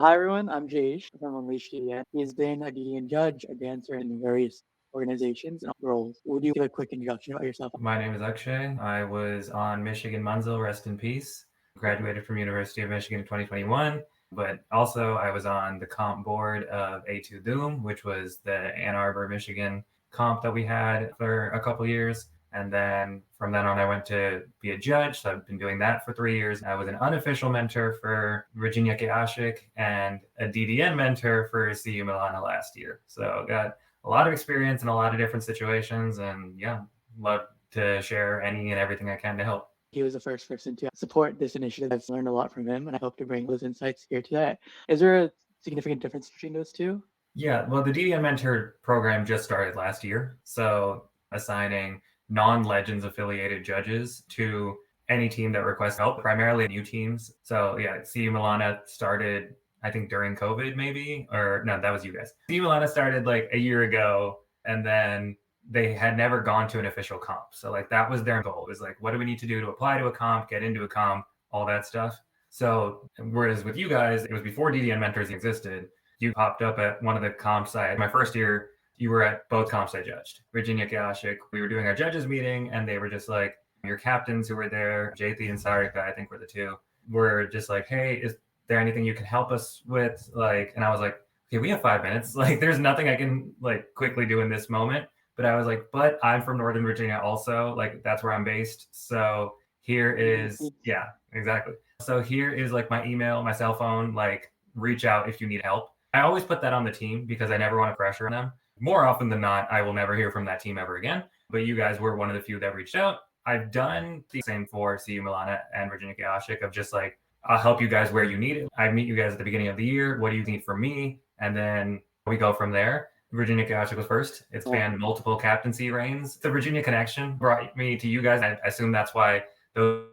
Hi everyone, I'm Jayeesh from Unleash DDN. He's been a DDN judge, a dancer in various organizations and roles. Would you give a quick introduction about yourself? My name is Akshay. I was on Michigan Munzel, rest in peace. Graduated from University of Michigan in 2021. But also I was on the comp board of A2 Doom, which was the Ann Arbor, Michigan comp that we had for a couple years. And then from then on, I went to be a judge. So I've been doing that for 3 years. I was an unofficial mentor for Virginia Ashik and a DDN mentor for CU Milana last year. So got a lot of experience in a lot of different situations, and yeah, love to share any and everything I can to help. He was the first person to support this initiative. I've learned a lot from him, and I hope to bring those insights here today. Is there a significant difference between those two? Yeah, well, the DDN Mentor program just started last year. So assigning non-Legends affiliated judges to any team that requests help, primarily new teams. So yeah, CU Milana started, I think during COVID maybe, or no, that was you guys. CU Milana started like a year ago, and then they had never gone to an official comp. So like that was their goal. It was like, what do we need to do to apply to a comp, get into a comp, all that stuff. So whereas with you guys, it was before DDN Mentors existed. You popped up at one of the comps my first year. You were at both comps I judged. Virginia Ashik. We were doing our judges meeting, and they were just like, your captains who were there, Jaythi and Sarika, I think were the two, were just like, hey, is there anything you can help us with? Like, and I was like, okay, we have 5 minutes. Like, there's nothing I can like quickly do in this moment. But I was like, but I'm from Northern Virginia also. Like, that's where I'm based. So here is, yeah, exactly. So here is like my email, my cell phone, like reach out if you need help. I always put that on the team because I never want to pressure them. More often than not, I will never hear from that team ever again. But you guys were one of the few that reached out. I've done the same for CU Milana and Virginia Ashik of just like, I'll help you guys where you need it. I meet you guys at the beginning of the year. What do you need from me? And then we go from there. Virginia Ashik was first. It spanned multiple captaincy reigns. The Virginia connection brought me to you guys. I assume that's why those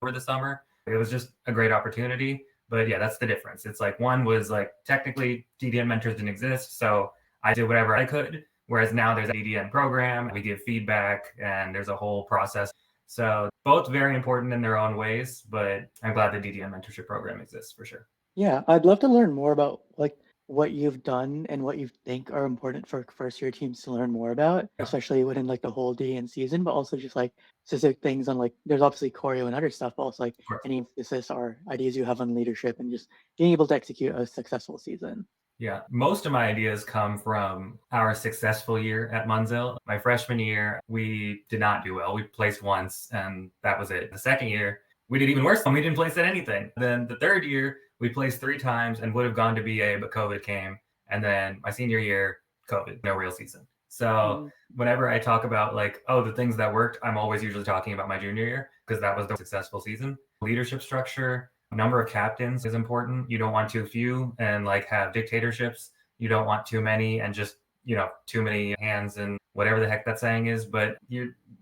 were the summer. It was just a great opportunity. But yeah, that's the difference. It's like one was like technically DDN mentors didn't exist. So I did whatever I could. Whereas now there's a DDN program, we give feedback, and there's a whole process. So both very important in their own ways, but I'm glad the DDN mentorship program exists for sure. Yeah, I'd love to learn more about like what you've done and what you think are important for first year teams to learn more about, especially within like the whole DN season, but also just like specific things on like there's obviously choreo and other stuff, but also like any emphasis or ideas you have on leadership and just being able to execute a successful season. Yeah, most of my ideas come from our successful year at Munzel. My freshman year, we did not do well. We placed once, and that was it. The second year, we did even worse, and we didn't place at anything. Then the third year, we placed 3 times and would have gone to BA, but COVID came. And then my senior year, COVID, no real season. So whenever I talk about like, oh, the things that worked, I'm always usually talking about my junior year because that was the successful season. Leadership structure, number of captains is important. You don't want too few and like have dictatorships. You don't want too many and just, too many hands and whatever the heck that saying is. But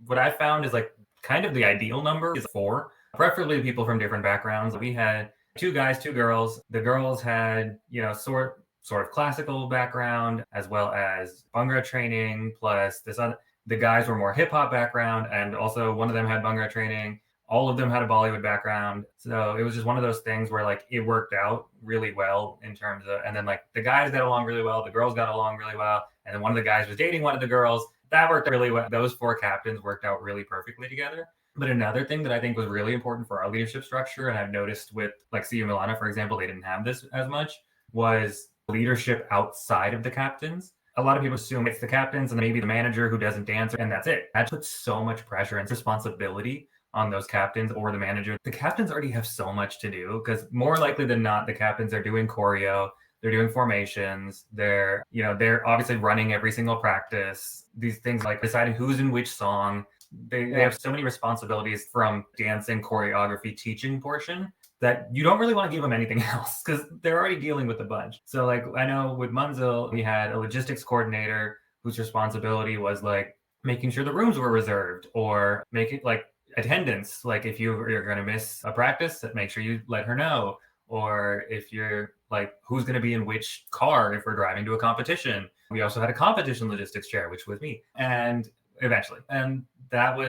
what I found is like kind of the ideal number is 4, preferably people from different backgrounds. We had 2 guys, 2 girls. The girls had, sort of classical background as well as Bhangra training, plus the guys were more hip hop background, and also one of them had Bhangra training. All of them had a Bollywood background. So it was just one of those things where like it worked out really well in terms of, and then like the guys got along really well, the girls got along really well. And then one of the guys was dating one of the girls. That worked really well. Those 4 captains worked out really perfectly together. But another thing that I think was really important for our leadership structure, and I've noticed with like CU Milana, for example, they didn't have this as much, was leadership outside of the captains. A lot of people assume it's the captains and maybe the manager who doesn't dance, and that's it. That puts so much pressure and responsibility on those captains or the manager. The captains already have so much to do because more likely than not, the captains are doing choreo, they're doing formations, they're obviously running every single practice. These things like deciding who's in which song. They have so many responsibilities from dancing, choreography, teaching portion that you don't really want to give them anything else because they're already dealing with a bunch. So like I know with Munzel, we had a logistics coordinator whose responsibility was like making sure the rooms were reserved or making like attendance. Like if you're going to miss a practice, make sure you let her know. Or if you're like, who's going to be in which car if we're driving to a competition. We also had a competition logistics chair, which was me. And eventually, and that was,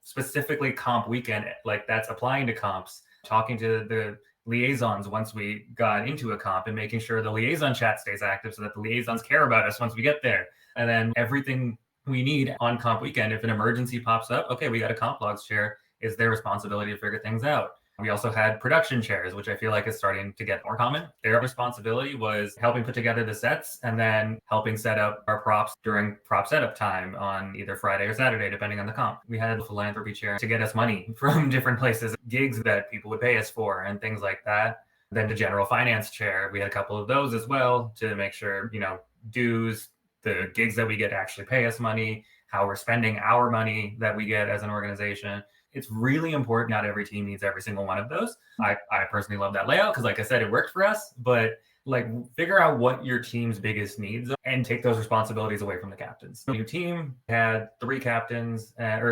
specifically comp weekend, like that's applying to comps, talking to the liaisons once we got into a comp, and making sure the liaison chat stays active so that the liaisons care about us once we get there. And then everything we need on comp weekend, if an emergency pops up, okay, we got a comp logs chair. It's their responsibility to figure things out. We also had production chairs, which I feel like is starting to get more common. Their responsibility was helping put together the sets and then helping set up our props during prop setup time on either Friday or Saturday, depending on the comp. We had a philanthropy chair to get us money from different places, gigs that people would pay us for and things like that. Then the general finance chair, we had a couple of those as well to make sure, dues, the gigs that we get actually pay us money, how we're spending our money that we get as an organization. It's really important. Not every team needs every single one of those. I personally love that layout because, like I said, it worked for us. But figure out what your team's biggest needs are and take those responsibilities away from the captains. Your team had 3 captains, or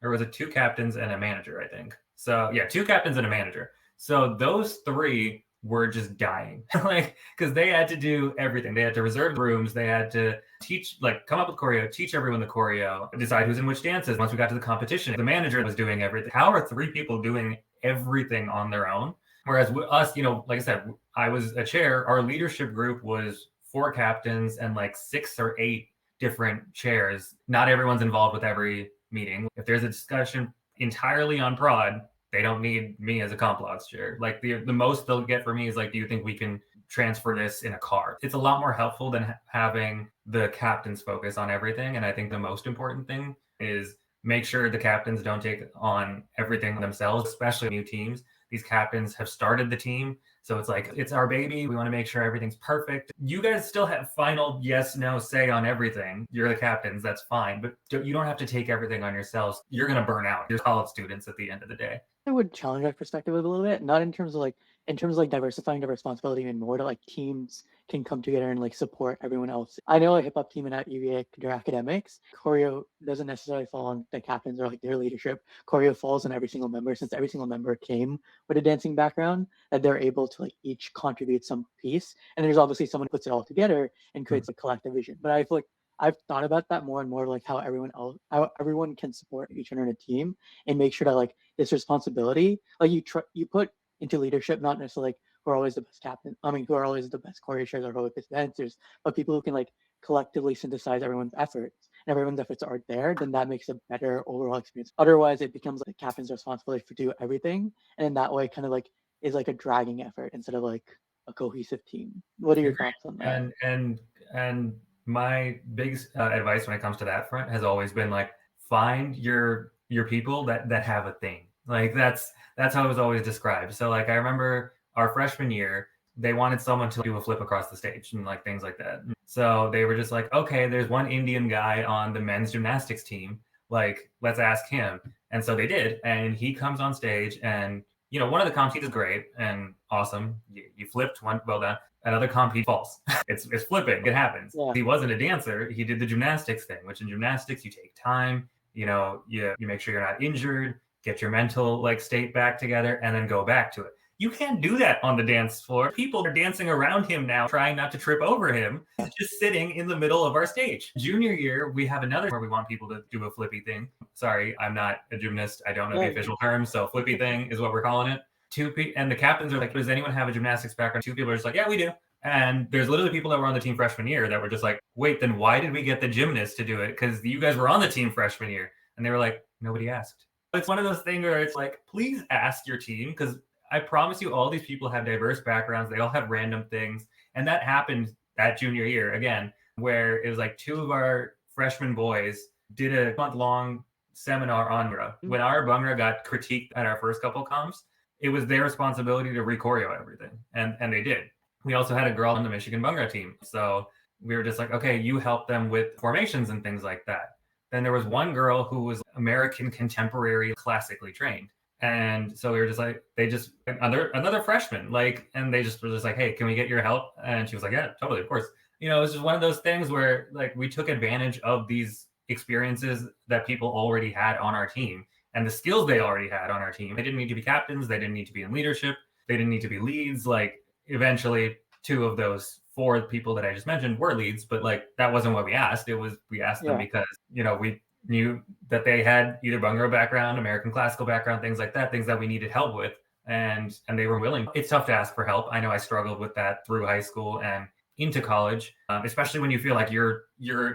was it 2 captains and a manager? I think so. Yeah, 2 captains and a manager. So those 3 were just dying, because they had to do everything. They had to reserve rooms. They had to teach, come up with choreo, teach everyone the choreo, decide who's in which dances. Once we got to the competition, the manager was doing everything. How are 3 people doing everything on their own? Whereas with us, like I said, I was a chair. Our leadership group was 4 captains and 6 or 8 different chairs. Not everyone's involved with every meeting. If there's a discussion entirely on prod, they don't need me as a comp logs chair. The most they'll get from me is do you think we can transfer this in a car? It's a lot more helpful than having the captains focus on everything. And I think the most important thing is make sure the captains don't take on everything themselves, especially new teams. These captains have started the team. So it's our baby. We want to make sure everything's perfect. You guys still have final yes, no say on everything. You're the captains. That's fine. But you don't have to take everything on yourselves. You're going to burn out. You're college students at the end of the day. I would challenge that perspective a little bit, not in terms of diversifying the responsibility even more, to teams can come together and support everyone else. I know a hip hop team at UVA, their academics, choreo doesn't necessarily fall on the captains or their leadership. Choreo falls on every single member, since every single member came with a dancing background, that they're able to each contribute some piece. And there's obviously someone who puts it all together and creates a collective vision. But I feel I've thought about that more and more, how everyone can support each other in a team and make sure that this responsibility, you put into leadership, not necessarily who are always the best captain. Who are always the best choreographers or always the best dancers, but people who can collectively synthesize everyone's efforts. And everyone's efforts are there, then that makes a better overall experience. Otherwise, it becomes the captain's responsibility to do everything, and in that way, kind of is a dragging effort instead of a cohesive team. What are your thoughts on that? And my big advice when it comes to that front has always been find your people that have a thing. That's how it was always described. So I remember our freshman year, they wanted someone to do a flip across the stage and things like that. So they were just okay, there's one Indian guy on the men's gymnastics team. Let's ask him. And so they did. And he comes on stage and, one of the comps he does great and awesome. You flipped one, well done. Another comp he falls. It's flipping. It happens. Yeah. He wasn't a dancer. He did the gymnastics thing, which in gymnastics, you take time, you make sure you're not injured, get your mental state back together, and then go back to it. You can't do that on the dance floor. People are dancing around him now, trying not to trip over him. He's just sitting in the middle of our stage. Junior year, we have another where we want people to do a flippy thing. Sorry, I'm not a gymnast. I don't know the official term. So flippy thing is what we're calling it. And the captains are does anyone have a gymnastics background? 2 people are just yeah, we do. And there's literally people that were on the team freshman year that were just wait, then why did we get the gymnast to do it? Because you guys were on the team freshman year. And they were nobody asked. It's one of those things where it's please ask your team, because I promise you all these people have diverse backgrounds. They all have random things. And that happened that junior year, again, where it was 2 of our freshman boys did a month-long seminar on Bhangra. When our Bhangra got critiqued at our first couple comps, it was their responsibility to re-choreo everything. And they did. We also had a girl on the Michigan Bhangra team. So we were just okay, you help them with formations and things like that. Then there was one girl who was American contemporary classically trained. And so we were just they just another freshman, and they just were just hey, can we get your help? And she was yeah, totally, of course. It was just one of those things where we took advantage of these experiences that people already had on our team and the skills they already had on our team. They didn't need to be captains. They didn't need to be in leadership. They didn't need to be leads. Eventually 2 of those 4 people that I just mentioned were leads, but that wasn't what we asked. It was, we asked them because, we knew that they had either Bhangra background, American classical background, things like that, things that we needed help with. and they were willing. It's tough to ask for help. I know I struggled with that through high school and into college, especially when you feel like you're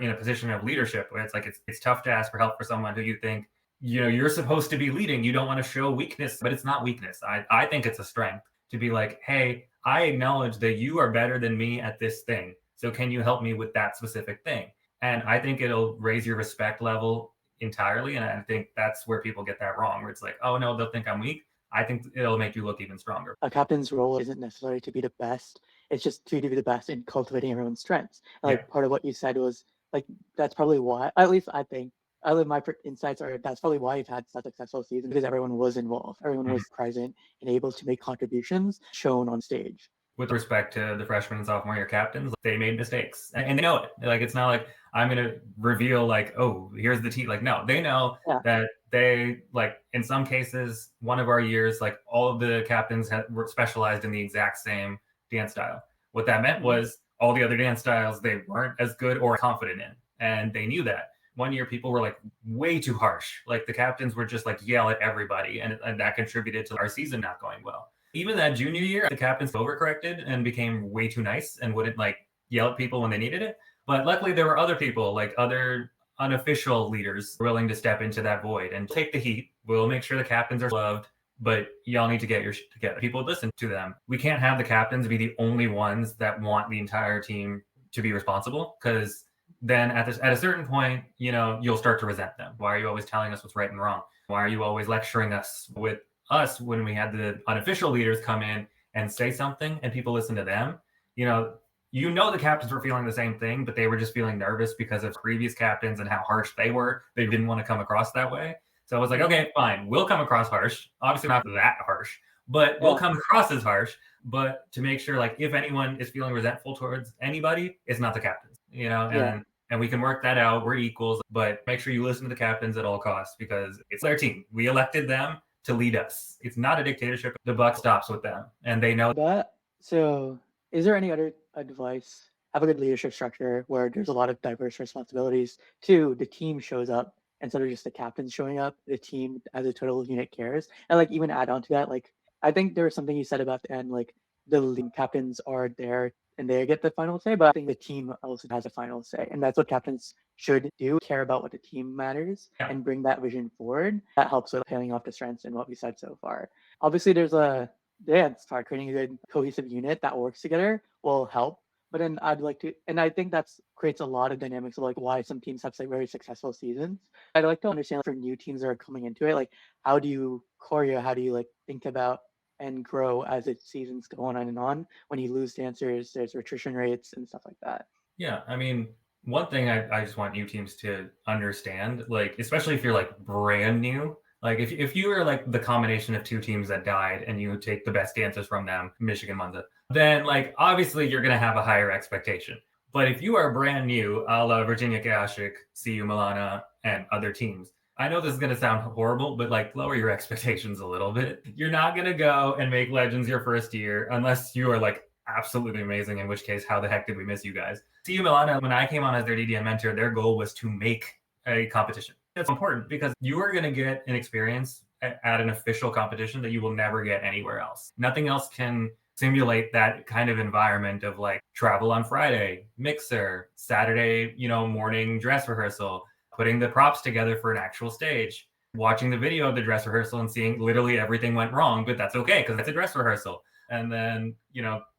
in a position of leadership where it's like it's tough to ask for help for someone who you think you're supposed to be leading. You don't want to show weakness, but it's not weakness. I think it's a strength to be like, hey, I acknowledge that you are better than me at this thing, so can you help me with that specific thing? And I think it'll raise your respect level entirely. And I think that's where people get that wrong, where it's like, oh no, they'll think I'm weak. I think it'll make you look even stronger. A captain's role isn't necessarily to be the best. It's just to be the best in cultivating everyone's strengths. And, like, Yeah. part of what you said was like, that's probably why, at least I think, I live my insights are that's probably why you've had such a successful season, because everyone was involved, everyone Mhm. was present and able to make contributions shown on stage. With respect to the freshman and sophomore year captains, they made mistakes and they know it. Like, it's not like I'm going to reveal like, oh, here's the team. Like, no, they know Yeah. that they, like, in some cases, one of our years, like, all of the captains were specialized in the exact same dance style. What that meant was all the other dance styles they weren't as good or confident in, and they knew that. One year people were like way too harsh. Like, the captains were just like yell at everybody, and that contributed to our season not going well. Even that junior year, the captains overcorrected and became way too nice and wouldn't like yell at people when they needed it. But luckily, there were other people, like other unofficial leaders, willing to step into that void and take the heat. We'll make sure the captains are loved, but y'all need to get your shit together. People listen to them. We can't have the captains be the only ones that want the entire team to be responsible, because then at a certain point, you'll start to resent them. Why are you always telling us what's right and wrong? Why are you always lecturing us? With us, when we had the unofficial leaders come in and say something and people listen to them, the captains were feeling the same thing, but they were just feeling nervous because of previous captains and how harsh they were. They didn't want to come across that way. So I was like, okay, fine, we'll come across harsh. Obviously not that harsh, but we'll come across as harsh. But to make sure, like, if anyone is feeling resentful towards anybody, it's not the captains, and we can work that out. We're equals, but make sure you listen to the captains at all costs, because it's their team. We elected them to lead us. It's not a dictatorship. The buck stops with them, and they know that. So, is there any other advice? Have a good leadership structure where there's a lot of diverse responsibilities. Two, the team shows up instead of just the captains showing up. The team as a total unit cares, and like even add on to that, like I think there was something you said about the end, like the captains are there and they get the final say, but I think the team also has a final say, and that's what captains should do: care about what the team matters and bring that vision forward. That helps with paying off the strengths and what we said so far. Obviously, there's a dance part. Creating a good cohesive unit that works together will help. But then I'd like to, and I think that's creates a lot of dynamics of like why some teams have like very successful seasons. I'd like to understand, like, for new teams that are coming into it, like how do you choreo, how do you like think about and grow as the seasons go on and on? When you lose dancers, there's attrition rates and stuff like that. Yeah, I mean, one thing I just want new teams to understand, like, especially if you're like brand new, like if you are like the combination of two teams that died and you take the best dancers from them, Michigan, Monza, then like obviously you're gonna have a higher expectation. But if you are brand new, a la Virginia Gashik, CU Milana, and other teams, I know this is gonna sound horrible, but like lower your expectations a little bit. You're not gonna go and make legends your first year unless you are like absolutely amazing, in which case, how the heck did we miss you guys? CU Milana, when I came on as their DDN mentor, their goal was to make a competition. That's important because you are going to get an experience at an official competition that you will never get anywhere else. Nothing else can simulate that kind of environment of like travel on Friday, mixer, Saturday, morning dress rehearsal, putting the props together for an actual stage, watching the video of the dress rehearsal and seeing literally everything went wrong, but that's okay because it's a dress rehearsal. And then,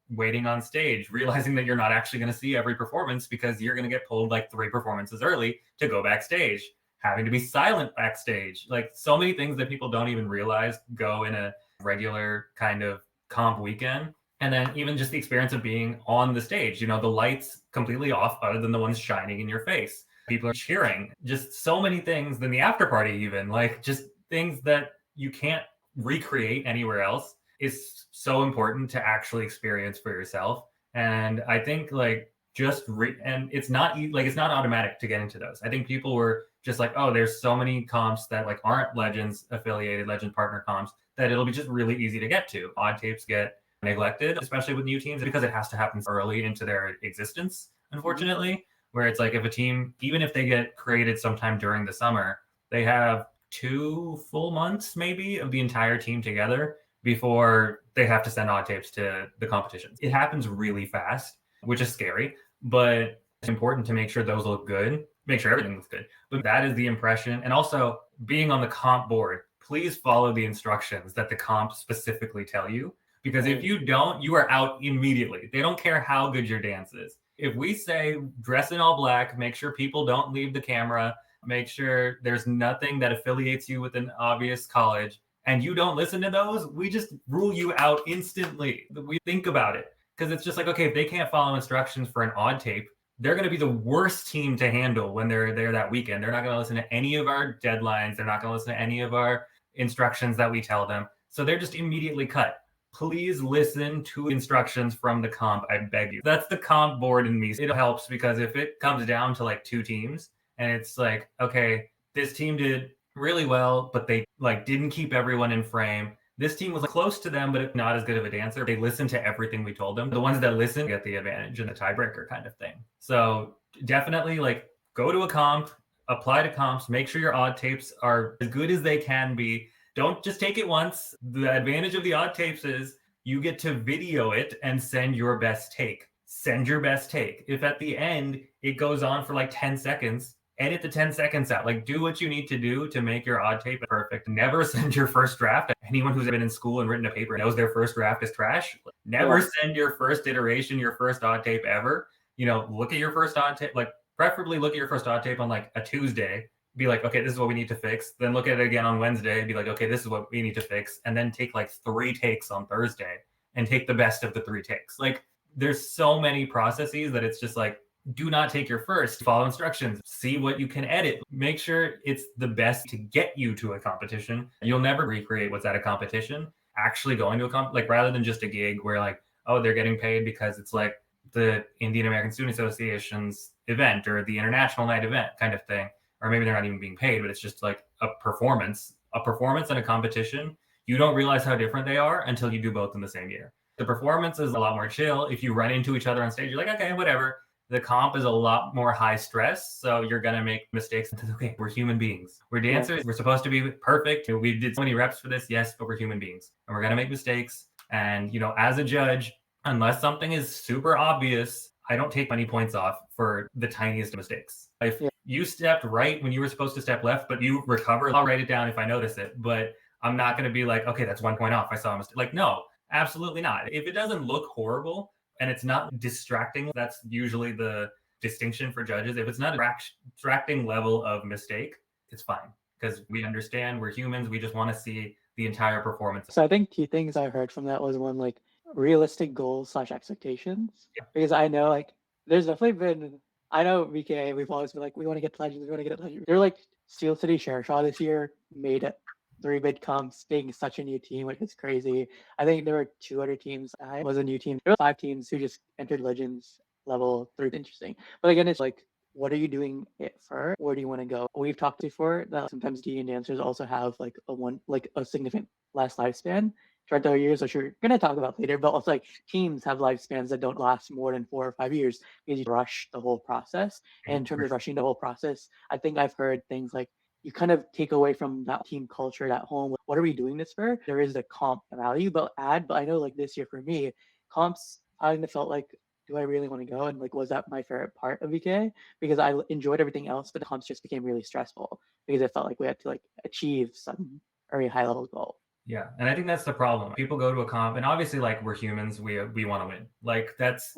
waiting on stage, realizing that you're not actually going to see every performance because you're going to get pulled like 3 performances early to go backstage, having to be silent backstage. Like, so many things that people don't even realize go in a regular kind of comp weekend. And then even just the experience of being on the stage, the lights completely off other than the ones shining in your face. People are cheering, just so many things. Then the after party, even like just things that you can't recreate anywhere else, is so important to actually experience for yourself. And I think like and it's not automatic to get into those. I think people were just like, oh, there's so many comps that like aren't Legends affiliated, Legend partner comps, that it'll be just really easy to get to. Odd tapes get neglected, especially with new teams, because it has to happen early into their existence, unfortunately, where it's like if a team, even if they get created sometime during the summer, they have 2 full months maybe of the entire team together before they have to send odd tapes to the competitions. It happens really fast, which is scary, but it's important to make sure those look good, make sure everything looks good. But that is the impression. And also being on the comp board, please follow the instructions that the comp specifically tell you. Because if you don't, you are out immediately. They don't care how good your dance is. If we say dress in all black, make sure people don't leave the camera, make sure there's nothing that affiliates you with an obvious college, and you don't listen to those, we just rule you out instantly. We think about it. Because it's just like, okay, if they can't follow instructions for an odd tape, they're going to be the worst team to handle when they're there that weekend. They're not going to listen to any of our deadlines. They're not going to listen to any of our instructions that we tell them. So they're just immediately cut. Please listen to instructions from the comp. I beg you. That's the comp board in me. It helps because if it comes down to like 2 teams and it's like, okay, this team did really well, but they like didn't keep everyone in frame. This team was close to them, but not as good of a dancer. They listened to everything we told them. The ones that listen get the advantage and the tiebreaker kind of thing. So definitely like go to a comp, apply to comps, make sure your odd tapes are as good as they can be. Don't just take it once. The advantage of the odd tapes is you get to video it and send your best take. Send your best take. If at the end it goes on for like 10 seconds, edit the 10 seconds out. Like do what you need to do to make your odd tape perfect. Never send your first draft. Anyone who's been in school and written a paper knows their first draft is trash. Never send your first iteration, your first odd tape ever. Look at your first odd tape, like preferably look at your first odd tape on like a Tuesday. Be like, okay, this is what we need to fix. Then look at it again on Wednesday. Be like, okay, this is what we need to fix. And then take like 3 takes on Thursday and take the best of the 3 takes. Like there's so many processes that it's just like, do not take your first. Follow instructions. See what you can edit. Make sure it's the best to get you to a competition. You'll never recreate what's at a competition. Actually going to a like rather than just a gig where like, oh, they're getting paid because it's like the Indian American Student Association's event or the International Night event kind of thing. Or maybe they're not even being paid, but it's just like a performance and a competition. You don't realize how different they are until you do both in the same year. The performance is a lot more chill. If you run into each other on stage, you're like, okay, whatever. The comp is a lot more high stress. So you're going to make mistakes. Okay, we're human beings. We're dancers. We're supposed to be perfect. We did so many reps for this. Yes, but we're human beings and we're going to make mistakes. And, as a judge, unless something is super obvious, I don't take any points off for the tiniest mistakes. If you stepped right when you were supposed to step left, but you recovered, I'll write it down if I notice it. But I'm not going to be like, okay, that's 1 point off. I saw a mistake. Like, no, absolutely not. If it doesn't look horrible and it's not distracting, that's usually the distinction for judges. If it's not a distracting level of mistake, it's fine because we understand we're humans. We just want to see the entire performance. So I think 2 things I heard from that was one, like realistic goals / expectations. Yeah. Because I know like there's definitely been, I know VK, we've always been like, we want to get to Legends, we want to get to Legends. They're like Steel City Shareshaw this year made it 3 bid comps, being such a new team, which is crazy. I think there were 2 other teams. I was a new team. There were 5 teams who just entered Legends level 3. Interesting. But again, it's like, what are you doing it for? Where do you want to go? We've talked before that sometimes DDN dancers also have like a significant less lifespan throughout their years, which we're going to talk about later. But also like teams have lifespans that don't last more than 4 or 5 years because you rush the whole process. And in terms of rushing the whole process, I think I've heard things like you kind of take away from that team culture at home. What are we doing this for? There is a comp value, but I know like this year for me, comps kind of felt like, do I really want to go? And like, was that my favorite part of VK? Because I enjoyed everything else, but the comps just became really stressful because it felt like we had to like achieve some very high level goal. Yeah, and I think that's the problem. People go to a comp, and obviously, like we're humans, we want to win. Like that's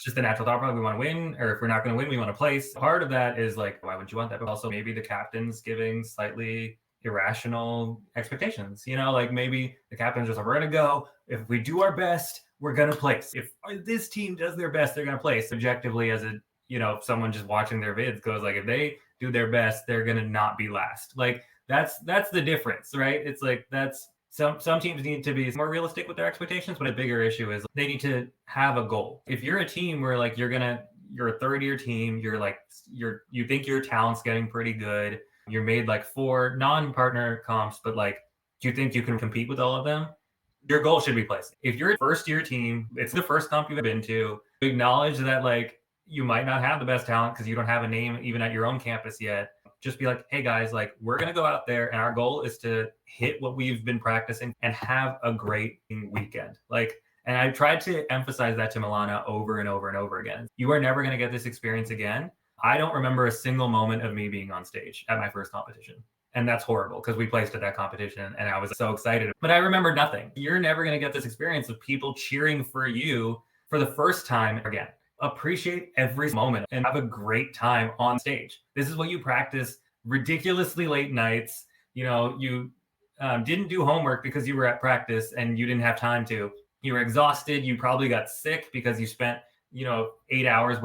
just the natural thought process. We want to win, or if we're not going to win, we want to place. Part of that is like, why would you want that? But also maybe the captain's giving slightly irrational expectations. Like maybe the captain's just like, we're going to go. If we do our best, we're going to place. If this team does their best, they're going to place. Objectively, as a someone just watching their vids goes like, if they do their best, they're going to not be last. Like that's the difference, right? It's like that's. Some teams need to be more realistic with their expectations, but a bigger issue is they need to have a goal. If you're a team where like you're a 3rd-year team, you think your talent's getting pretty good, you're made like 4 non-partner comps, but like do you think you can compete with all of them? Your goal should be placed. If you're a 1st-year team, it's the first comp you've been to, acknowledge that like you might not have the best talent because you don't have a name even at your own campus yet. just be like, hey guys, like we're gonna go out there and our goal is to hit what we've been practicing and have a great weekend. Like, and I tried to emphasize that to Milana over and over and over again. You are never gonna get this experience again. I don't remember a single moment of me being on stage at my first competition. And that's horrible because we placed at that competition and I was so excited. But I remember nothing. You're never going to get this experience of people cheering for you for the first time again. Appreciate every moment and have a great time on stage. This is what you practice ridiculously late nights. You didn't do homework because you were at practice and you didn't have time to. You were exhausted. You probably got sick because you spent 8 hours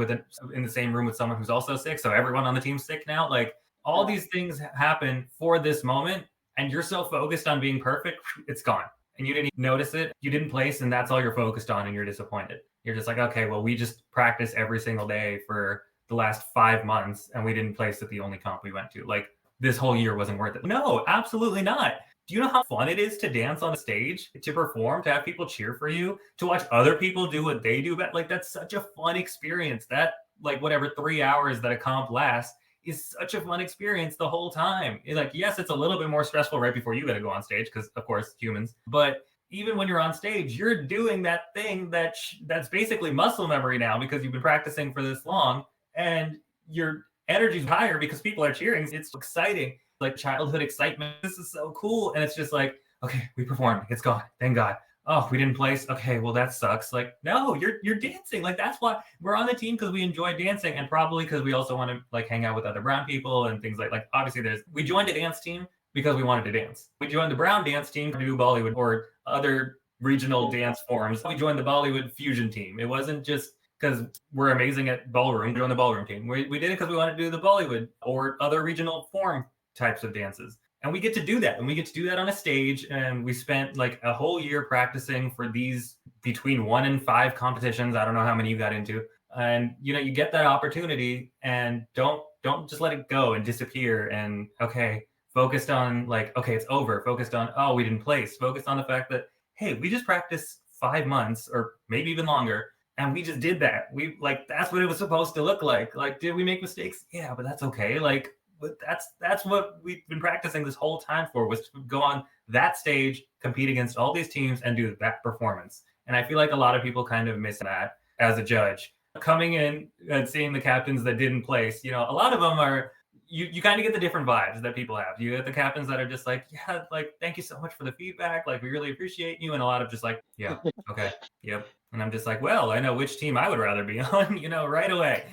in the same room with someone who's also sick. So everyone on the team's sick now. Like, all these things happen for this moment, and you're so focused on being perfect, it's gone. And you didn't even notice it. You didn't place, and that's all you're focused on, and you're disappointed. You're just like, okay, well, we just practiced every single day for the last 5 months, and we didn't place at the only comp we went to. Like, this whole year wasn't worth it. No, absolutely not. Do you know how fun it is to dance on the stage, to perform, to have people cheer for you, to watch other people do what they do? Like, that's such a fun experience. That, like, whatever 3 hours that a comp lasts, is such a fun experience the whole time. Like, yes, it's a little bit more stressful right before you got to go on stage because, of course, humans. But even when you're on stage, you're doing that thing that's basically muscle memory now because you've been practicing for this long, and your energy's higher because people are cheering. It's exciting, like childhood excitement. This is so cool, and it's just like, okay, we performed. It's gone. Thank God. Oh, we didn't place. Okay, well that sucks. Like, no, you're dancing. Like, that's why we're on the team, because we enjoy dancing, and probably because we also want to like hang out with other brown people and things like obviously we joined a dance team because we wanted to dance. We joined the brown dance team to do Bollywood or other regional dance forms. We joined the Bollywood Fusion team. It wasn't just because we're amazing at ballroom. We joined the ballroom team. We did it because we wanted to do the Bollywood or other regional form types of dances. And we get to do that. And we get to do that on a stage. And we spent like a whole year practicing for these between 1 and 5 competitions. I don't know how many you got into. And you get that opportunity, and don't just let it go and disappear. And okay, focused on like, okay, it's over. Focused on, oh, we didn't place. Focused on the fact that, hey, we just practiced 5 months or maybe even longer. And we just did that. We like, that's what it was supposed to look like. Like, did we make mistakes? Yeah, but that's okay. Like, but that's what we've been practicing this whole time for, was to go on that stage, compete against all these teams, and do that performance. And I feel like a lot of people kind of miss that as a judge. Coming in and seeing the captains that didn't place, a lot of them are, you kind of get the different vibes that people have. You get the captains that are just like, yeah, like, thank you so much for the feedback. Like, we really appreciate you. And a lot of just like, yeah, okay, yep. And I'm just like, well, I know which team I would rather be on, right away,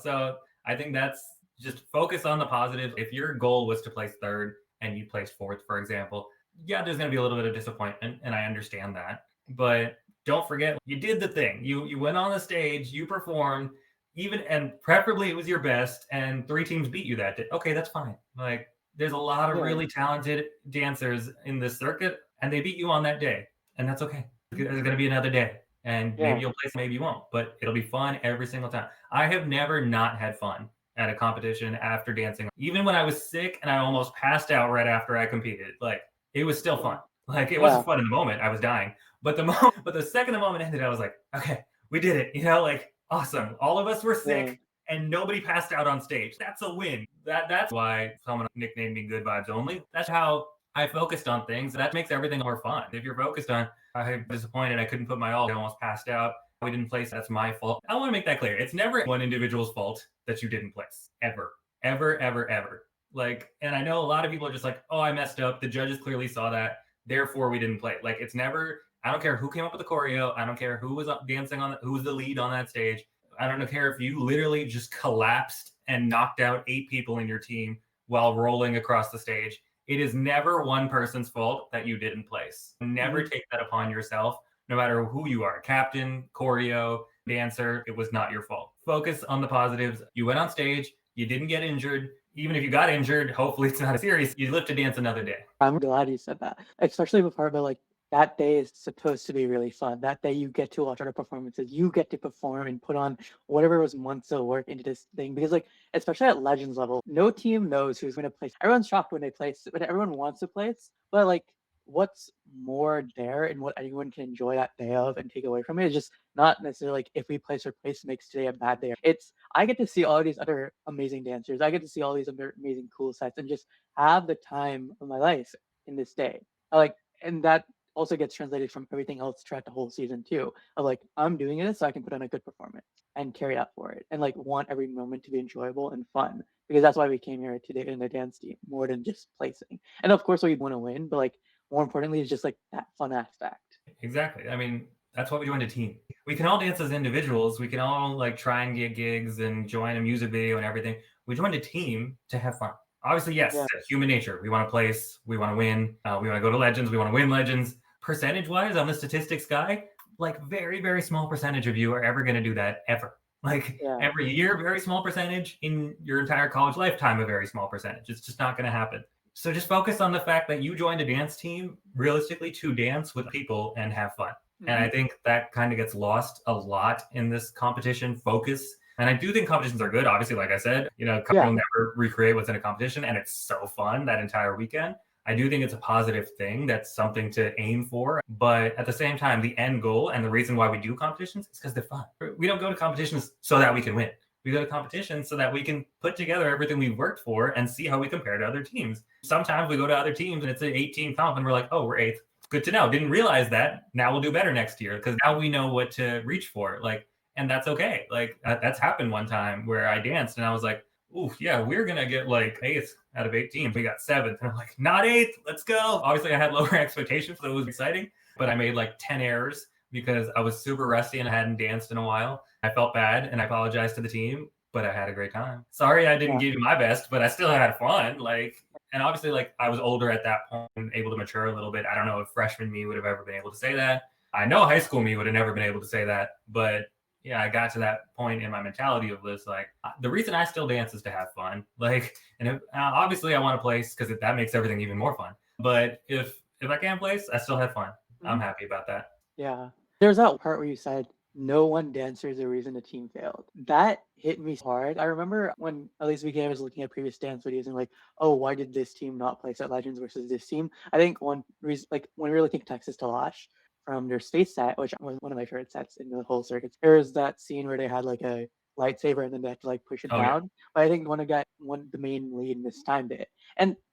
So I think that's, just focus on the positive. If your goal was to place 3rd and you placed 4th, for example, yeah, there's going to be a little bit of disappointment, and I understand that. But don't forget, you did the thing. You went on the stage, you performed, and preferably it was your best, and 3 teams beat you that day. Okay, that's fine. Like, there's a lot of really talented dancers in this circuit, and they beat you on that day, and that's okay. There's going to be another day. And maybe you'll place, maybe you won't, but it'll be fun every single time. I have never not had fun at a competition after dancing. Even when I was sick and I almost passed out right after I competed, like, it was still fun. Like, it wasn't fun in the moment. I was dying. But the second the moment ended, I was like, okay, we did it. Like, awesome. All of us were sick and nobody passed out on stage. That's a win. That's why someone nicknamed me Good Vibes Only. That's how I focused on things. That makes everything more fun. If you're focused on, I'm disappointed I couldn't put my all, I almost passed out, we didn't place, that's my fault. I want to make that clear. It's never one individual's fault that you didn't place. Ever. Ever, ever, ever. Like, and I know a lot of people are just like, oh, I messed up. The judges clearly saw that. Therefore, we didn't play. Like, it's never, I don't care who came up with the choreo. I don't care who was dancing who was the lead on that stage. I don't care if you literally just collapsed and knocked out 8 people in your team while rolling across the stage. It is never one person's fault that you didn't place. Never take that upon yourself. No matter who you are, captain, choreo, dancer, it was not your fault. Focus on the positives. You went on stage, you didn't get injured. Even if you got injured, hopefully it's not serious. You live to dance another day. I'm glad you said that, especially the part about like, that day is supposed to be really fun. That day you get to watch other performances. You get to perform and put on whatever was months of work into this thing. Because like, especially at Legends level, no team knows who's going to place. Everyone's shocked when they place, but everyone wants to place. But like, what's more there and what anyone can enjoy that day of and take away from it is just not necessarily like if we place or place makes today a bad day. It's I get to see all these other amazing dancers. I get to see all these other amazing cool sets and just have the time of my life in this day. I like and that also gets translated from everything else throughout the whole season too. Of like I'm doing it so I can put on a good performance and carry out for it and like want every moment to be enjoyable and fun because that's why we came here today in the dance team more than just placing. And of course we want to win, but like more importantly is just like that fun aspect. Exactly. I mean, that's what we joined a team. We can all dance as individuals. We can all like try and get gigs and join a music video and everything. We joined a team to have fun. Obviously, yes, Yeah. human nature. We want to place. We want to win. We want to go to Legends. We want to win Legends. Percentage-wise, I'm the statistics guy. Like very, very small percentage of you are ever going to do that ever. Like Yeah. every year, very small percentage. In your entire college lifetime, a very small percentage. It's just not going to happen. So just focus on the fact that you joined a dance team realistically to dance with people and have fun. And I think that kind of gets lost a lot in this competition focus. And I do think competitions are good. Obviously, like I said, you'll never recreate what's in a competition. And it's so fun that entire weekend. I do think it's a positive thing. That's something to aim for. But at the same time, the end goal and the reason why we do competitions is because they're fun. We don't go to competitions so that we can win. We go to competitions so that we can put together everything we've worked for and see how we compare to other teams. Sometimes we go to other teams and it's an 18 comp and we're like, oh, we're eighth. Good to know. Didn't realize that. Now we'll do better next year because now we know what to reach for. Like, and that's okay. Like that's happened one time where I danced and I was like, ooh, yeah, we're going to get like eighth out of 18. We got seventh. And I'm like, not eighth. Let's go. Obviously, I had lower expectations, so it was exciting. But I made like 10 errors because I was super rusty and I hadn't danced in a while. I felt bad and I apologized to the team, but I had a great time. Sorry I didn't give you my best, but I still had fun. Like, and obviously, like I was older at that point and able to mature a little bit. I don't know if freshman me would have ever been able to say that. I know high school me would have never been able to say that, but yeah, I got to that point in my mentality of this, like the reason I still dance is to have fun. Like, and obviously I want to place because that makes everything even more fun. But if I can't place, I still have fun. I'm happy about that. Yeah. There's that part where you said no one dancer is the reason the team failed. That hit me hard. I remember when at least I was looking at previous dance videos and like, oh, why did this team not place at Legends versus this team? I think one reason, like when we were looking at Texas to Lash from their state set, which was one of my favorite sets in the whole circuit, there was that scene where they had like a lightsaber and then they had to like push it down. Yeah. But I think the main lead mistimed it.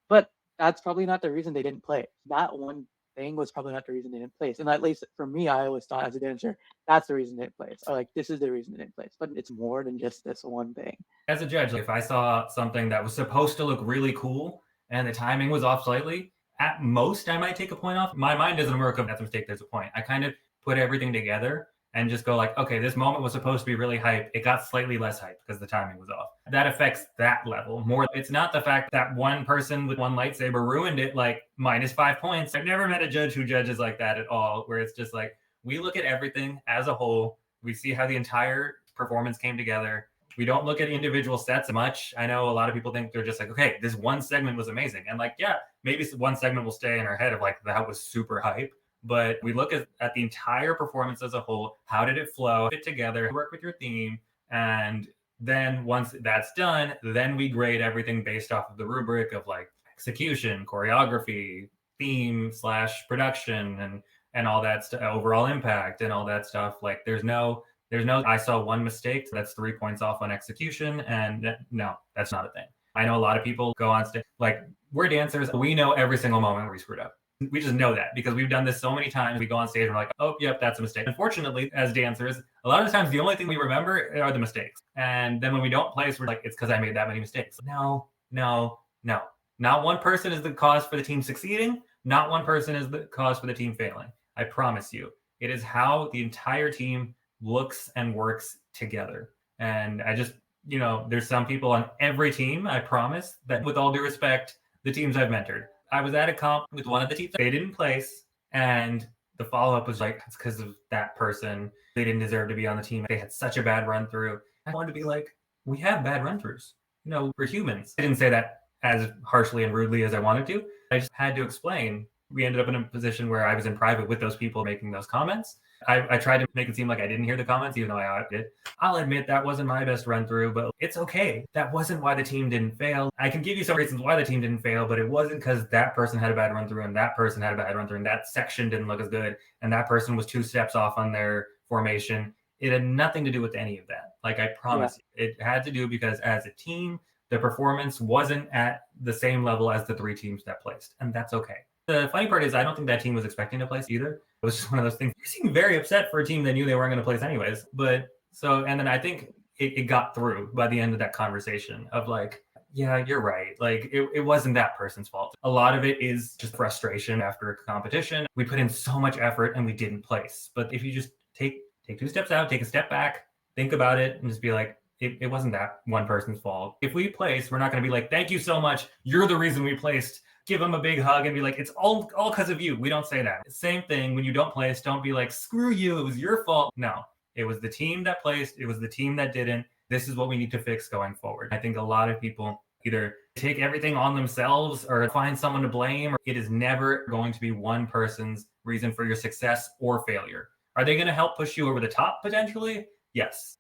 But that's probably not the reason they didn't play. That one thing was probably not the reason they didn't place. And at least for me, I always thought as a dancer, that's the reason they didn't place. Or like, this is the reason they didn't place. But it's more than just this one thing. As a judge, if I saw something that was supposed to look really cool and the timing was off slightly, at most I might take a point off. My mind doesn't work if that's a mistake, there's a point. I kind of put everything together and just go like, okay, this moment was supposed to be really hype. It got slightly less hype because the timing was off. That affects that level more. It's not the fact that one person with one lightsaber ruined it, like -5 points. I've never met a judge who judges like that at all, where it's just like, we look at everything as a whole. We see how the entire performance came together. We don't look at individual sets much. I know a lot of people think they're just like, okay, this one segment was amazing. And like, yeah, maybe one segment will stay in our head of like, that was super hype. But we look at the entire performance as a whole. How did it flow? Fit together, work with your theme. And then once that's done, then we grade everything based off of the rubric of like execution, choreography, theme / production, and all that stuff, overall impact and all that stuff. Like there's no, I saw one mistake, that's 3 points off on execution. And no, that's not a thing. I know a lot of people go on stage, like we're dancers. We know every single moment we screwed up. We just know that because we've done this so many times. We go on stage and we're like, oh, yep, that's a mistake. Unfortunately, as dancers, a lot of times the only thing we remember are the mistakes. And then when we don't place, we're like, it's because I made that many mistakes. No. Not one person is the cause for the team succeeding. Not one person is the cause for the team failing. I promise you. It is how the entire team looks and works together. And I just, there's some people on every team, I promise, that with all due respect, the teams I've mentored. I was at a comp with one of the teams. They didn't place. And the follow-up was like, it's because of that person. They didn't deserve to be on the team. They had such a bad run through. I wanted to be like, we have bad run throughs. We're humans. I didn't say that as harshly and rudely as I wanted to. I just had to explain. We ended up in a position where I was in private with those people making those comments. I tried to make it seem like I didn't hear the comments, even though I did. I'll admit that wasn't my best run through, but it's okay. That wasn't why the team didn't fail. I can give you some reasons why the team didn't fail, but it wasn't because that person had a bad run through and that person had a bad run through and that section didn't look as good and that person was 2 steps off on their formation. It had nothing to do with any of that. Like, I promise you, it had to do because as a team, the performance wasn't at the same level as the 3 teams that placed, and that's okay. The funny part is I don't think that team was expecting to place either. It was just one of those things. You seem very upset for a team that knew they weren't going to place anyways. But so, and then I think it got through by the end of that conversation of like, yeah, you're right. Like, it wasn't that person's fault. A lot of it is just frustration after a competition. We put in so much effort and we didn't place. But if you just take 2 steps out, take a step back, think about it, and just be like, it wasn't that one person's fault. If we place, we're not going to be like, thank you so much. You're the reason we placed. Give them a big hug and be like, it's all because of you. We don't say that. Same thing when you don't place, don't be like, screw you, it was your fault. No, it was the team that placed. It was the team that didn't. This is what we need to fix going forward. I think a lot of people either take everything on themselves or find someone to blame. It is never going to be one person's reason for your success or failure. Are they going to help push you over the top potentially? Yes.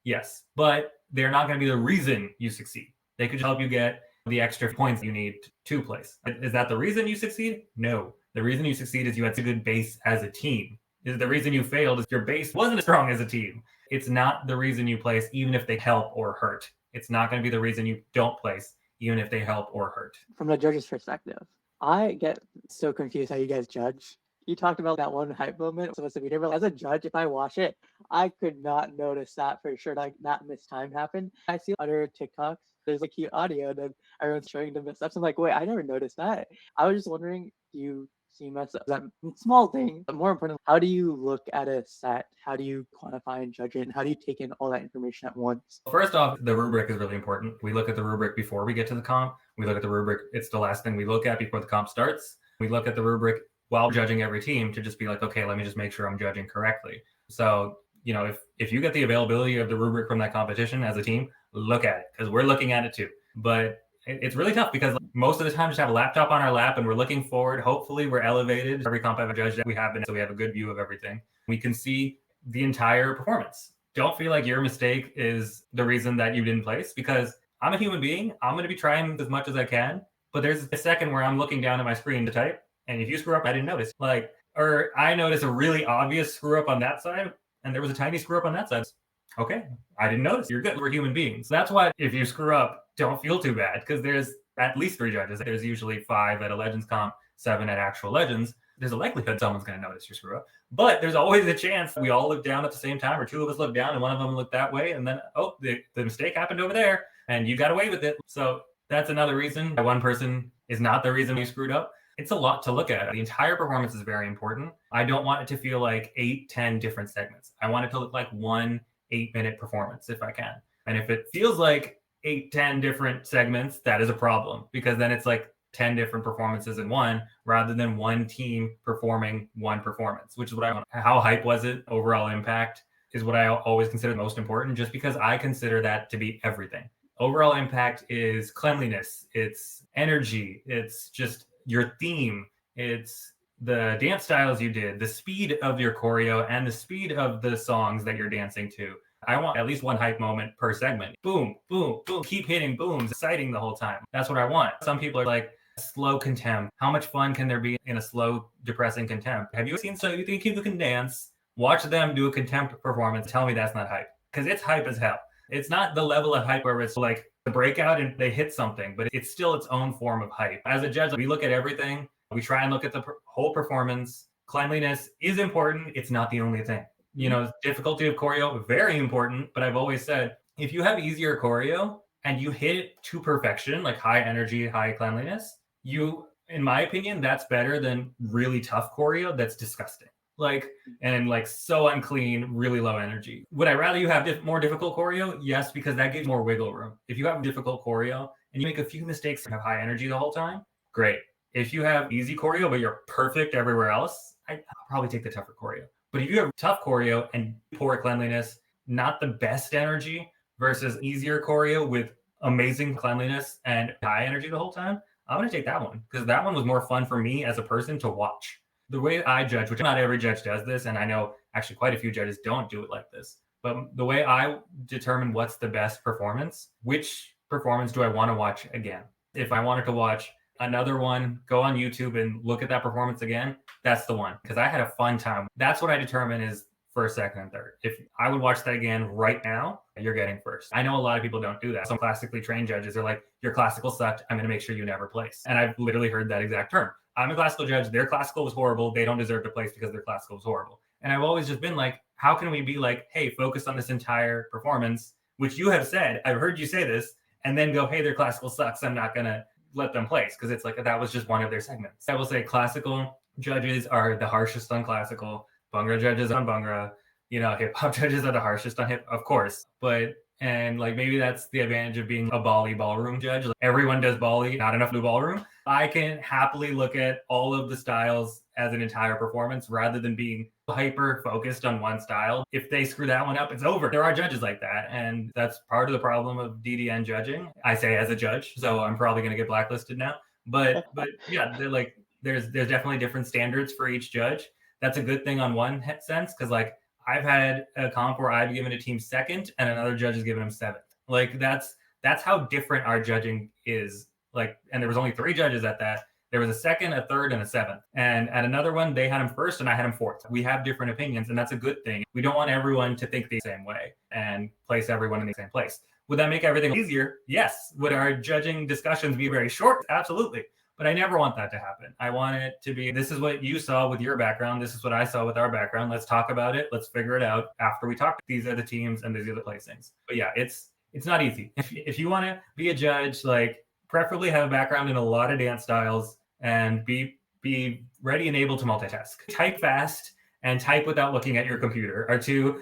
But they're not going to be the reason you succeed. They could help you get the extra points you need to place. Is that the reason you succeed? No. The reason you succeed is you had a good base as a team. Is the reason you failed is your base wasn't as strong as a team. It's not the reason you place, even if they help or hurt. It's not going to be the reason you don't place, even if they help or hurt. From the judge's perspective, I get so confused how you guys judge. You talked about that one hype moment supposed to be there, but as a judge, if I watch it, I could not notice that for sure. Like, that missed time happened. I see other TikToks. There's a cute audio that everyone's showing the mess ups. I'm like, wait, I never noticed that. I was just wondering, do you see mess ups? That small thing, but more important, how do you look at a set? How do you quantify and judge it? And how do you take in all that information at once? First off, the rubric is really important. We look at the rubric before we get to the comp. We look at the rubric. It's the last thing we look at before the comp starts. We look at the rubric while judging every team to just be like, okay, let me just make sure I'm judging correctly. So, if you get the availability of the rubric from that competition as a team, look at it, because we're looking at it too. But it's really tough because most of the time just have a laptop on our lap and we're looking forward. Hopefully we're elevated. Every comp I've judged that we have been, so we have a good view of everything. We can see the entire performance. Don't feel like your mistake is the reason that you didn't place, because I'm a human being. I'm going to be trying as much as I can. But there's a second where I'm looking down at my screen to type. And if you screw up, I didn't notice. Or I noticed a really obvious screw up on that side, and there was a tiny screw up on that side. Okay, I didn't notice. You're good. We're human beings. That's why if you screw up, don't feel too bad, because there's at least 3 judges. There's usually 5 at a Legends comp, 7 at actual Legends. There's a likelihood someone's going to notice your screw up. But there's always a chance we all look down at the same time, or 2 of us look down and one of them looked that way. And then, the mistake happened over there and you got away with it. So that's another reason why one person is not the reason you screwed up. It's a lot to look at. The entire performance is very important. I don't want it to feel like 8, 10 different segments. I want it to look like one 8-minute performance if I can. And if it feels like 8, 10 different segments, that is a problem, because then it's like 10 different performances in one, rather than one team performing one performance, which is what I want. How hype was it? Overall impact is what I always consider the most important, just because I consider that to be everything. Overall impact is cleanliness, it's energy, it's just your theme, it's the dance styles you did, the speed of your choreo, and the speed of the songs that you're dancing to. I want at least one hype moment per segment. Boom, boom, boom, keep hitting booms, exciting the whole time. That's what I want. Some people are like, slow contempt. How much fun can there be in a slow, depressing contempt? Have you seen So You Think You Can Dance? Watch them do a contempt performance. Tell me that's not hype, because it's hype as hell. It's not the level of hype where it's like the breakout and they hit something, but it's still its own form of hype. As a judge, we look at everything. We try and look at the whole performance. Cleanliness is important. It's not the only thing. Difficulty of choreo, very important. But I've always said, if you have easier choreo and you hit it to perfection, like high energy, high cleanliness, in my opinion, that's better than really tough choreo that's disgusting. So unclean, really low energy. Would I rather you have more difficult choreo? Yes, because that gives more wiggle room. If you have difficult choreo and you make a few mistakes and have high energy the whole time, great. If you have easy choreo, but you're perfect everywhere else, I'll probably take the tougher choreo. But if you have tough choreo and poor cleanliness, not the best energy, versus easier choreo with amazing cleanliness and high energy the whole time, I'm going to take that one, because that one was more fun for me as a person to watch. The way I judge, which not every judge does this, and I know actually quite a few judges don't do it like this, but the way I determine what's the best performance, which performance do I want to watch again? If I wanted to watch another one, go on YouTube and look at that performance again, that's the one, because I had a fun time. That's what I determine is first, second, and third. If I would watch that again right now, you're getting first. I know a lot of people don't do that. Some classically trained judges are like, your classical sucked. I'm going to make sure you never place. And I've literally heard that exact term. I'm a classical judge. Their classical was horrible. They don't deserve to place because their classical was horrible. And I've always just been like, how can we be like, hey, focus on this entire performance, which you have said, I've heard you say this, and then go, hey, their classical sucks. I'm not going to let them place, because it's like that was just one of their segments. I will say classical judges are the harshest on classical, Bhangra judges on Bhangra, hip hop judges are the harshest on hip, of course. And like maybe that's the advantage of being a Bali ballroom judge. Like, everyone does Bali, not enough do ballroom. I can happily look at all of the styles as an entire performance rather than being hyper focused on one style. If they screw that one up, it's over. There are judges like that. And that's part of the problem of DDN judging. I say as a judge, so I'm probably going to get blacklisted now. But yeah, there's definitely different standards for each judge. That's a good thing on one sense, because like I've had a comp where I've given a team second and another judge has given them seventh. Like that's how different our judging is. Like, and there was only 3 judges at that. There was a second, a third, and a seventh. And at another one, they had him first and I had him fourth. We have different opinions, and that's a good thing. We don't want everyone to think the same way and place everyone in the same place. Would that make everything easier? Yes. Would our judging discussions be very short? Absolutely. But I never want that to happen. I want it to be, this is what you saw with your background. This is what I saw with our background. Let's talk about it. Let's figure it out after we talk. These are the teams and these are the placings. But yeah, it's not easy. If you want to be a judge, like preferably have a background in a lot of dance styles and be ready and able to multitask. Type fast and type without looking at your computer are 2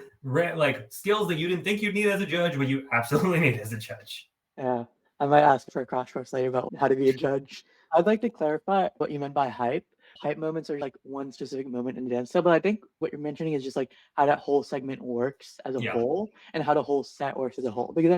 skills that you didn't think you'd need as a judge, but you absolutely need as a judge. Yeah, I might ask for a crash course later about how to be a judge. I'd like to clarify what you meant by hype. Hype moments are like one specific moment in the dance style, but I think what you're mentioning is just like how that whole segment works as a whole and how the whole set works as a whole. Because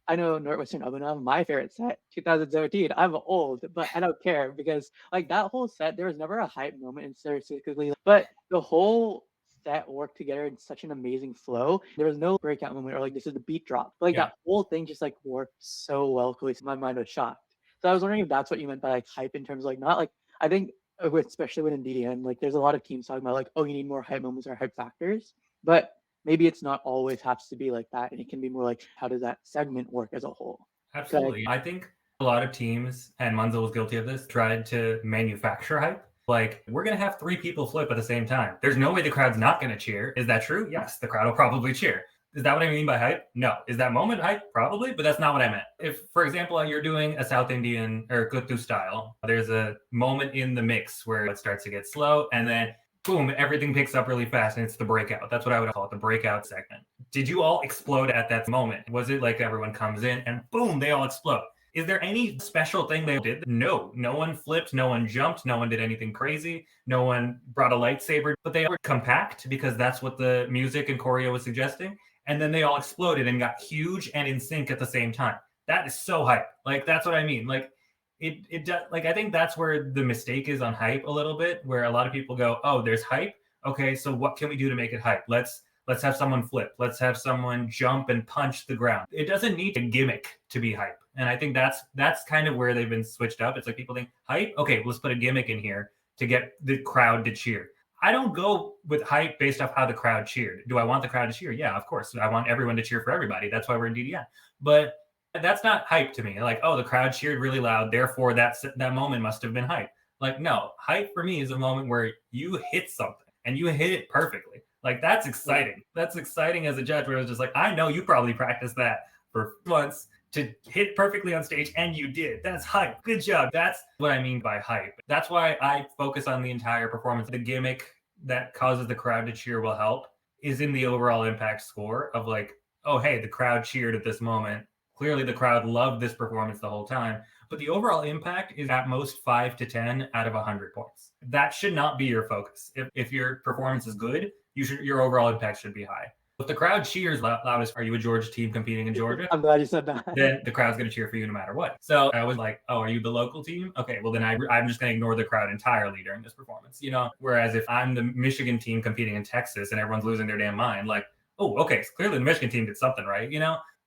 I know Northwestern Abhinav, my favorite set, 2017. I'm old, but I don't care because like that whole set, there was never a hype moment in specifically, but the whole set worked together in such an amazing flow. There was no breakout moment or like this is the beat drop. But, like that whole thing just like worked so well. My mind was shocked. So I was wondering if that's what you meant by like hype in terms of like not like I think especially within DDN, like there's a lot of teams talking about like, oh, you need more hype moments or hype factors, but maybe it's not always has to be like that, and it can be more like how does that segment work as a whole. Absolutely. I think a lot of teams, and Munzel was guilty of this, tried to manufacture hype. Like, we're going to have 3 people flip at the same time. There's no way the crowd's not going to cheer. Is that true? Yes, the crowd will probably cheer. Is that what I mean by hype? No. Is that moment hype? Probably, but that's not what I meant. If, for example, you're doing a South Indian or Kuttu style, there's a moment in the mix where it starts to get slow, and then boom, everything picks up really fast, and it's the breakout. That's what I would call it, the breakout segment. Did you all explode at that moment? Was it like everyone comes in and boom, they all explode? Is there any special thing they did? No. No one flipped, no one jumped, no one did anything crazy, no one brought a lightsaber, but they were compact because that's what the music and choreo was suggesting. And then they all exploded and got huge and in sync at the same time. That is so hype. Like, that's what I mean. Like, it does, like, I think that's where the mistake is on hype a little bit, where a lot of people go, oh, there's hype. Okay, so what can we do to make it hype? Let's have someone flip. Let's have someone jump and punch the ground. It doesn't need a gimmick to be hype. And I think that's kind of where they've been switched up. It's like people think hype. Okay, let's put a gimmick in here to get the crowd to cheer. I don't go with hype based off how the crowd cheered. Do I want the crowd to cheer? Yeah, of course. I want everyone to cheer for everybody. That's why we're in DDN. But that's not hype to me. Like, oh, the crowd cheered really loud, therefore that moment must have been hype. Like, no, hype for me is a moment where you hit something and you hit it perfectly. Like, that's exciting. That's exciting as a judge, where it's just like, I know you probably practiced that for months to hit perfectly on stage, and you did. That's hype. Good job. That's what I mean by hype. That's why I focus on the entire performance. The gimmick that causes the crowd to cheer will help is in the overall impact score of like, oh, hey, the crowd cheered at this moment. Clearly the crowd loved this performance the whole time. But the overall impact is at most 5 to 10 out of 100 points. That should not be your focus. If your performance is good, your overall impact should be high. If the crowd cheers loudest, are you a Georgia team competing in Georgia? I'm glad you said that. Then the crowd's going to cheer for you no matter what. So I was like, oh, are you the local team? Okay, well then I'm just going to ignore the crowd entirely during this performance, Whereas if I'm the Michigan team competing in Texas and everyone's losing their damn mind, like, oh, okay, so clearly the Michigan team did something right,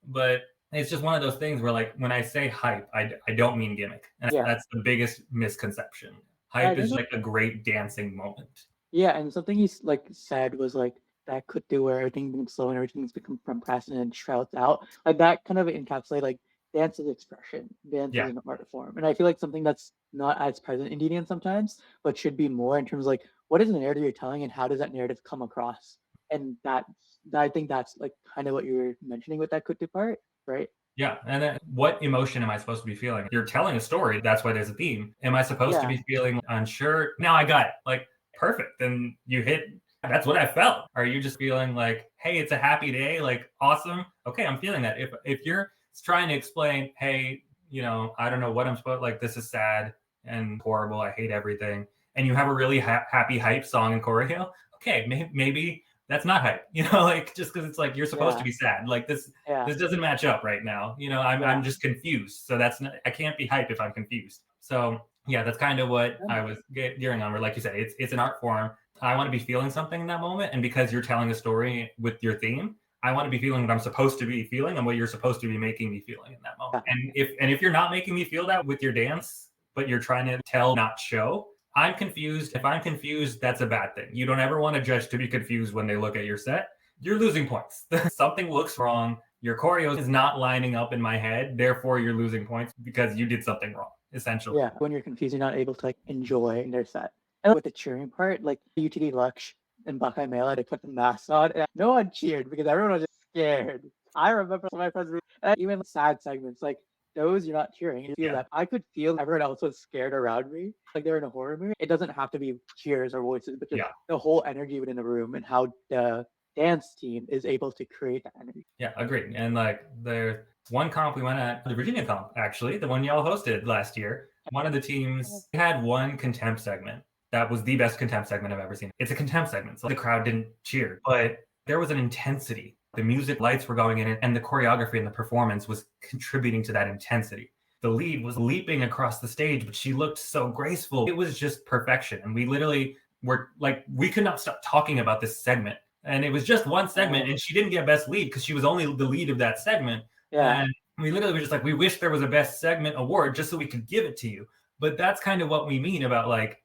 But it's just one of those things where, like, when I say hype, I don't mean gimmick. And that's the biggest misconception. Hype is like a great dancing moment. Yeah, and something he like said was like that could do where everything's been slow and everything's become procrastinated and shrouds out. Like that kind of encapsulate like dance is expression, dance is an art form. And I feel like something that's not as present in DDN sometimes, but should be more in terms of like what is the narrative you're telling and how does that narrative come across? And I think that's like kind of what you were mentioning with that kutu part, right? Yeah. And then what emotion am I supposed to be feeling? You're telling a story. That's why there's a theme. Am I supposed to be feeling unsure? Now I got it. Like, perfect. Then you hit. That's what I felt. Are you just feeling like, hey, it's a happy day? Like, awesome. Okay, I'm feeling that. If you're trying to explain, hey, I don't know what I'm supposed, like, this is sad and horrible. I hate everything. And you have a really happy hype song and choreo. Okay, maybe that's not hype, like just because it's like you're supposed to be sad, like this doesn't match up right now, I'm just confused, so I can't be hype if I'm confused. So yeah, that's kind of what I was gearing on, where like you said, it's an art form. I want to be feeling something in that moment, and because you're telling a story with your theme, I want to be feeling what I'm supposed to be feeling and what you're supposed to be making me feeling in that moment. And if you're not making me feel that with your dance, but you're trying to tell, not show, I'm confused. If I'm confused, that's a bad thing. You don't ever want a judge to be confused when they look at your set. You're losing points. Something looks wrong. Your choreo is not lining up in my head. Therefore, you're losing points because you did something wrong, essentially. Yeah, when you're confused, you're not able to like enjoy their set. And with the cheering part, like UTD Lux and Buckeye Mela, they put the masks on, and no one cheered because everyone was just scared. I remember my friends, even sad segments, like those you're not cheering. You feel that. I could feel everyone else was scared around me, like they're in a horror movie. It doesn't have to be cheers or voices, but just the whole energy within the room and how the dance team is able to create that energy. Yeah, agreed. And like there's one comp we went at, the Virginia comp, actually, the one y'all hosted last year. One of the teams had one contempt segment. That was the best contempt segment I've ever seen. It's a contempt segment, so the crowd didn't cheer, but there was an intensity. The music lights were going in, and the choreography and the performance was contributing to that intensity. The lead was leaping across the stage, but she looked so graceful. It was just perfection. And we literally were like, we could not stop talking about this segment. And it was just one segment, and she didn't get best lead because she was only the lead of that segment. Yeah. And we literally were just like, we wish there was a best segment award just so we could give it to you. But that's kind of what we mean about like,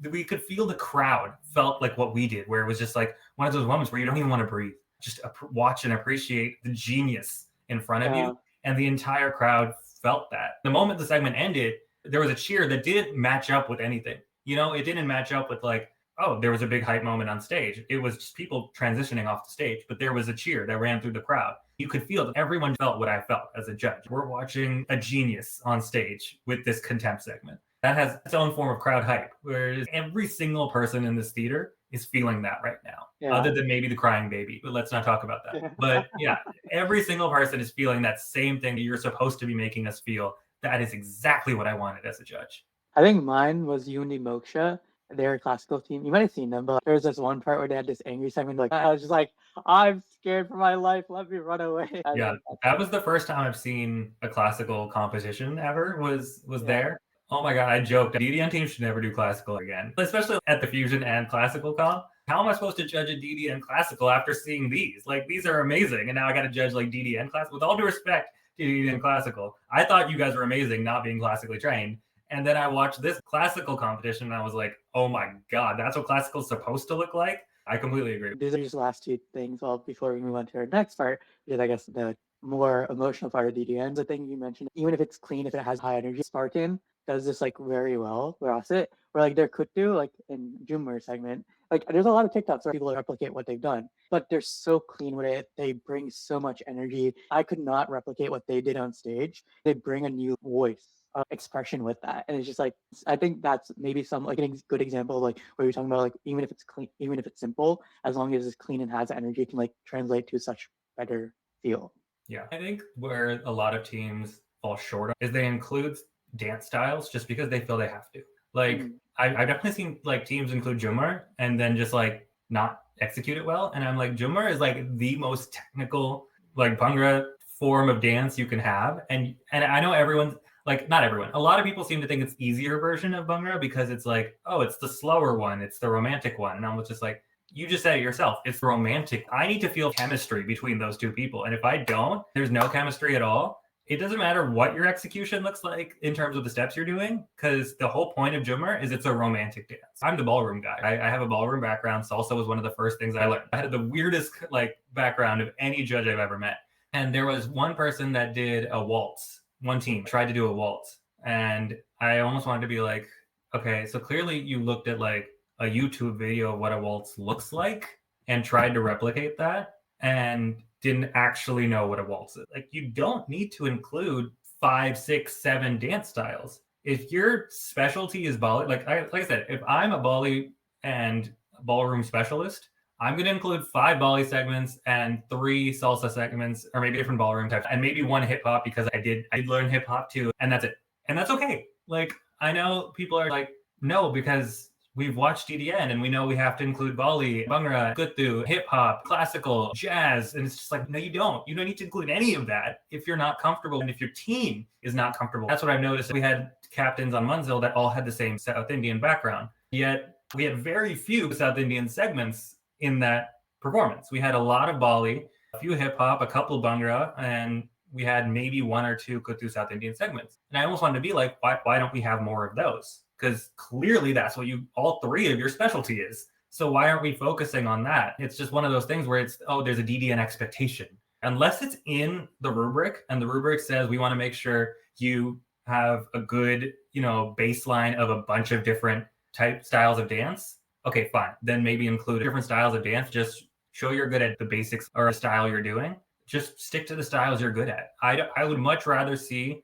we could feel the crowd felt like what we did, where it was just like one of those moments where you don't even want to breathe. Just watch and appreciate the genius in front of you. And the entire crowd felt that. The moment the segment ended, there was a cheer that didn't match up with anything. It didn't match up with like, oh, there was a big hype moment on stage. It was just people transitioning off the stage, but there was a cheer that ran through the crowd. You could feel that everyone felt what I felt as a judge. We're watching a genius on stage with this contempt segment. That has its own form of crowd hype, whereas every single person in this theater is feeling that right now, other than maybe the crying baby, but let's not talk about that. But yeah, every single person is feeling that same thing that you're supposed to be making us feel. That is exactly what I wanted as a judge. I think mine was Yundi Moksha. Their classical team. You might have seen them, but there was this one part where they had this angry segment. Like I was just like, I'm scared for my life. Let me run away. Yeah, that was the first time I've seen a classical competition ever. Was there? Oh my god, I joked. DDN team should never do classical again, especially at the fusion and classical comp. How am I supposed to judge a DDN classical after seeing these? Like, these are amazing, and now I got to judge like DDN classical. With all due respect to DDN classical, I thought you guys were amazing, not being classically trained. And then I watched this classical competition, and I was like, oh my god, that's what classical is supposed to look like? I completely agree. These are just the last two things. Well, before we move on to our next part, which is I guess the more emotional part of DDN, the thing you mentioned, even if it's clean, if it has high energy, Spartan does this like very well. Whereas it, where like there could do like in Jummer segment, like there's a lot of TikToks where people replicate what they've done, but they're so clean with it. They bring so much energy. I could not replicate what they did on stage. They bring a new voice. Expression with that, and it's just like I think that's maybe some like a good example of like where you're talking about like even if it's clean, even if it's simple, as long as it's clean and has energy, it can like translate to such better feel. Yeah, I think where a lot of teams fall short of is they include dance styles just because they feel they have to. Like I've definitely seen like teams include Jumar and then just like not execute it well. And I'm like, Jumar is like the most technical, like Bhangra form of dance you can have. And I know everyone's like, not everyone, a lot of people seem to think it's easier version of Bhangra because it's like, oh, it's the slower one, it's the romantic one. And I'm just like, you just said it yourself, it's romantic. I need to feel chemistry between those two people. And if I don't, there's no chemistry at all. It doesn't matter what your execution looks like in terms of the steps you're doing, because the whole point of Jumar is it's a romantic dance. I'm the ballroom guy. I have a ballroom background. Salsa was one of the first things I learned. I had the weirdest like background of any judge I've ever met. And there was one person that did a waltz. One team tried to do a waltz. And I almost wanted to be like, okay, so clearly you looked at like a YouTube video of what a waltz looks like and tried to replicate that and didn't actually know what a waltz is. Like, you don't need to include 5, 6, 7 dance styles. If your specialty is Bolly, like I said, if I'm a Bolly and ballroom specialist, I'm going to include 5 Bolly segments and 3 salsa segments, or maybe different ballroom types, and maybe 1 hip hop because I did learn hip hop too, and that's it. And that's okay. Like, I know people are like, no, because we've watched DDN and we know we have to include Bolly, Bhangra, Kuthu, hip hop, classical, jazz. And it's just like, no, you don't. You don't need to include any of that if you're not comfortable and if your team is not comfortable. That's what I've noticed. We had captains on Munzil that all had the same South Indian background, yet we had very few South Indian segments in that performance. We had a lot of Bolly, a few hip hop, a couple Bhangra, and we had maybe 1 or 2 Kuthu South Indian segments. And I almost wanted to be like, why don't we have more of those? Because clearly that's what all 3 of your specialty is. So why aren't we focusing on that? It's just one of those things where it's, oh, there's a DDN expectation. Unless it's in the rubric and the rubric says we want to make sure you have a good, baseline of a bunch of different type styles of dance. Okay, fine. Then maybe include different styles of dance. Just show you're good at the basics or a style you're doing. Just stick to the styles you're good at. I would much rather see,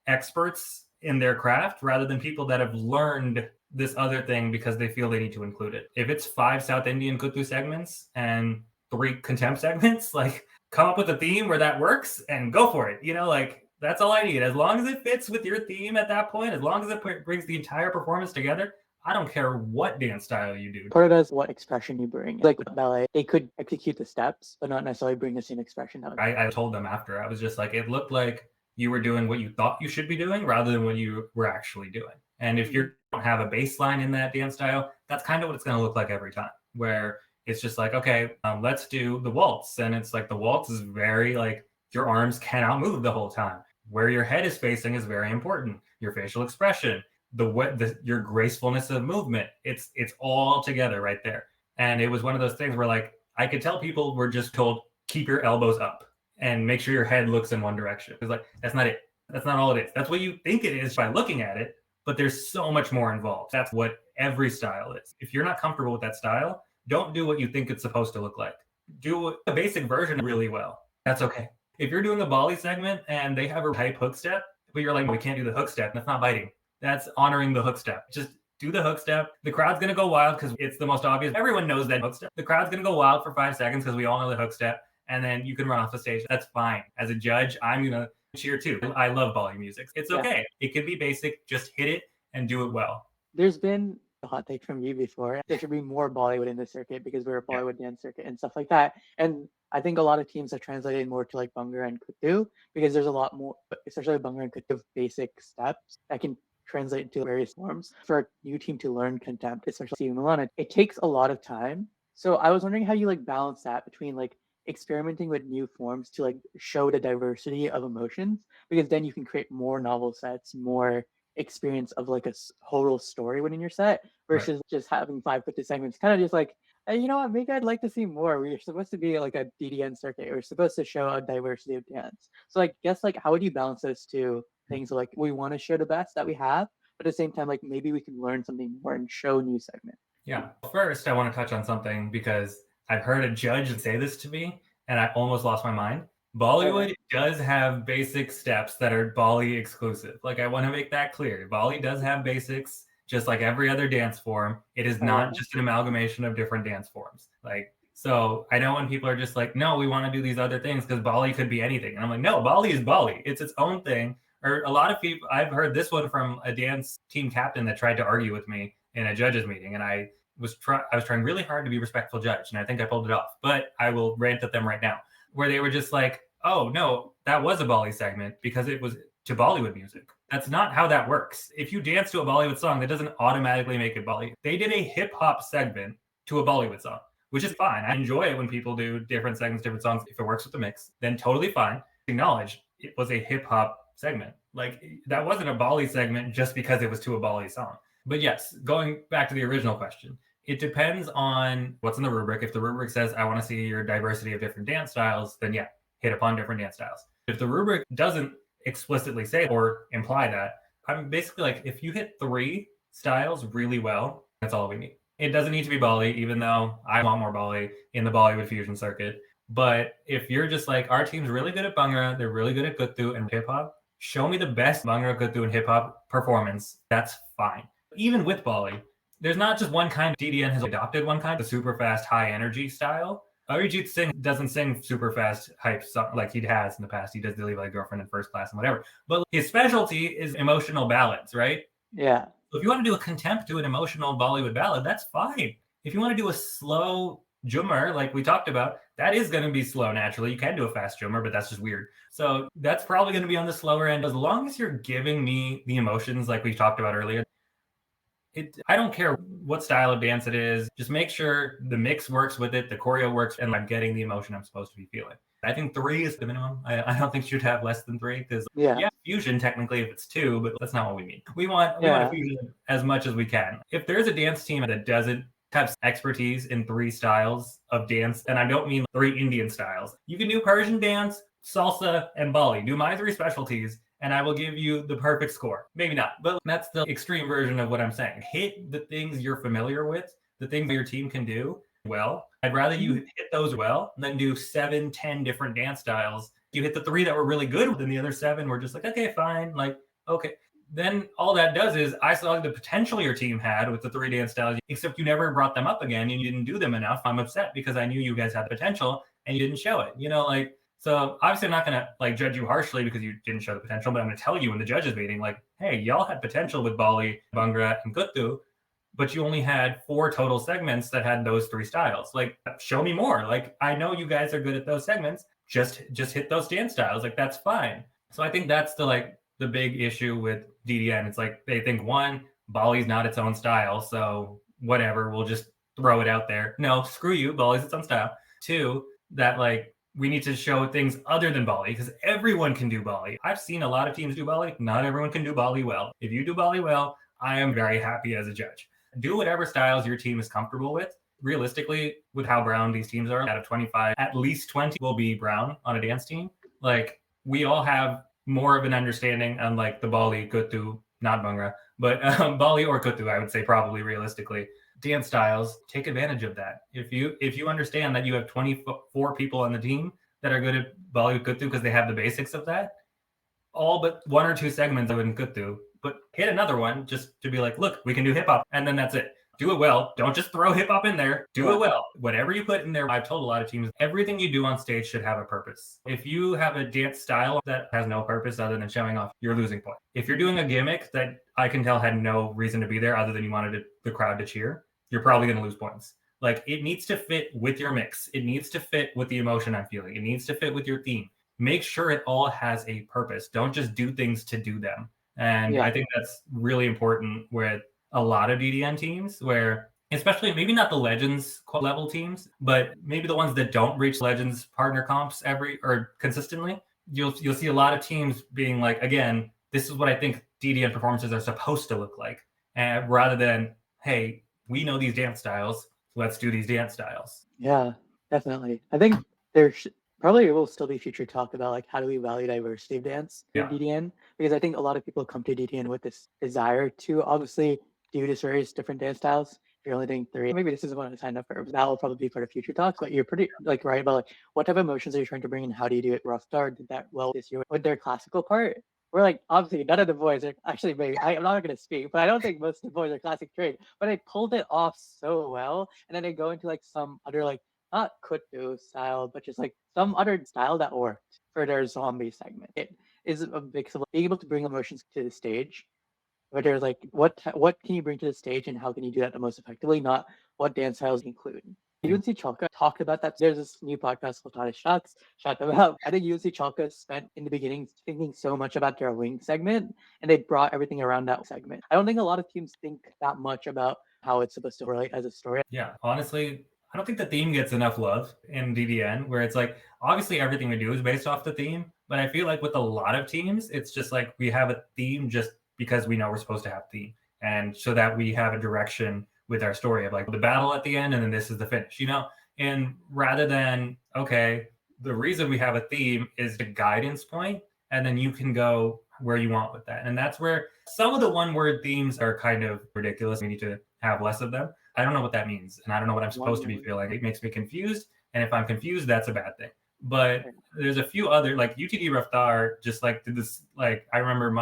experts in their craft rather than people that have learned this other thing because they feel they need to include it. If it's 5 South Indian Kuthu segments and 3 contempt segments, like, come up with a theme where that works and go for it. Like, that's all I need. As long as it fits with your theme at that point, as long as it brings the entire performance together, I don't care what dance style you do. Part of it is what expression you bring. Like with ballet, they could execute the steps, but not necessarily bring the same expression out. I told them after, I was just like, it looked like you were doing what you thought you should be doing rather than what you were actually doing. And if you don't have a baseline in that dance style, that's kind of what it's going to look like every time, where it's just like, okay, let's do the waltz. And it's like the waltz is very like your arms cannot move the whole time. Where your head is facing is very important. Your facial expression, your gracefulness of movement, it's all together right there. And it was one of those things where like I could tell people were just told, keep your elbows up and make sure your head looks in one direction. It's like, that's not it. That's not all it is. That's what you think it is by looking at it, but there's so much more involved. That's what every style is. If you're not comfortable with that style, don't do what you think it's supposed to look like. Do a basic version really well. That's okay. If you're doing a Bolly segment and they have a type hook step, but you're like, we can't do the hook step, that's not biting. That's honoring the hook step. Just do the hook step. The crowd's going to go wild because it's the most obvious. Everyone knows that hook step. The crowd's going to go wild for 5 seconds because we all know the hook step. And then you can run off the stage. That's fine. As a judge, I'm going to cheer too. I love Bolly music. It's okay. It can be basic. Just hit it and do it well. There's been a hot take from you before. There should be more Bollywood in the circuit because we're a Bollywood dance circuit and stuff like that. And I think a lot of teams have translated more to like Bhangra and Kuthu because there's a lot more, especially Bhangra and Kuthu, basic steps that can translate into various forms. For a new team to learn contempt, especially Milan, it takes a lot of time. So I was wondering how you like balance that between like experimenting with new forms to like show the diversity of emotions, because then you can create more novel sets, more experience of like a total story within your set versus just having 5 Kuthu segments. Kind of just like, hey, you know what, maybe I'd like to see more. We're supposed to be like a DDN circuit. We're supposed to show a diversity of dance. So like, guess like, how would you balance those two things? Like, we want to show the best that we have, but at the same time, like maybe we can learn something more and show new segments. Yeah. First, I want to touch on something because I've heard a judge say this to me and I almost lost my mind. Bollywood does have basic steps that are Bolly exclusive. Like, I want to make that clear. Bolly does have basics, just like every other dance form. It is not just an amalgamation of different dance forms. Like, so I know when people are just like, no, we want to do these other things because Bolly could be anything. And I'm like, no, Bolly is Bolly. It's its own thing. Or a lot of people, I've heard this one from a dance team captain that tried to argue with me in a judges meeting. And I I was trying really hard to be a respectful judge, and I think I pulled it off. But I will rant at them right now, where they were just like, "Oh no, that was a Bolly segment because it was to Bollywood music." That's not how that works. If you dance to a Bollywood song, that doesn't automatically make it Bolly. They did a hip hop segment to a Bollywood song, which is fine. I enjoy it when people do different segments, different songs. If it works with the mix, then totally fine. Acknowledge it was a hip hop segment. Like that wasn't a Bolly segment just because it was to a Bolly song. But yes, going back to the original question, it depends on what's in the rubric. If the rubric says, I want to see your diversity of different dance styles, then yeah, hit upon different dance styles. If the rubric doesn't explicitly say or imply that, I'm basically like, if you hit 3 styles really well, that's all we need. It doesn't need to be Bolly, even though I want more Bolly in the Bollywood Fusion circuit. But if you're just like, our team's really good at Bhangra, they're really good at Guttu and hip hop, show me the best Bhangra, Guttu, and hip hop performance. That's fine. Even with Bolly, there's not just one kind. DDN has adopted one kind, the super fast, high energy style. Arijit Singh doesn't sing super fast hype song like he has in the past. He does Dilly Like Girlfriend in First Class and whatever. But his specialty is emotional ballads, right? Yeah. So if you want to do a contempt to an emotional Bollywood ballad, that's fine. If you want to do a slow Jummer, like we talked about, that is going to be slow naturally. You can do a fast Jummer, but that's just weird. So that's probably going to be on the slower end. As long as you're giving me the emotions like we talked about earlier, I don't care what style of dance it is. Just make sure the mix works with it, the choreo works, and I'm getting the emotion I'm supposed to be feeling. I think 3 is the minimum. I don't think you should have less than 3 because yeah, fusion technically if it's 2, but that's not what we mean. We want a fusion as much as we can. If there's a dance team that doesn't have expertise in 3 styles of dance, and I don't mean 3 Indian styles, you can do Persian dance, salsa, and Bolly. Do my 3 specialties, and I will give you the perfect score. Maybe not, but that's the extreme version of what I'm saying. Hit the things you're familiar with, the things your team can do well. I'd rather you hit those well than do 7, 10 different dance styles. You hit the 3 that were really good, then the other 7 were just like, okay, fine. Like, okay. Then all that does is I saw the potential your team had with the 3 dance styles, except you never brought them up again and you didn't do them enough. I'm upset because I knew you guys had the potential and you didn't show it. So obviously I'm not going to like judge you harshly because you didn't show the potential, but I'm going to tell you in the judges meeting, like, hey, y'all had potential with Bolly, Bhangra, and Guttu, but you only had 4 total segments that had those 3 styles. Like, show me more. Like, I know you guys are good at those segments. Just hit those dance styles. Like, that's fine. So I think that's the big issue with DDN. It's like they think 1, Bolly's not its own style, so whatever, we'll just throw it out there. No, screw you, Bolly's its own style. 2, that like we need to show things other than Bolly because everyone can do Bolly. I've seen a lot of teams do Bolly. Not everyone can do Bolly well. If you do Bolly well, I am very happy as a judge. Do whatever styles your team is comfortable with. Realistically, with how brown these teams are, out of 25, at least 20 will be brown on a dance team. Like, we all have more of an understanding on like the Bolly, Guttu, not Bhangra, but Bolly or Guttu, I would say probably realistically. Dance styles, take advantage of that. If you understand that you have 24 people on the team that are good at Bollywood Guttu because they have the basics of that, all but 1 or 2 segments of in Guttu, but hit another one just to be like, look, we can do hip hop, and then that's it. Do it well. Don't just throw hip hop in there. Do it well. Whatever you put in there, I've told a lot of teams, everything you do on stage should have a purpose. If you have a dance style that has no purpose other than showing off, you're losing point. If you're doing a gimmick that I can tell had no reason to be there other than you wanted the crowd to cheer, you're probably going to lose points. Like, it needs to fit with your mix. It needs to fit with the emotion I'm feeling. It needs to fit with your theme. Make sure it all has a purpose. Don't just do things to do them. And I think that's really important with a lot of DDN teams where, especially maybe not the Legends level teams, but maybe the ones that don't reach Legends partner comps consistently, you'll see a lot of teams being like, again, this is what I think DDN performances are supposed to look like. And rather than, hey, we know these dance styles, let's do these dance styles. Yeah, definitely. I think there probably will still be future talk about like how do we value diversity of dance in DDN, because I think a lot of people come to DDN with this desire to obviously do this various different dance styles. If you're only doing 3, maybe this isn't what I signed up for. That will probably be for the future talks, but you're pretty like right about like what type of emotions are you trying to bring and how do you do it? Rough Star did that well this year with their classical part. We're like, obviously none of the boys are actually, maybe I'm not going to speak, but I don't think most of the boys are classic trained, but they pulled it off so well. And then they go into like some other, like, not Kuttu style, but just like some other style that worked for their zombie segment. It is a mix of being able to bring emotions to the stage where there's like, what can you bring to the stage and how can you do that the most effectively, not what dance styles include. UNC Chalka talked about that. There's this new podcast called Tata Shots. Shout them out. I think UNC Chalka spent in the beginning thinking so much about their wing segment and they brought everything around that segment. I don't think a lot of teams think that much about how it's supposed to relate as a story. Yeah, honestly, I don't think the theme gets enough love in DDN, where it's like, obviously everything we do is based off the theme, but I feel like with a lot of teams, it's just like we have a theme just because we know we're supposed to have theme. And so that we have a direction with our story of like the battle at the end, and then this is the finish, you know? And rather than, okay, the reason we have a theme is the guidance point, and then you can go where you want with that. And that's where some of the one word themes are kind of ridiculous. We need to have less of them. I don't know what that means, and I don't know what I'm supposed to be feeling. It makes me confused, and if I'm confused, that's a bad thing. But there's a few other, like UTD Raftar just like did this, like I remember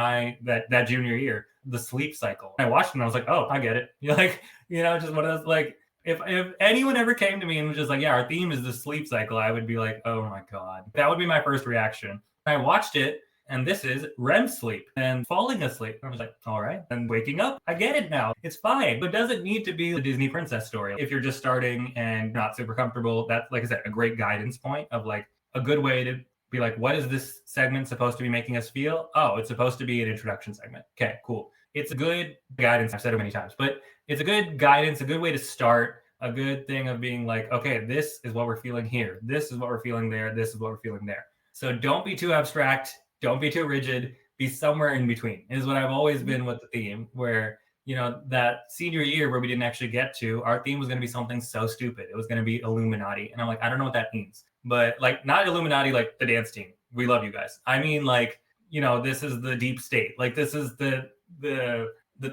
that junior year, the sleep cycle. I watched it and I was like, oh, I get it. You're like, just one of those, like, if anyone ever came to me and was just like, yeah, our theme is the sleep cycle, I would be like, oh my God. That would be my first reaction. I watched it, and this is REM sleep and falling asleep. I was like, all right, and waking up. I get it now. It's fine. But it doesn't need to be the Disney princess story. If you're just starting and not super comfortable, that's, like I said, a great guidance point of like a good way to be like, what is this segment supposed to be making us feel? Oh, it's supposed to be an introduction segment. Okay, cool. It's a good guidance. I've said it many times, but it's a good guidance, a good way to start, a good thing of being like, okay, this is what we're feeling here. This is what we're feeling there. This is what we're feeling there. So don't be too abstract. Don't be too rigid. Be somewhere in between is what I've always been with the theme, where, that senior year where we didn't actually get to, our theme was going to be something so stupid. It was going to be Illuminati. And I'm like, I don't know what that means. But like, not Illuminati like the dance team. We love you guys. I mean, like, this is the deep state. Like, this is the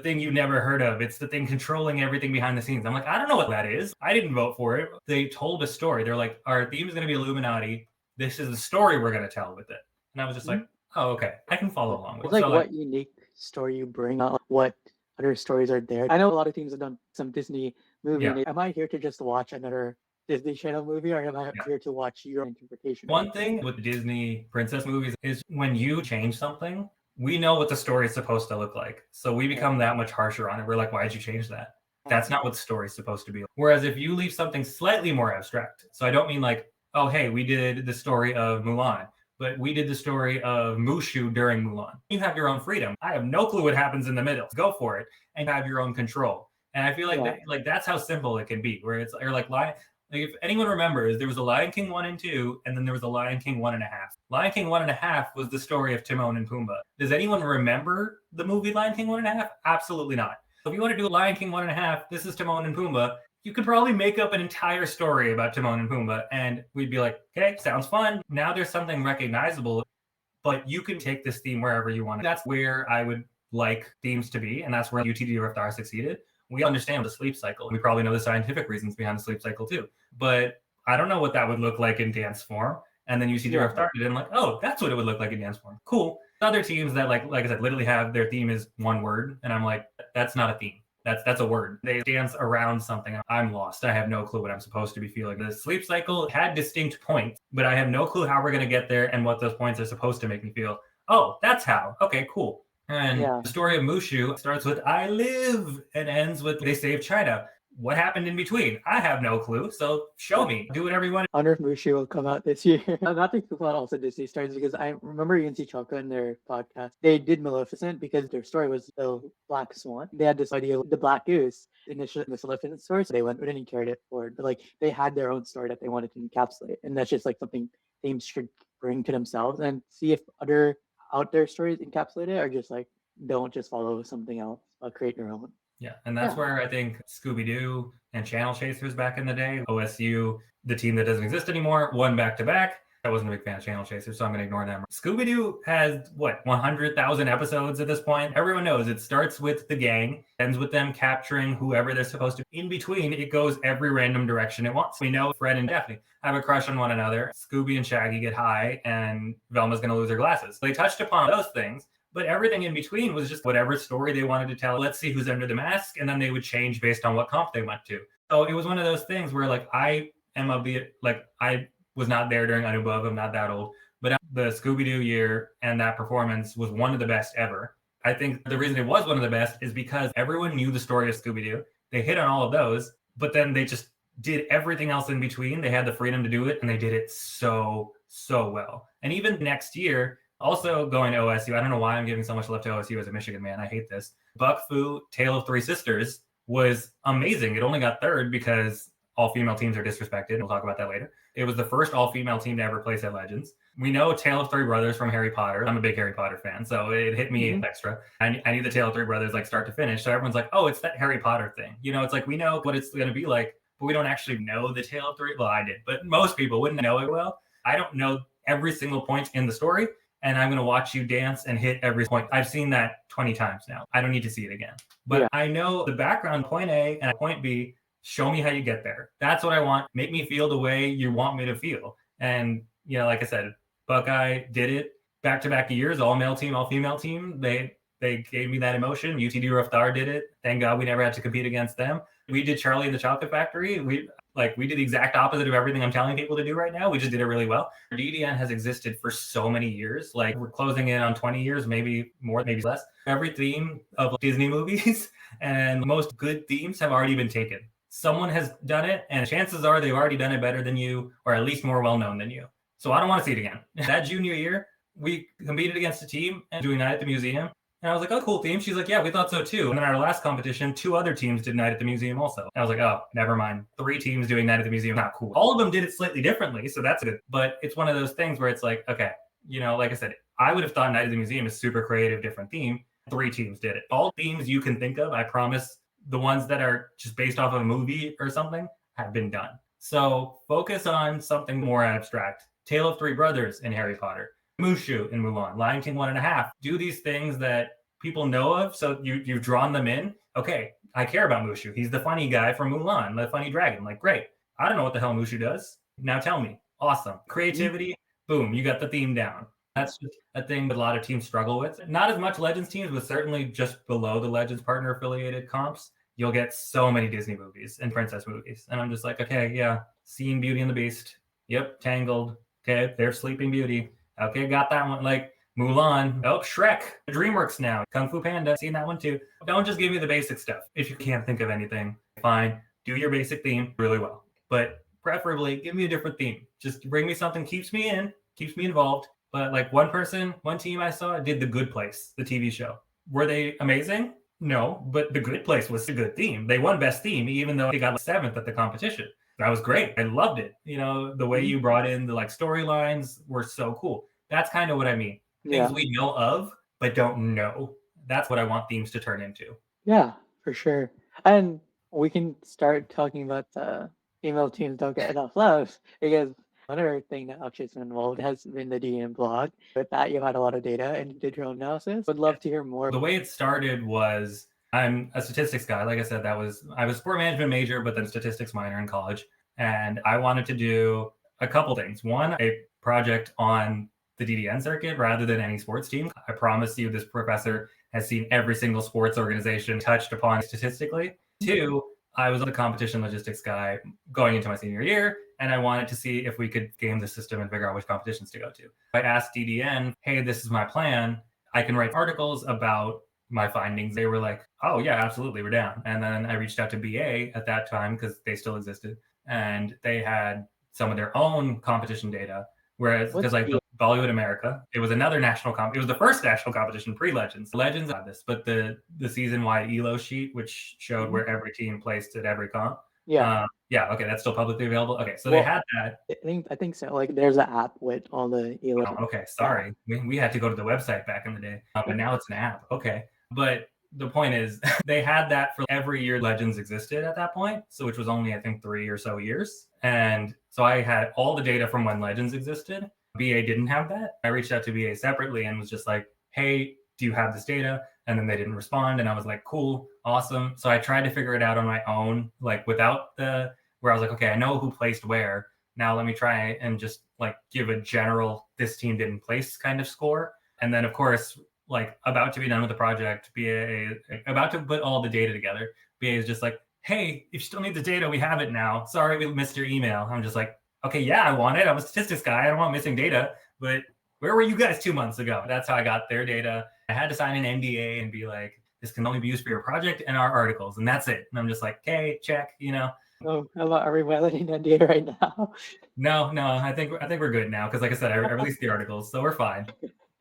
thing you never heard of. It's the thing controlling everything behind the scenes. I'm like, I don't know what that is. I didn't vote for it. They told a story. They're like, our theme is going to be Illuminati. This is the story we're going to tell with it. And I was just like, oh, okay, I can follow along with it. It's like, what unique story you bring out, what other stories are there. I know a lot of teams have done some Disney movie. Yeah. Am I here to just watch another Disney Channel movie, or am I here to watch your interpretation? One thing with the Disney princess movies is when you change something, we know what the story is supposed to look like. So we become that much harsher on it. We're like, why did you change that? That's not what the story is supposed to be. Whereas if you leave something slightly more abstract, so I don't mean like, oh, hey, we did the story of Mulan, but we did the story of Mushu during Mulan. You have your own freedom. I have no clue what happens in the middle. Go for it and have your own control. And I feel like that's how simple it can be. Where it's or like if anyone remembers, there was a Lion King 1 and 2, and then there was a Lion King 1.5. Lion King 1.5 was the story of Timon and Pumbaa. Does anyone remember the movie Lion King 1.5? Absolutely not. If you want to do Lion King 1.5, this is Timon and Pumbaa. You could probably make up an entire story about Timon and Pumbaa, and we'd be like, okay, sounds fun. Now there's something recognizable, but you can take this theme wherever you want. That's where I would like themes to be, and that's where UTD Raftar succeeded. We understand the sleep cycle. We probably know the scientific reasons behind the sleep cycle too, but I don't know what that would look like in dance form. And then UTD Raftar did, and like, oh, that's what it would look like in dance form. Cool. Other teams that like I said, literally have their theme is one word, and I'm like, that's not a theme. That's a word. They dance around something. I'm lost. I have no clue what I'm supposed to be feeling. The sleep cycle had distinct points, but I have no clue how we're going to get there and what those points are supposed to make me feel. Oh, that's how. Okay, cool. And the story of Mushu starts with I live and ends with they save China. What happened in between? I have no clue. So show me. Do whatever you want. I wonder if Mushu will come out this year. Not to talk about also Disney stars, because I remember UNC Chalka in their podcast. They did Maleficent because their story was the Black Swan. They had this idea of the Black Goose initially in the Maleficent story, so they went and carried it forward. But like they had their own story that they wanted to encapsulate, and that's just like something teams should bring to themselves and see if other out there stories encapsulate it, or just like don't just follow something else, but create your own. Yeah, and that's where I think Scooby-Doo and Channel Chasers back in the day, OSU, the team that doesn't exist anymore, won back-to-back. I wasn't a big fan of Channel Chasers, so I'm going to ignore them. Scooby-Doo has, 100,000 episodes at this point? Everyone knows it starts with the gang, ends with them capturing whoever they're supposed to. In between, it goes every random direction it wants. We know Fred and Daphne have a crush on one another. Scooby and Shaggy get high, and Velma's going to lose her glasses. They touched upon those things. But everything in between was just whatever story they wanted to tell. Let's see who's under the mask. And then they would change based on what comp they went to. So it was one of those things where like I was not there during Anubhav. I'm not that old. But the Scooby-Doo year and that performance was one of the best ever. I think the reason it was one of the best is because everyone knew the story of Scooby-Doo. They hit on all of those, but then they just did everything else in between. They had the freedom to do it, and they did it so well. And even next year, also going to OSU, I don't know why I'm giving so much love to OSU as a Michigan man. I hate this. Buck Fu, Tale of Three Sisters was amazing. It only got third because all-female teams are disrespected. We'll talk about that later. It was the first all-female team to ever place at Legends. We know Tale of Three Brothers from Harry Potter. I'm a big Harry Potter fan, so it hit me extra. I need the Tale of Three Brothers like start to finish. So everyone's like, oh, it's that Harry Potter thing. You know, it's like we know what it's going to be like, but we don't actually know the Tale of Three. Well, I did, but most people wouldn't know it well. I don't know every single point in the story, and I'm going to watch you dance and hit every point. I've seen that 20 times now. I don't need to see it again. But I know the background, point A and point B. Show me how you get there. That's what I want. Make me feel the way you want me to feel. And, you know, like I said, Buckeye did it back-to-back years, all-male team, all-female team. They gave me that emotion. UTD Raftar did it. Thank God we never had to compete against them. We did Charlie and the Chocolate Factory. We did the exact opposite of everything I'm telling people to do right now. We just did it really well. DDN has existed for so many years. Like we're closing in on 20 years, maybe more, maybe less. Every theme of Disney movies and most good themes have already been taken. Someone has done it, and chances are they've already done it better than you, or at least more well-known than you. So I don't want to see it again. That junior year, we competed against a team and doing Night at the Museum. And I was like, oh, cool theme. She's like, yeah, we thought so too. And then our last competition, 2 other teams did Night at the Museum also. I was like, oh, never mind. 3 teams doing Night at the Museum, not cool. All of them did it slightly differently, so that's good. But it's one of those things where it's like, okay, you know, like I said, I would have thought Night at the Museum is super creative, different theme. 3 teams did it. All themes you can think of, I promise, the ones that are just based off of a movie or something have been done. So focus on something more abstract. Tale of Three Brothers in Harry Potter, Mushu in Mulan, Lion King 1.5. Do these things that people know of, so you've drawn them in. Okay, I care about Mushu. He's the funny guy from Mulan, the funny dragon. Like, great. I don't know what the hell Mushu does. Now tell me. Awesome. Creativity, boom, you got the theme down. That's just a thing that a lot of teams struggle with. Not as much Legends teams, but certainly just below the Legends partner affiliated comps, you'll get so many Disney movies and princess movies. And I'm just like, okay, yeah, seen Beauty and the Beast. Yep, Tangled. Okay, there's Sleeping Beauty. Okay, got that one. Like Mulan. Oh, Shrek. DreamWorks now. Kung Fu Panda. Seen that one too. Don't just give me the basic stuff. If you can't think of anything, fine. Do your basic theme really well. But preferably, give me a different theme. Just bring me something keeps me involved. But like one team I saw did The Good Place, the TV show. Were they amazing? No, but The Good Place was a good theme. They won best theme, even though they got 7th at the competition. That was great. I loved it. You know, the way you brought in the like storylines were so cool. That's kind of what I mean. Things we know of, but don't know. That's what I want themes to turn into. Yeah, for sure. And we can start talking about the female teams don't get enough love, because another thing that Akshay's been involved has been the DDN blog. With that, you had a lot of data and you did your own analysis. Would love to hear more. The way it started was I'm a statistics guy. Like I said, I was a sport management major, but then statistics minor in college. And I wanted to do a couple things. One, a project on the DDN circuit rather than any sports team. I promise you this professor has seen every single sports organization touched upon statistically. 2, I was a competition logistics guy going into my senior year, and I wanted to see if we could game the system and figure out which competitions to go to. I asked DDN, hey, this is my plan. I can write articles about my findings. They were like, oh, yeah, absolutely, we're down. And then I reached out to BA at that time because they still existed, and they had some of their own competition data. Whereas, because like Bollywood America, it was another national it was the first national competition pre-Legends. Legends had this, but the season-wide ELO sheet, which showed where every team placed at every comp. Yeah. Okay, that's still publicly available. Okay, so they had that. I think so. Like, there's an app with all the ELO. Oh, okay, sorry. We had to go to the website back in the day, but now it's an app. Okay, but the point is, they had that for every year Legends existed at that point, so which was only, I think, 3 or so years. And so I had all the data from when Legends existed. BA didn't have that. I reached out to BA separately and was just like, hey, do you have this data? And then they didn't respond. And I was like, cool, awesome. So I tried to figure it out on my own, like without where I was like, okay, I know who placed where. Now let me try and just like give a general, this team didn't place kind of score. And then of course, like about to be done with the project, BA about to put all the data together. BA is just like, hey, if you still need the data, we have it now. Sorry, we missed your email. I'm just like, okay, yeah, I want it. I'm a statistics guy. I don't want missing data. But where were you guys 2 months ago? That's how I got their data. I had to sign an NDA and be like, this can only be used for your project and our articles, and that's it. And I'm just like, okay, check, Oh, are we violating NDA right now? No, I think we're good now because, like I said, I released the articles, so we're fine.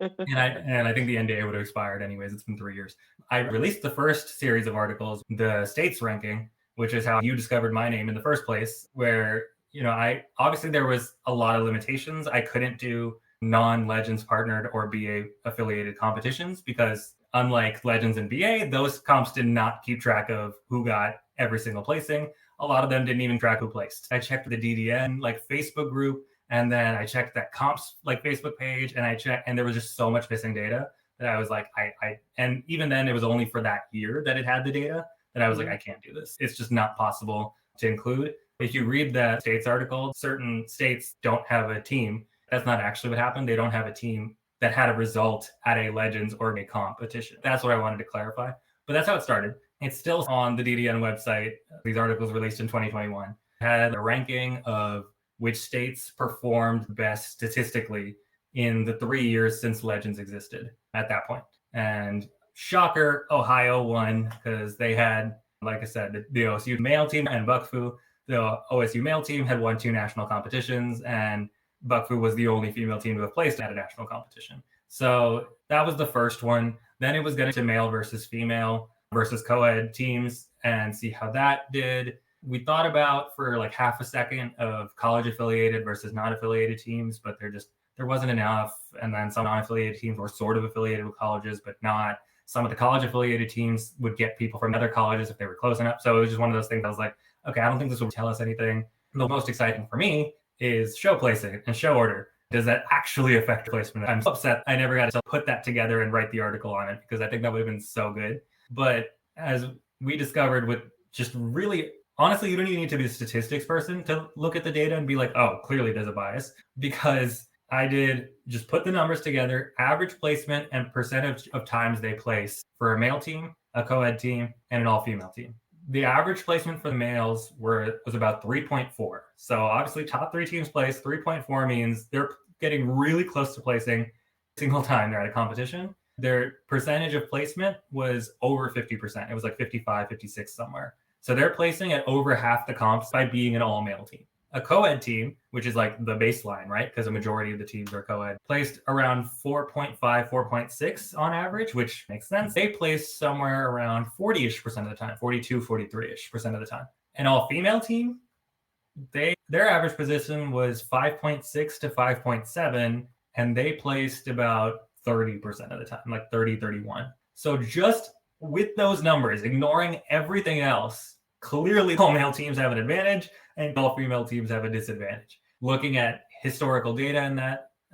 And I think the NDA would have expired anyways. It's been 3 years. I released the first series of articles, the states ranking, which is how you discovered my name in the first place, where, I obviously there was a lot of limitations. I couldn't do non-Legends partnered or BA affiliated competitions because unlike Legends and BA, those comps did not keep track of who got every single placing. A lot of them didn't even track who placed. I checked the DDN Facebook group, and then I checked that comps Facebook page, and I checked, and there was just so much missing data that I was like, and even then it was only for that year that it had the data that I was like, I can't do this. It's just not possible to include. If you read the states article, certain states don't have a team. That's not actually what happened. They don't have a team that had a result at a Legends or a competition. That's what I wanted to clarify. But that's how it started. It's still on the DDN website. These articles released in 2021 had a ranking of which states performed best statistically in the 3 years since Legends existed at that point. And shocker, Ohio won because they had, like I said, the OSU male team and Buckfu. The OSU male team had won 2 national competitions, and Buckfu was the only female team to have placed at a national competition. So that was the first one. Then it was getting to male versus female versus co-ed teams and see how that did. We thought about for like half a second of college affiliated versus non-affiliated teams, but there wasn't enough. And then some non-affiliated teams were sort of affiliated with colleges, but not. Some of the college affiliated teams would get people from other colleges if they were close enough. So it was just one of those things I was like, okay, I don't think this will tell us anything. The most exciting for me is show placing and show order. Does that actually affect placement? I'm so upset I never got to put that together and write the article on it because I think that would have been so good. But as we discovered with just really, honestly, you don't even need to be a statistics person to look at the data and be like, oh, clearly there's a bias, because I did just put the numbers together, average placement and percentage of times they place for a male team, a co-ed team, and an all-female team. The average placement for the males was about 3.4. So obviously top 3 teams place. 3.4 means they're getting really close to placing single time they're at a competition. Their percentage of placement was over 50%. It was like 55, 56 somewhere. So they're placing at over half the comps by being an all-male team. A co-ed team, which is like the baseline, right? Because a majority of the teams are co-ed, placed around 4.5, 4.6 on average, which makes sense. They placed somewhere around 40-ish% of the time, 42, 43-ish% of the time. An all-female team, their average position was 5.6 to 5.7, and they placed about 30% of the time, like 30, 31. So just with those numbers, ignoring everything else, clearly all male teams have an advantage and all female teams have a disadvantage. Looking at historical data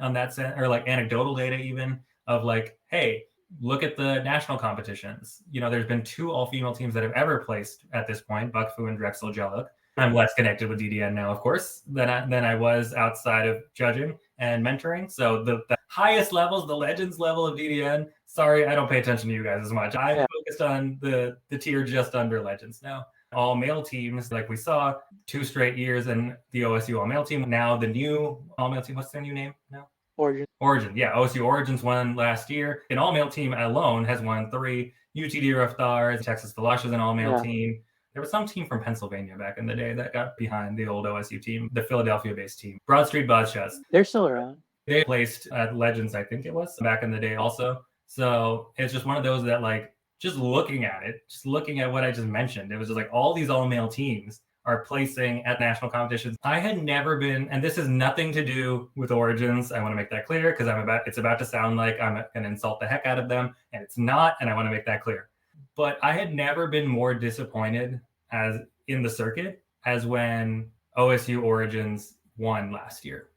on that sense, or like anecdotal data even, of like, hey, look at the national competitions. There's been 2 all-female teams that have ever placed at this point, Buckfu and Drexel Jellick. I'm less connected with DDN now, of course, than I was outside of judging and mentoring. So the highest levels, the Legends level of DDN, sorry, I don't pay attention to you guys as much. I'm focused on the tier just under Legends now. All male teams, like we saw, 2 straight years, and the OSU all male team. Now the new all male team, what's their new name now? Origin. Yeah, OSU Origins won last year. An all male team alone has won 3. UTD Roughtars, Texas Deluxe is an all male team. There was some team from Pennsylvania back in the day that got behind the old OSU team, the Philadelphia-based team. Broad Street Buzzshots. They're still around. They placed at Legends, I think it was, back in the day also. So it's just one of those that, like, just looking at it, just looking at what I just mentioned, it was just like all these all-male teams are placing at national competitions. I had never been, and this has nothing to do with Origins. I want to make that clear because it's about to sound like I'm going to insult the heck out of them, and it's not, and I want to make that clear. But I had never been more disappointed as in the circuit as when OSU Origins won last year.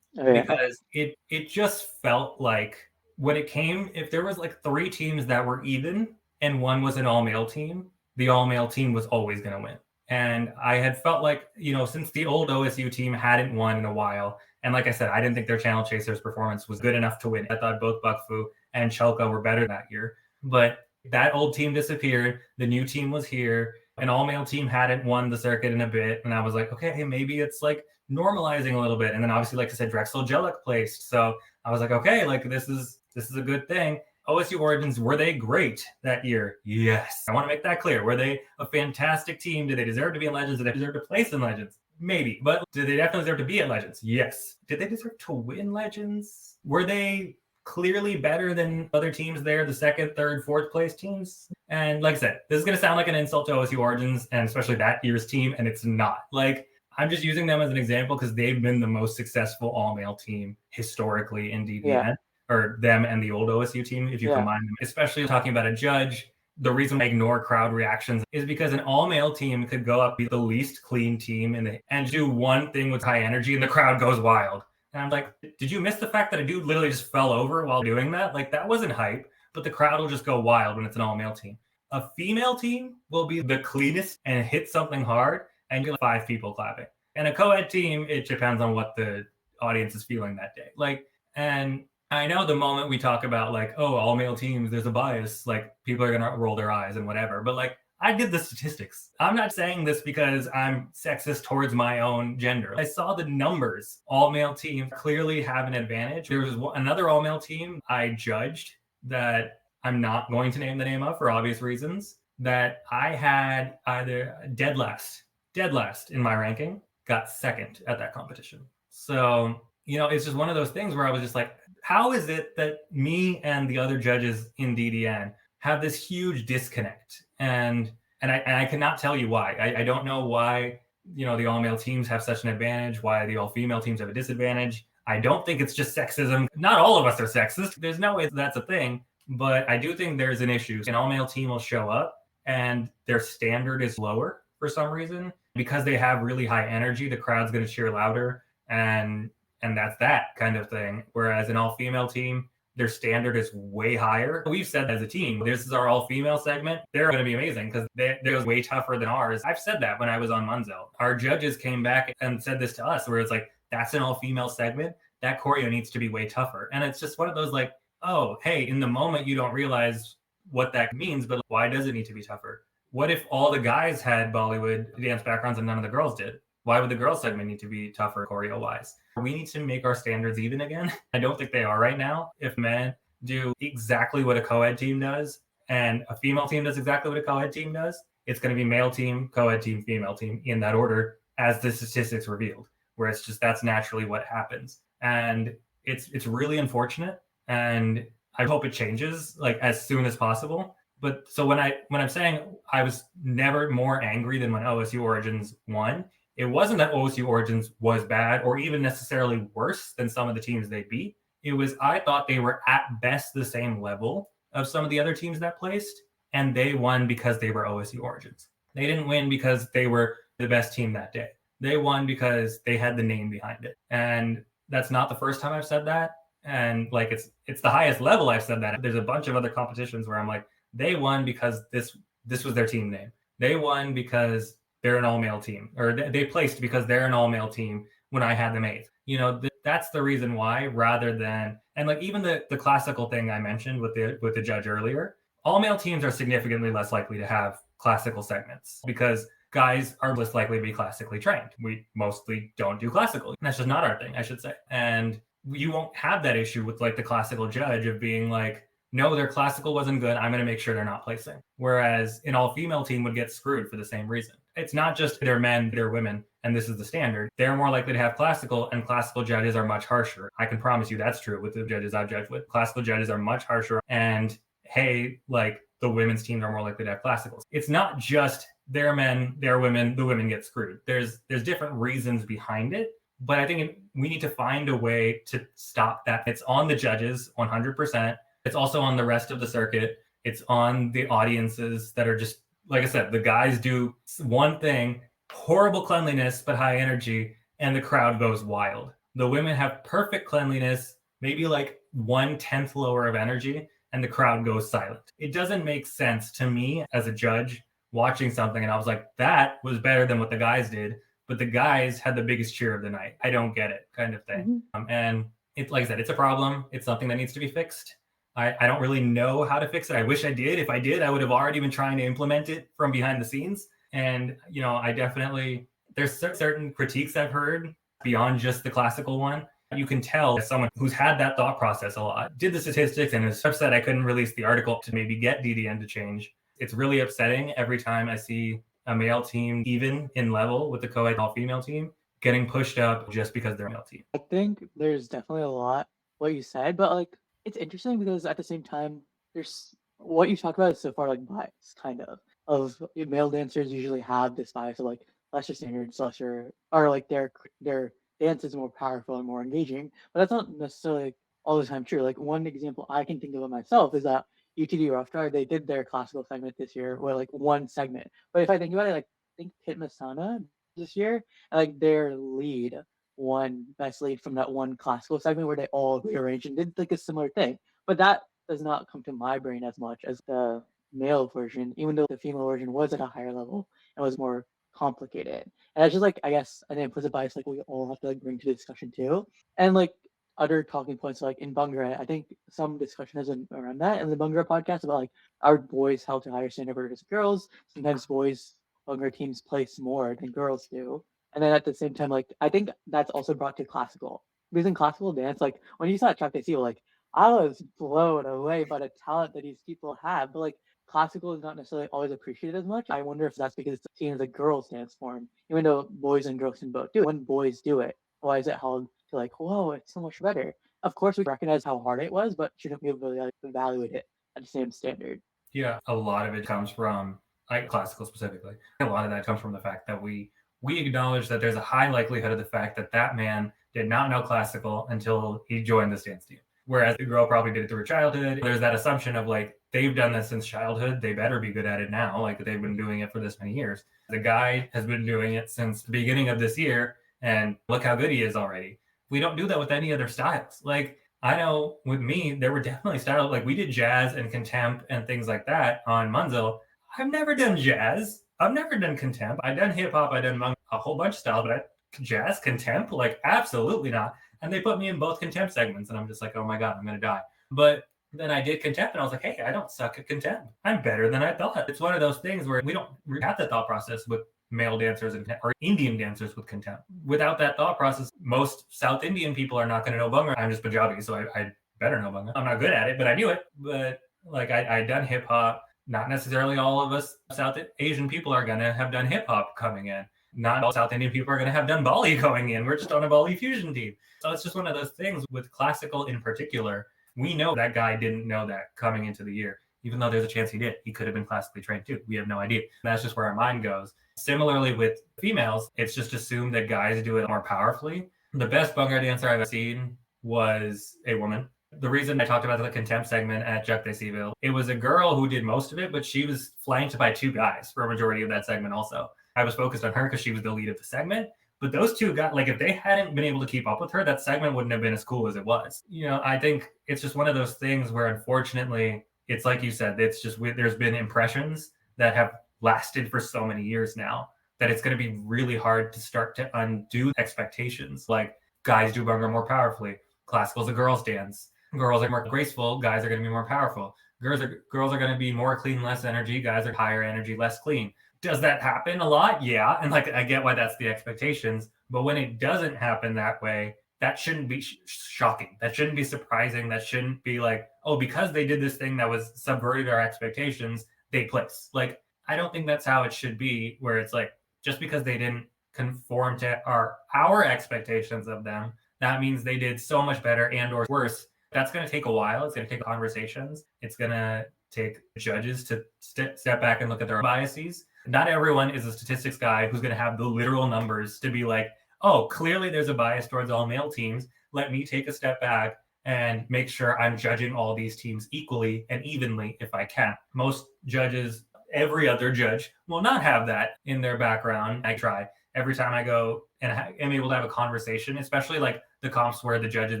Oh, yeah. Because it just felt like when it came, if there was like 3 teams that were even and one was an all-male team, the all-male team was always going to win. And I had felt like, since the old OSU team hadn't won in a while, and like I said, I didn't think their Channel Chasers performance was good enough to win. I thought both Buckfu and Chelka were better that year. But that old team disappeared. The new team was here. An all-male team hadn't won the circuit in a bit. And I was like, okay, maybe it's like normalizing a little bit. And then obviously, like I said, Drexel Jellic placed. So I was like, okay, like this is a good thing. OSU Origins, were they great that year? Yes. I want to make that clear. Were they a fantastic team? Did they deserve to be in Legends? Did they deserve to place in Legends? Maybe. But did they definitely deserve to be at Legends? Yes. Did they deserve to win Legends? Were they clearly better than other teams there, the second, third, fourth place teams? And like I said, this is going to sound like an insult to OSU Origins and especially that year's team, and it's not. Like, I'm just using them as an example because they've been the most successful all-male team historically in DDN. Yeah. Or them and the old OSU team, if you combine them, especially talking about a judge. The reason I ignore crowd reactions is because an all-male team could go up, be the least clean team and do one thing with high energy and the crowd goes wild. And I'm like, did you miss the fact that a dude literally just fell over while doing that? Like, that wasn't hype, but the crowd will just go wild when it's an all-male team. A female team will be the cleanest and hit something hard and get 5 people clapping. And a co-ed team, it depends on what the audience is feeling that day. Like, and I know the moment we talk about like, oh, all male teams, there's a bias, like people are going to roll their eyes and whatever. But like, I did the statistics. I'm not saying this because I'm sexist towards my own gender. I saw the numbers. All male teams clearly have an advantage. There was another all male team I judged that I'm not going to name the name of for obvious reasons, that I had either dead last in my ranking, got second at that competition. So, you know, it's just one of those things where I was just like, how is it that me and the other judges in DDN have this huge disconnect? And I cannot tell you why. I don't know why, you know, the all-male teams have such an advantage, why the all-female teams have a disadvantage. I don't think it's just sexism. Not all of us are sexist. There's no way that's a thing. But I do think there's an issue. An all-male team will show up and their standard is lower for some reason. Because they have really high energy, the crowd's going to cheer louder. And that's that kind of thing. Whereas an all-female team, their standard is way higher. We've said as a team, this is our all-female segment. They're going to be amazing because they're way tougher than ours. I've said that when I was on Munzel. Our judges came back and said this to us, where it's like, that's an all-female segment. That choreo needs to be way tougher. And it's just one of those like, oh, hey, in the moment, you don't realize what that means, but why does it need to be tougher? What if all the guys had Bollywood dance backgrounds and none of the girls did? Why would the girls segment need to be tougher choreo-wise? We need to make our standards even again. I don't think they are right now. If men do exactly what a co-ed team does and a female team does exactly what a co-ed team does, it's going to be male team, co-ed team, female team in that order as the statistics revealed, where it's just that's naturally what happens. And it's really unfortunate. And I hope it changes like as soon as possible. But so when I'm saying I was never more angry than when OSU Origins won, it wasn't that OSU Origins was bad or even necessarily worse than some of the teams they beat. It was I thought they were at best the same level of some of the other teams that placed, and they won because they were OSU Origins. They didn't win because they were the best team that day. They won because they had the name behind it. And that's not the first time I've said that. And like it's the highest level I've said that. There's a bunch of other competitions where I'm like, they won because this was their team name. They won because they're an all-male team, or they placed because they're an all-male team when I had them 8th. You know, that's the reason why, rather than, and like even the classical thing I mentioned with the judge earlier, all-male teams are significantly less likely to have classical segments because guys are less likely to be classically trained. We mostly don't do classical. That's just not our thing, I should say. And you won't have that issue with like the classical judge of being like, no, their classical wasn't good. I'm going to make sure they're not placing. Whereas an all-female team would get screwed for the same reason. It's not just they're men, they're women, and this is the standard. They're more likely to have classical, and classical judges are much harsher. I can promise you that's true with the judges I've judged with. Classical judges are much harsher. And hey, like the women's teams are more likely to have classicals. It's not just they're men, they're women, the women get screwed. There's different reasons behind it. But I think we need to find a way to stop that. It's on the judges 100%. It's also on the rest of the circuit. It's on the audiences that are just, like I said, the guys do one thing, horrible cleanliness, but high energy, and the crowd goes wild. The women have perfect cleanliness, maybe like 1/10 lower of energy, and the crowd goes silent. It doesn't make sense to me as a judge watching something, and I was like, that was better than what the guys did, but the guys had the biggest cheer of the night. I don't get it, kind of thing. And it's like I said, it's a problem. It's something that needs to be fixed. I don't really know how to fix it. I wish I did. If I did, I would have already been trying to implement it from behind the scenes. And, you know, I definitely, there's certain critiques I've heard beyond just the classical one. You can tell as someone who's had that thought process a lot, did the statistics and is upset I couldn't release the article to maybe get DDN to change. It's really upsetting every time I see a male team, even in level with the co-ed all-female team, getting pushed up just because they're a male team. I think there's definitely a lot what you said, but like it's interesting because at the same time, there's what you talk about is so far like bias, kind of male dancers usually have this bias of like lesser standards, lesser or like their dance is more powerful and more engaging, but that's not necessarily like, all the time true. Like one example I can think of myself is that UTD Rough Drive, they did their classical segment this year, or like one segment. But if I think about it, like I think Pit Masana this year, and like their lead won best lead from that one classical segment where they all rearranged and did like a similar thing. But that does not come to my brain as much as the male version, even though the female version was at a higher level and was more complicated. And that's just like I guess an implicit bias like we all have to like bring to the discussion too. And like other talking points like in Bhangra, I think some discussion has been around that in the Bhangra podcast about like are boys held to higher standard versus girls. Sometimes boys Bhangra teams place more than girls do. And then at the same time, like I think that's also brought to classical. Because in classical dance, like when you saw Chuck Desi, like I was blown away by the talent that these people have. But like classical is not necessarily always appreciated as much. I wonder if that's because it's seen as a girls' dance form, even though boys and girls can both do it. When boys do it, why is it held to like, whoa, it's so much better? Of course, we recognize how hard it was, but shouldn't we really like, evaluate it at the same standard? Yeah, a lot of it comes from like classical specifically. A lot of that comes from the fact that we acknowledge that there's a high likelihood of the fact that that man did not know classical until he joined the dance team. Whereas the girl probably did it through her childhood. There's that assumption of like, they've done this since childhood. They better be good at it now. Like they've been doing it for this many years. The guy has been doing it since the beginning of this year. And look how good he is already. We don't do that with any other styles. Like I know with me, there were definitely styles, like we did jazz and contempt and things like that on Munzel. I've never done jazz. I've never done contempt. I've done hip hop. I've done a whole bunch of styles, but jazz, contempt, like absolutely not. And they put me in both contempt segments, and I'm just like, oh my God, I'm going to die. But then I did contempt, and I was like, hey, I don't suck at contempt. I'm better than I thought. It's one of those things where we don't have that thought process with male dancers or Indian dancers with contempt. Without that thought process, most South Indian people are not going to know Bhangra. I'm just Punjabi, so I better know Bhangra. I'm not good at it, but I knew it. But like I'd done hip hop. Not necessarily all of us South Asian people are going to have done hip hop coming in. Not all South Indian people are going to have done Bolly going in. We're just on a Bolly Fusion team. So it's just one of those things with classical in particular. We know that guy didn't know that coming into the year, even though there's a chance he did. He could have been classically trained too. We have no idea. That's just where our mind goes. Similarly with females, it's just assumed that guys do it more powerfully. The best Bhangra dancer I've seen was a woman. The reason I talked about the contempt segment at Chuck Desiville, it was a girl who did most of it, but she was flanked by two guys for a majority of that segment also. I was focused on her because she was the lead of the segment. But those two got, like, if they hadn't been able to keep up with her, that segment wouldn't have been as cool as it was. You know, I think it's just one of those things where, unfortunately, it's like you said, it's just there's been impressions that have lasted for so many years now that it's going to be really hard to start to undo expectations. Like, guys do Bhangra more powerfully. Classical is a girls' dance. Girls are more graceful. Guys are going to be more powerful. Girls are going to be more clean, less energy. Guys are higher energy, less clean. Does that happen a lot? Yeah. And like, I get why that's the expectations. But when it doesn't happen that way, that shouldn't be shocking. That shouldn't be surprising. That shouldn't be like, oh, because they did this thing that was subverted our expectations, they place. Like, I don't think that's how it should be, where it's like, just because they didn't conform to our expectations of them, that means they did so much better and or worse. That's going to take a while. It's going to take conversations. It's going to take judges to step back and look at their biases. Not everyone is a statistics guy who's going to have the literal numbers to be like, oh, clearly there's a bias towards all male teams. Let me take a step back and make sure I'm judging all these teams equally and evenly if I can. Most judges, every other judge, will not have that in their background. I try. Every time I go and am able to have a conversation, especially like the comps where the judges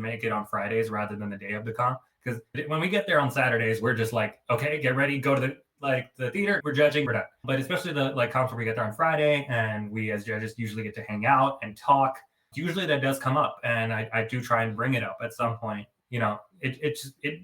make it on Fridays rather than the day of the comp. Because when we get there on Saturdays, we're just like, okay, get ready, go to the theater, we're judging, we're done. But especially the comps where we get there on Friday and we as judges usually get to hang out and talk. Usually that does come up, and I do try and bring it up at some point. You know, it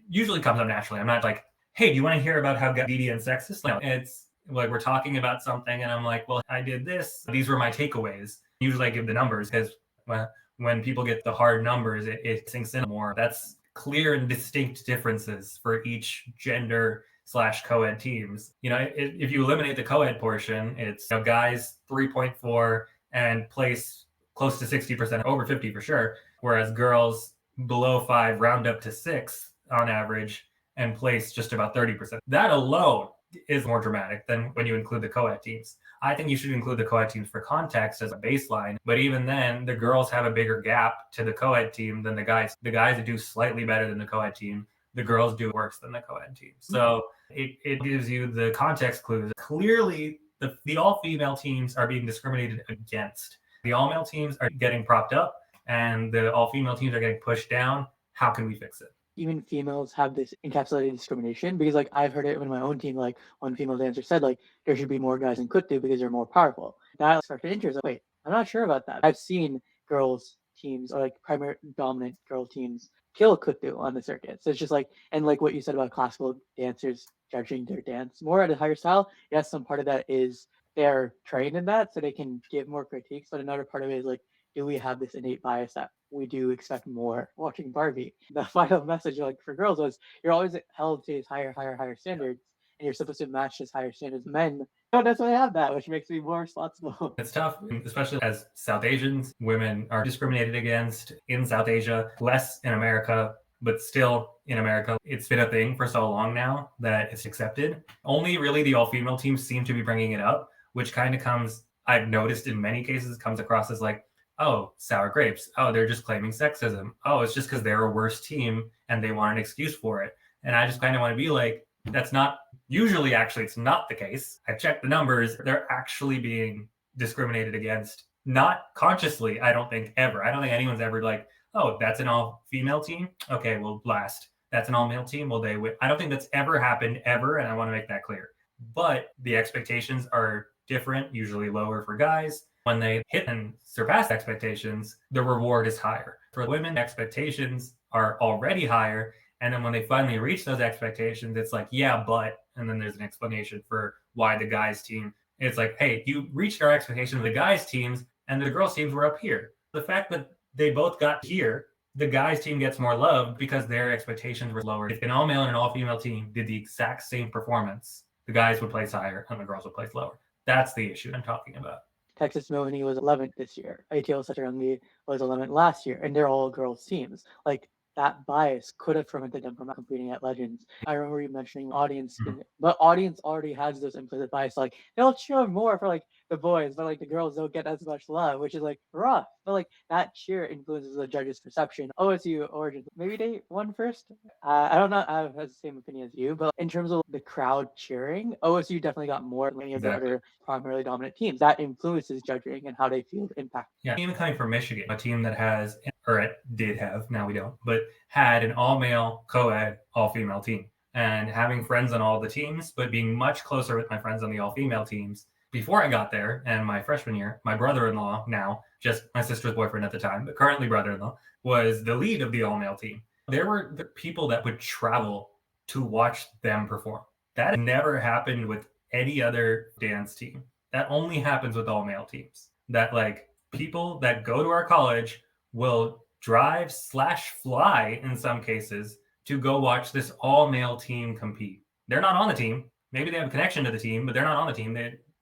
usually comes up naturally. I'm not like, hey, do you want to hear about how DDN sexist? No, it's like we're talking about something and I'm like, well, I did this. These were my takeaways. Usually I give the numbers because when when people get the hard numbers, it sinks in more. That's clear and distinct differences for each gender / co-ed teams. If you eliminate the co-ed portion, it's guys 3.4 and place close to 60%, over 50 for sure, whereas girls below 5 round up to 6 on average and place just about 30%. That alone is more dramatic than when you include the co-ed teams. I think you should include the co-ed teams for context as a baseline, but even then, the girls have a bigger gap to the co-ed team than the guys. The guys do slightly better than the co-ed team. The girls do worse than the co-ed team. So it gives you the context clues. Clearly, the all-female teams are being discriminated against. The all-male teams are getting propped up, and the all-female teams are getting pushed down. How can we fix it? Even females have this encapsulated discrimination, because like I've heard it in my own team, like one female dancer said like there should be more guys in Kutu because they're more powerful. That sparked an interest. Wait, I'm not sure about that. I've seen girls teams or like primary dominant girl teams kill Kutu on the circuit. So it's just like, and like what you said about classical dancers judging their dance more at a higher style. Yes, some part of that is they're trained in that so they can give more critiques, but another part of it is like, do we have this innate bias that we do expect more watching Barbie? The final message, like for girls, was you're always held to these higher standards, and you're supposed to match these higher standards. Men don't necessarily have that, which makes me more responsible. It's tough, especially as South Asians. Women are discriminated against in South Asia, less in America, but still in America. It's been a thing for so long now that it's accepted. Only really the all-female teams seem to be bringing it up, which kind of comes, I've noticed in many cases, comes across as like, oh, sour grapes. Oh, they're just claiming sexism. Oh, it's just because they're a worse team and they want an excuse for it. And I just kind of want to be like, that's not usually, actually, it's not the case. I checked the numbers. They're actually being discriminated against, not consciously, I don't think ever. I don't think anyone's ever like, oh, that's an all-female team? Okay, well, blast. That's an all-male team? Well, they win. I don't think that's ever happened, ever, and I want to make that clear. But the expectations are different, usually lower for guys. When they hit and surpass expectations, the reward is higher. For women, expectations are already higher. And then when they finally reach those expectations, it's like, yeah, but, and then there's an explanation for why the guys team. It's like, hey, you reached our expectations of the guys teams and the girls teams were up here. The fact that they both got here, the guys team gets more love because their expectations were lower. If an all-male and an all-female team did the exact same performance, the guys would place higher and the girls would place lower. That's the issue I'm talking about. Texas Mooney was 11th this year. ATL Sacharangi was 11th last year, and they're all girls teams. Like that bias could have prevented them from competing at Legends. I remember you mentioning audience, but audience already has those implicit bias. Like they'll cheer more for like the boys, but like the girls don't get as much love, which is like rough. But like that cheer influences the judges' perception. OSU Origins, maybe they won first. I don't know. I have the same opinion as you, but in terms of the crowd cheering, OSU definitely got more than any of the other primarily dominant teams. That influences judging and how they feel the impact. Yeah, even coming from Michigan, a team that has, or it did have, now we don't, but had an all-male, co-ed, all-female team. And having friends on all the teams, but being much closer with my friends on the all-female teams. Before I got there, and my freshman year, my brother-in-law, now just my sister's boyfriend at the time, but currently brother-in-law, was the lead of the all-male team. There were the people that would travel to watch them perform. That never happened with any other dance team. That only happens with all-male teams. That like people that go to our college will drive / fly in some cases to go watch this all-male team compete. They're not on the team. Maybe they have a connection to the team, but they're not on the team.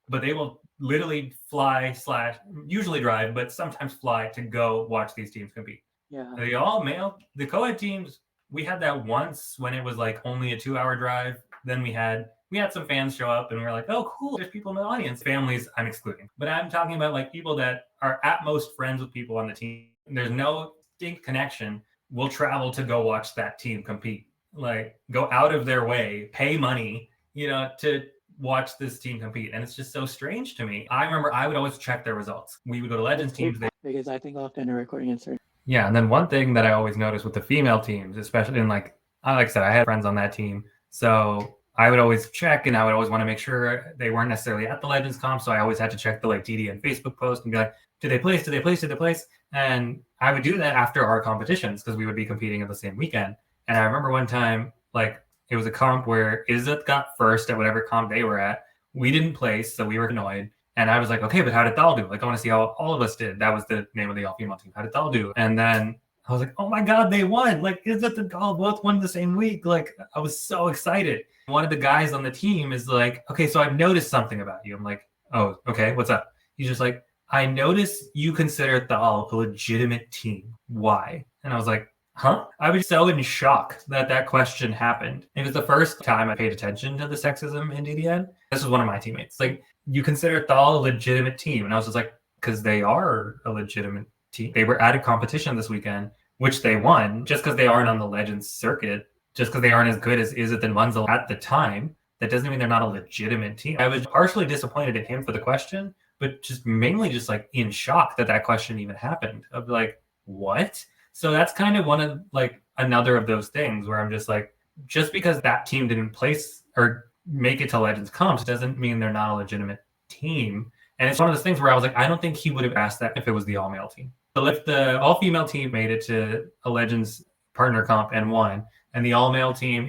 But they will literally fly / usually drive, but sometimes fly to go watch these teams compete. Yeah. The all-male, the co-ed teams, we had that once when it was like only a 2-hour drive. Then we had some fans show up and we were like, oh, cool, there's people in the audience. Families, I'm excluding. But I'm talking about like people that are at most friends with people on the team. There's no distinct connection. Will travel to go watch that team compete. Like go out of their way, pay money, to watch this team compete. And it's just so strange to me. I remember I would always check their results. We would go to Legends teams. Because I think I'll have to end a recording insert. Yeah, and then one thing that I always noticed with the female teams, especially in like I said, I had friends on that team. So I would always check and I would always want to make sure they weren't necessarily at the Legends comp. So I always had to check the like DDN Facebook post and be like, did they place? Did they place? Did they place? And I would do that after our competitions because we would be competing at the same weekend. And I remember one time, like it was a comp where Izzat got first at whatever comp they were at. We didn't place, so we were annoyed. And I was like, okay, but how did Thal do? Like, I want to see how all of us did. That was the name of the all-female team. How did Thal do? And then I was like, oh my God, they won. Like, Izzat and Thal both won the same week. Like, I was so excited. One of the guys on the team is like, okay, so I've noticed something about you. I'm like, oh, okay, what's up? He's just like, I noticed you consider Thal a legitimate team. Why? And I was like, huh? I was so in shock that that question happened. It was the first time I paid attention to the sexism in DDN. This was one of my teammates. Like, you consider Thal a legitimate team. And I was just like, because they are a legitimate team. They were at a competition this weekend, which they won. Just because they aren't on the Legends circuit, just because they aren't as good as Izzat and Munzel at the time, that doesn't mean they're not a legitimate team. I was partially disappointed in him for the question, but just mainly just like in shock that that question even happened. Of like, what? So that's kind of one of like another of those things where I'm just like, just because that team didn't place or make it to Legends comps doesn't mean they're not a legitimate team. And it's one of those things where I was like, I don't think he would have asked that if it was the all-male team. So if the all-female team made it to a Legends partner comp and won, and the all-male team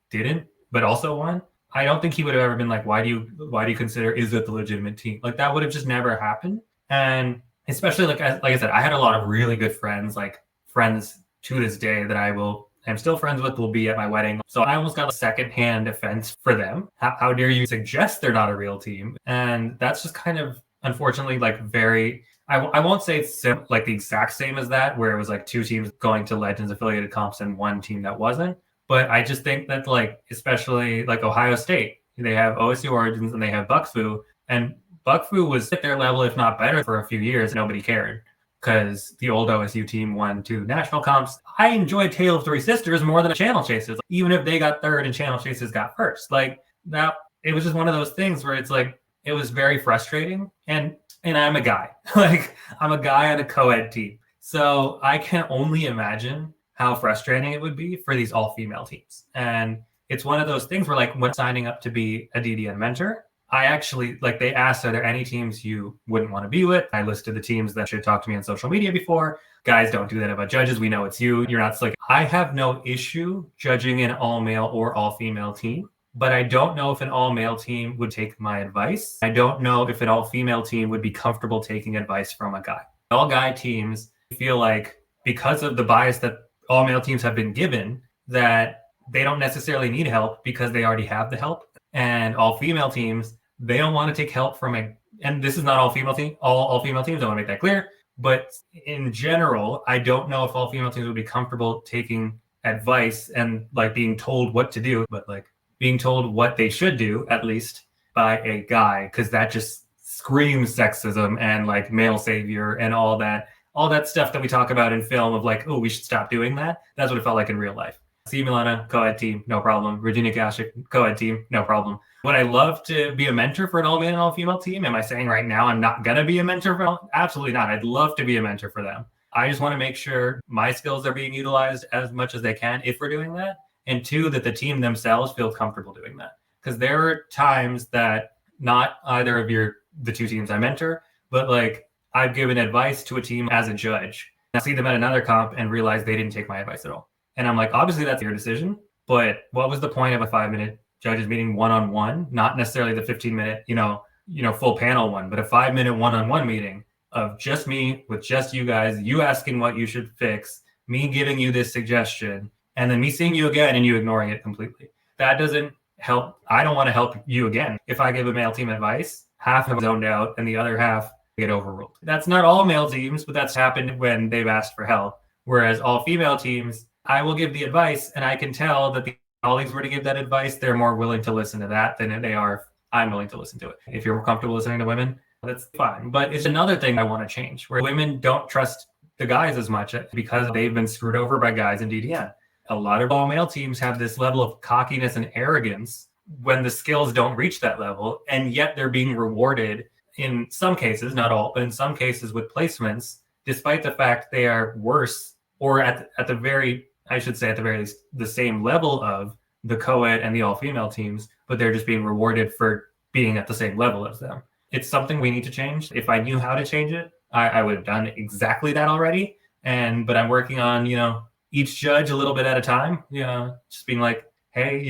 didn't, but also won, I don't think he would have ever been like, why do you consider Izzat the legitimate team? Like, that would have just never happened. And especially like I said, I had a lot of really good friends, like friends to this day that I'm still friends with, will be at my wedding. So I almost got a secondhand offense for them. How dare you suggest they're not a real team? And that's just kind of, unfortunately, like very, I won't say it's like the exact same as that, where it was like two teams going to Legends affiliated comps and one team that wasn't. But I just think that, like, especially like Ohio State, they have OSU Origins and they have Buckfu. And Buckfu was at their level, if not better, for a few years. Nobody cared because the old OSU team won 2 national comps. I enjoyed Tale of Three Sisters more than Channel Chasers, even if they got third and Channel Chasers got first. Like, that, it was just one of those things where it's like, it was very frustrating. And I'm a guy. Like, I'm a guy on a co-ed team. So I can only imagine how frustrating it would be for these all-female teams. And it's one of those things where, like, when signing up to be a DDN mentor, I actually, like, they asked, are there any teams you wouldn't want to be with? I listed the teams that should talk to me on social media before. Guys, don't do that about judges. We know it's you. You're not, like, I have no issue judging an all-male or all-female team, but I don't know if an all-male team would take my advice. I don't know if an all-female team would be comfortable taking advice from a guy. All-guy teams feel like, because of the bias that all-male teams have been given, that they don't necessarily need help because they already have the help. And all-female teams, they don't want to take help from and this is not all-female team, all-female teams, I want to make that clear. But in general, I don't know if all-female teams would be comfortable taking advice and, like, being told what to do, but, like, being told what they should do, at least, by a guy, because that just screams sexism and, like, male savior and all that stuff that we talk about in film of, like, oh, we should stop doing that. That's what it felt like in real life. C. Milana, co-ed team, no problem. Virginia Kashik, co-ed team, no problem. Would I love to be a mentor for an all-male and all-female team? Am I saying right now I'm not going to be a mentor for them? Absolutely not. I'd love to be a mentor for them. I just want to make sure my skills are being utilized as much as they can if we're doing that. And 2, that the team themselves feel comfortable doing that. Because there are times that not either of the 2 teams I mentor, but, like, I've given advice to a team as a judge. I see them at another comp and realize they didn't take my advice at all. And I'm like, obviously that's your decision, but what was the point of a 5-minute judges meeting one-on-one? Not necessarily the 15-minute, full panel one, but a 5-minute one-on-one meeting of just me with just you guys, you asking what you should fix, me giving you this suggestion, and then me seeing you again and you ignoring it completely. That doesn't help. I don't want to help you again. If I give a male team advice, half have zoned out and the other half get overruled. That's not all male teams, but that's happened when they've asked for help. Whereas all female teams, I will give the advice, and I can tell that the colleagues were to give that advice, they're more willing to listen to that than they are if I'm willing to listen to it. If you're comfortable listening to women, that's fine. But it's another thing I want to change, where women don't trust the guys as much because they've been screwed over by guys in DDN. A lot of all-male teams have this level of cockiness and arrogance when the skills don't reach that level, and yet they're being rewarded in some cases, not all, but in some cases with placements, despite the fact they are worse, or at the very least, the same level of the co-ed and the all-female teams, but they're just being rewarded for being at the same level as them. It's something we need to change. If I knew how to change it, I would have done exactly that already. But I'm working on, each judge a little bit at a time, just being like, hey,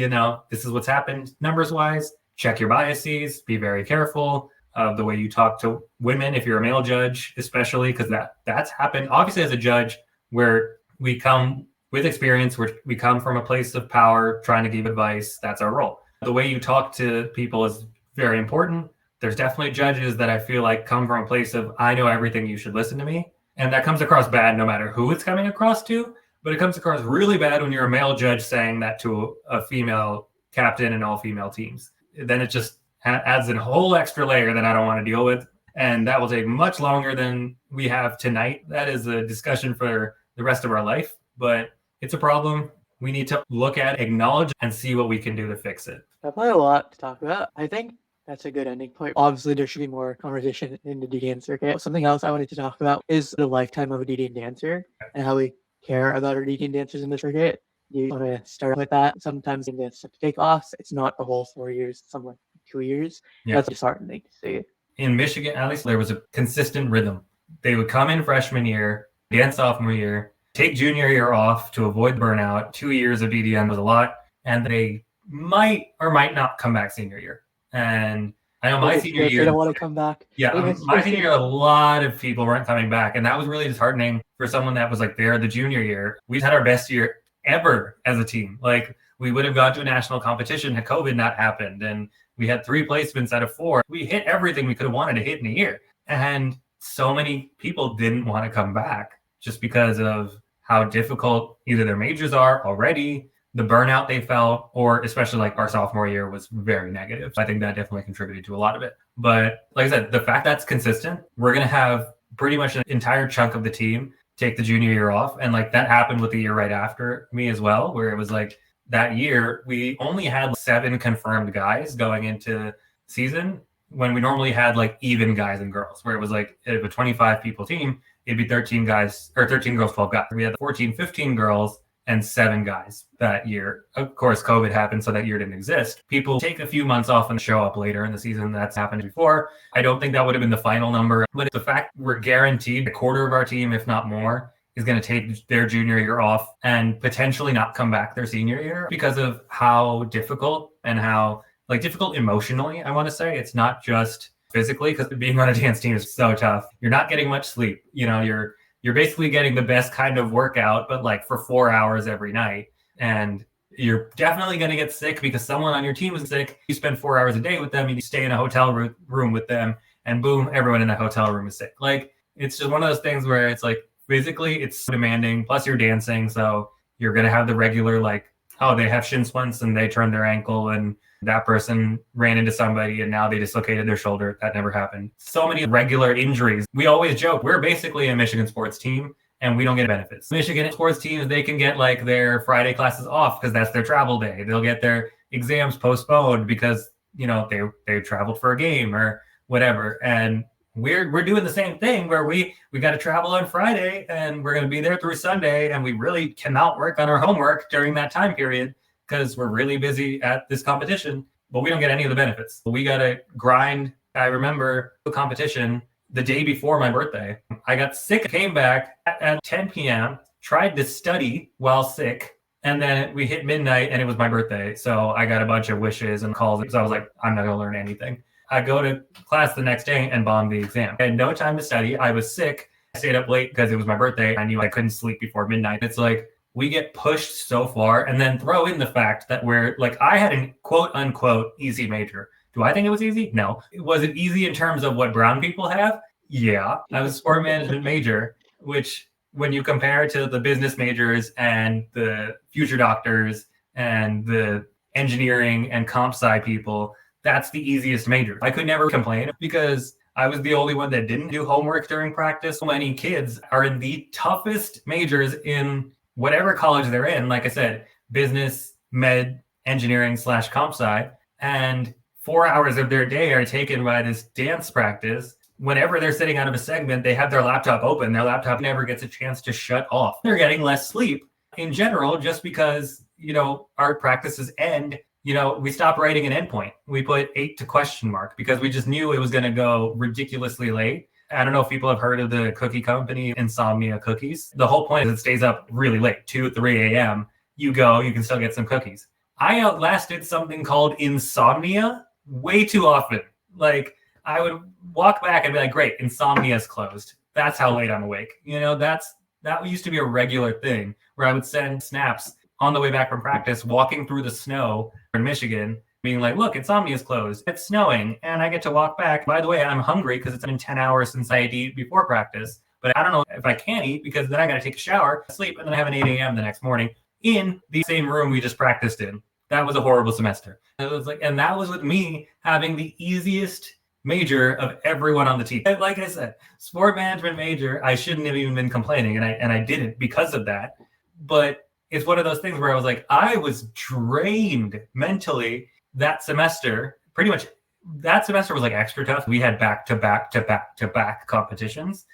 this is what's happened numbers-wise. Check your biases. Be very careful. of the way you talk to women if you're a male judge, especially because that's happened. Obviously, as a judge, where we come with experience, where we come from a place of power, trying to give advice, that's our role. The way you talk to people is very important. There's definitely judges that I feel like come from a place of, I know everything, you should listen to me. And that comes across bad no matter who it's coming across to, but it comes across really bad when you're a male judge saying that to a female captain and all female teams. Then it just adds a whole extra layer that I don't want to deal with. And that will take much longer than we have tonight. That is a discussion for the rest of our life, but it's a problem we need to look at, acknowledge, and see what we can do to fix it. Definitely a lot to talk about. I think that's a good ending point. Obviously, there should be more conversation in the DDN circuit. Something else I wanted to talk about is the lifetime of a DDN dancer and how we care about our DDN dancers in the circuit. You want to start with that. Sometimes they have to take off. It's not a whole 4 years, something like 2 years. Yeah. That's disheartening to see. In Michigan, at least, there was a consistent rhythm. They would come in freshman year, dance sophomore year, take junior year off to avoid burnout. 2 years of DDN was a lot. And they might or might not come back senior year. And I know my senior year, they don't want to come back. Yeah, my senior year, a lot of people weren't coming back. And that was really disheartening for someone that was like there the junior year. We had our best year ever as a team. Like, we would have gone to a national competition had COVID not happened. And we had 3 placements out of 4. We hit everything we could have wanted to hit in a year. And so many people didn't want to come back just because of how difficult either their majors are already, the burnout they felt, or especially like our sophomore year was very negative. I think that definitely contributed to a lot of it. But like I said, the fact that's consistent, we're going to have pretty much an entire chunk of the team take the junior year off. And like that happened with the year right after me as well, where it was like that year, we only had 7 confirmed guys going into season when we normally had like even guys and girls, where it was like if a 25 people team, it'd be 13 guys or 13 girls, 12 guys. We had 14, 15 girls and 7 guys that year. Of course, COVID happened, so that year didn't exist. People take a few months off and show up later in the season. That's happened before. I don't think that would have been the final number, but the fact we're guaranteed a quarter of our team, if not more, is going to take their junior year off and potentially not come back their senior year because of how difficult and how like difficult emotionally, I want to say. It's not just physically, because being on a dance team is so tough. You're not getting much sleep. You know, you're basically getting the best kind of workout, but like for 4 hours every night. And you're definitely going to get sick because someone on your team is sick. You spend 4 hours a day with them, you stay in a hotel room with them, and boom, everyone in that hotel room is sick. Like, it's just one of those things where it's like physically it's demanding, plus you're dancing. So you're going to have the regular, like, oh, they have shin splints and they turned their ankle and that person ran into somebody and now they dislocated their shoulder. That never happened. So many regular injuries. We always joke, we're basically a Michigan sports team and we don't get benefits. Michigan sports teams, they can get like their Friday classes off because that's their travel day. They'll get their exams postponed because, you know, they traveled for a game or whatever. And we're doing the same thing where we got to travel on Friday and we're going to be there through Sunday, and we really cannot work on our homework during that time period because we're really busy at this competition, but we don't get any of the benefits. We got to grind. I remember the competition the day before my birthday. I got sick, came back at 10 p.m., tried to study while sick, and then we hit midnight and it was my birthday. So I got a bunch of wishes and calls. So I was like, I'm not going to learn anything. I go to class the next day and bombed the exam. I had no time to study. I was sick. I stayed up late because it was my birthday. I knew I couldn't sleep before midnight. It's like we get pushed so far, and then throw in the fact that we're like, I had a quote unquote easy major. Do I think it was easy? No. Was it easy in terms of what brown people have? Yeah. I was a sport management major, which when you compare to the business majors and the future doctors and the engineering and comp sci people, that's the easiest major. I could never complain because I was the only one that didn't do homework during practice. Many kids are in the toughest majors in whatever college they're in. Like I said, business, med, engineering / comp sci, and 4 hours of their day are taken by this dance practice. Whenever they're sitting out of a segment, they have their laptop open. Their laptop never gets a chance to shut off. They're getting less sleep in general just because, you know, our practices end. You know, we stopped writing an endpoint. We put 8 to question mark because we just knew it was going to go ridiculously late. I don't know if people have heard of the cookie company, Insomnia Cookies. The whole point is it stays up really late, 2, 3 a.m. You go, you can still get some cookies. I outlasted something called insomnia way too often. Like, I would walk back and be like, great, insomnia's closed. That's how late I'm awake. That used to be a regular thing where I would send snaps on the way back from practice, walking through the snow in Michigan, being like, look, insomnia's closed. It's snowing. And I get to walk back. By the way, I'm hungry because it's been 10 hours since I had to eat before practice. But I don't know if I can eat because then I got to take a shower, sleep, and then I have an 8 a.m. the next morning in the same room we just practiced in. That was a horrible semester. It was like, and that was with me having the easiest major of everyone on the team. Like I said, sport management major, I shouldn't have even been complaining, and I didn't because of that. But it's one of those things where I was like, I was drained mentally that semester. Pretty much that semester was like extra tough. We had back to back competitions,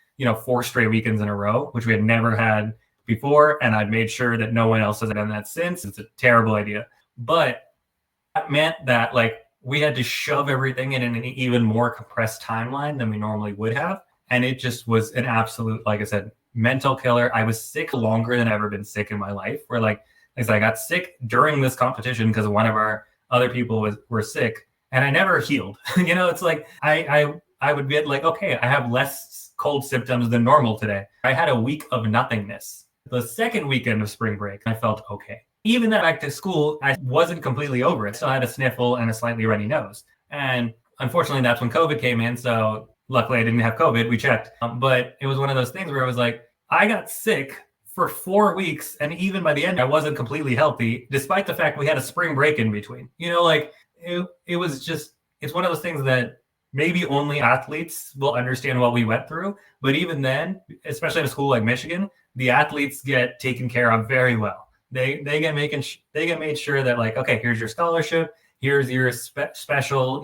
4 straight weekends in a row, which we had never had before. And I've made sure that no one else has done that since. It's a terrible idea. But that meant that like we had to shove everything in an even more compressed timeline than we normally would have. And it just was an absolute, like I said, mental killer. I was sick longer than I've ever been sick in my life. Where like I said, I got sick during this competition because one of our other people were sick, and I never healed. It's like I would get like, okay, I have less cold symptoms than normal today. I had a week of nothingness. The second weekend of spring break, I felt okay. Even then, back to school, I wasn't completely over it. So I had a sniffle and a slightly runny nose. And unfortunately, that's when COVID came in. So luckily, I didn't have COVID. We checked. But it was one of those things where I was like, I got sick for 4 weeks. And even by the end, I wasn't completely healthy, despite the fact we had a spring break in between. It was just, it's one of those things that maybe only athletes will understand what we went through. But even then, especially in a school like Michigan, the athletes get taken care of very well. They get made sure that like, okay, here's your scholarship, here's your special,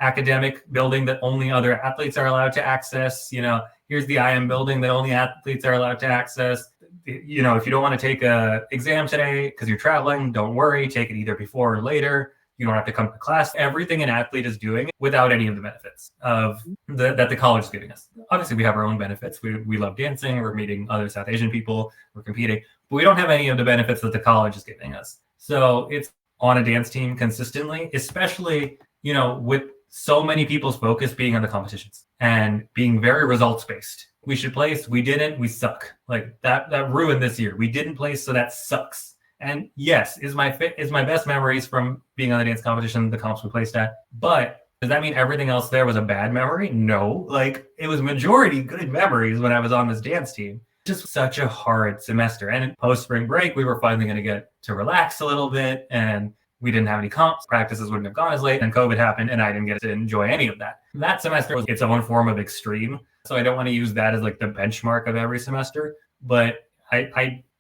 academic building that only other athletes are allowed to access. Here's the IM building that only athletes are allowed to access. If you don't want to take a exam today because you're traveling, don't worry, take it either before or later. You don't have to come to class. Everything an athlete is doing without any of the benefits of that the college is giving us. Obviously, we have our own benefits. We love dancing. We're meeting other South Asian people. We're competing. But we don't have any of the benefits that the college is giving us. So it's on a dance team consistently, especially, with so many people's focus being on the competitions and being very results-based. We should place. We didn't. We suck. Like that ruined this year. We didn't place, so that sucks. And yes, is my best memories from being on the dance competition, the comps we placed at. But does that mean everything else there was a bad memory? No. Like it was majority good memories when I was on this dance team. Just such a hard semester. And post spring break, we were finally going to get to relax a little bit, and we didn't have any comps. Practices wouldn't have gone as late, and COVID happened, and I didn't get to enjoy any of that. That semester was its own form of extreme. So I don't want to use that as like the benchmark of every semester. But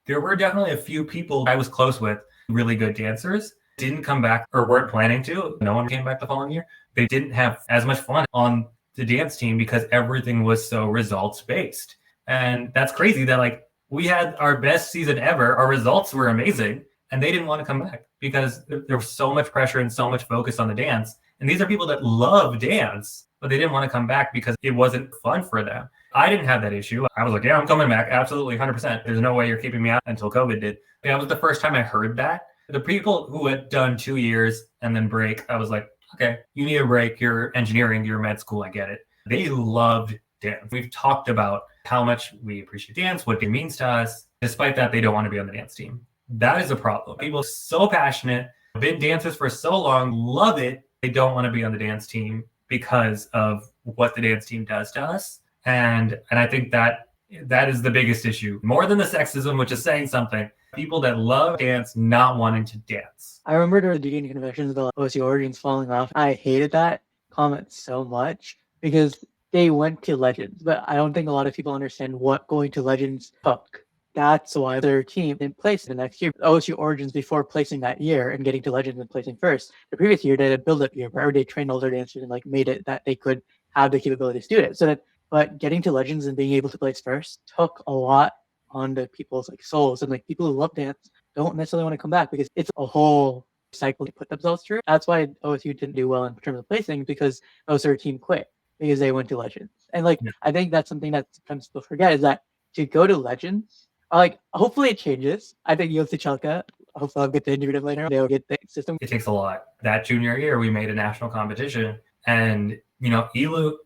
there were definitely a few people I was close with, really good dancers, didn't come back or weren't planning to. No one came back the following year. They didn't have as much fun on the dance team because everything was so results based. And that's crazy that like we had our best season ever. Our results were amazing, and they didn't want to come back because there was so much pressure and so much focus on the dance. And these are people that love dance, but they didn't want to come back because it wasn't fun for them. I didn't have that issue. I was like, yeah, I'm coming back. Absolutely, 100%. There's no way you're keeping me out until COVID did. That was the first time I heard that. The people who had done 2 years and then break, I was like, okay, you need a break. You're engineering, you're med school. I get it. They loved dance. We've talked about how much we appreciate dance, what it means to us. Despite that, they don't want to be on the dance team. That is a problem. People are so passionate, been dancers for so long, love it. They don't want to be on the dance team because of what the dance team does to us. And I think that is the biggest issue, more than the sexism, which is saying something. People that love dance not wanting to dance. I remember during the DDN conventions, the OSU Origins falling off. I hated that comment so much because they went to Legends, but I don't think a lot of people understand what going to Legends took. That's why their team didn't place the next year. OSU Origins, before placing that year and getting to Legends and placing first, the previous year they had a build-up year where they trained all their dancers and like made it that they could have the capability to do it. But getting to Legends and being able to place first took a lot on the people's like souls, and like people who love dance don't necessarily want to come back because it's a whole cycle to put themselves through. That's why OSU didn't do well in terms of placing, because most of their team quit because they went to Legends. And like I think that's something that sometimes people forget, is that to go to Legends, like hopefully it changes. I think Yossi Chalka, hopefully I'll get to interview them later. They'll get the system. It takes a lot. That junior year, we made a national competition, and Elo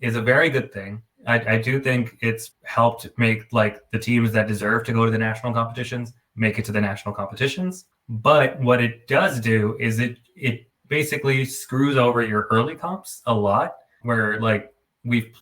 is a very good thing. I do think it's helped make like the teams that deserve to go to the national competitions make it to the national competitions. But what it does do is it basically screws over your early comps a lot, where like we've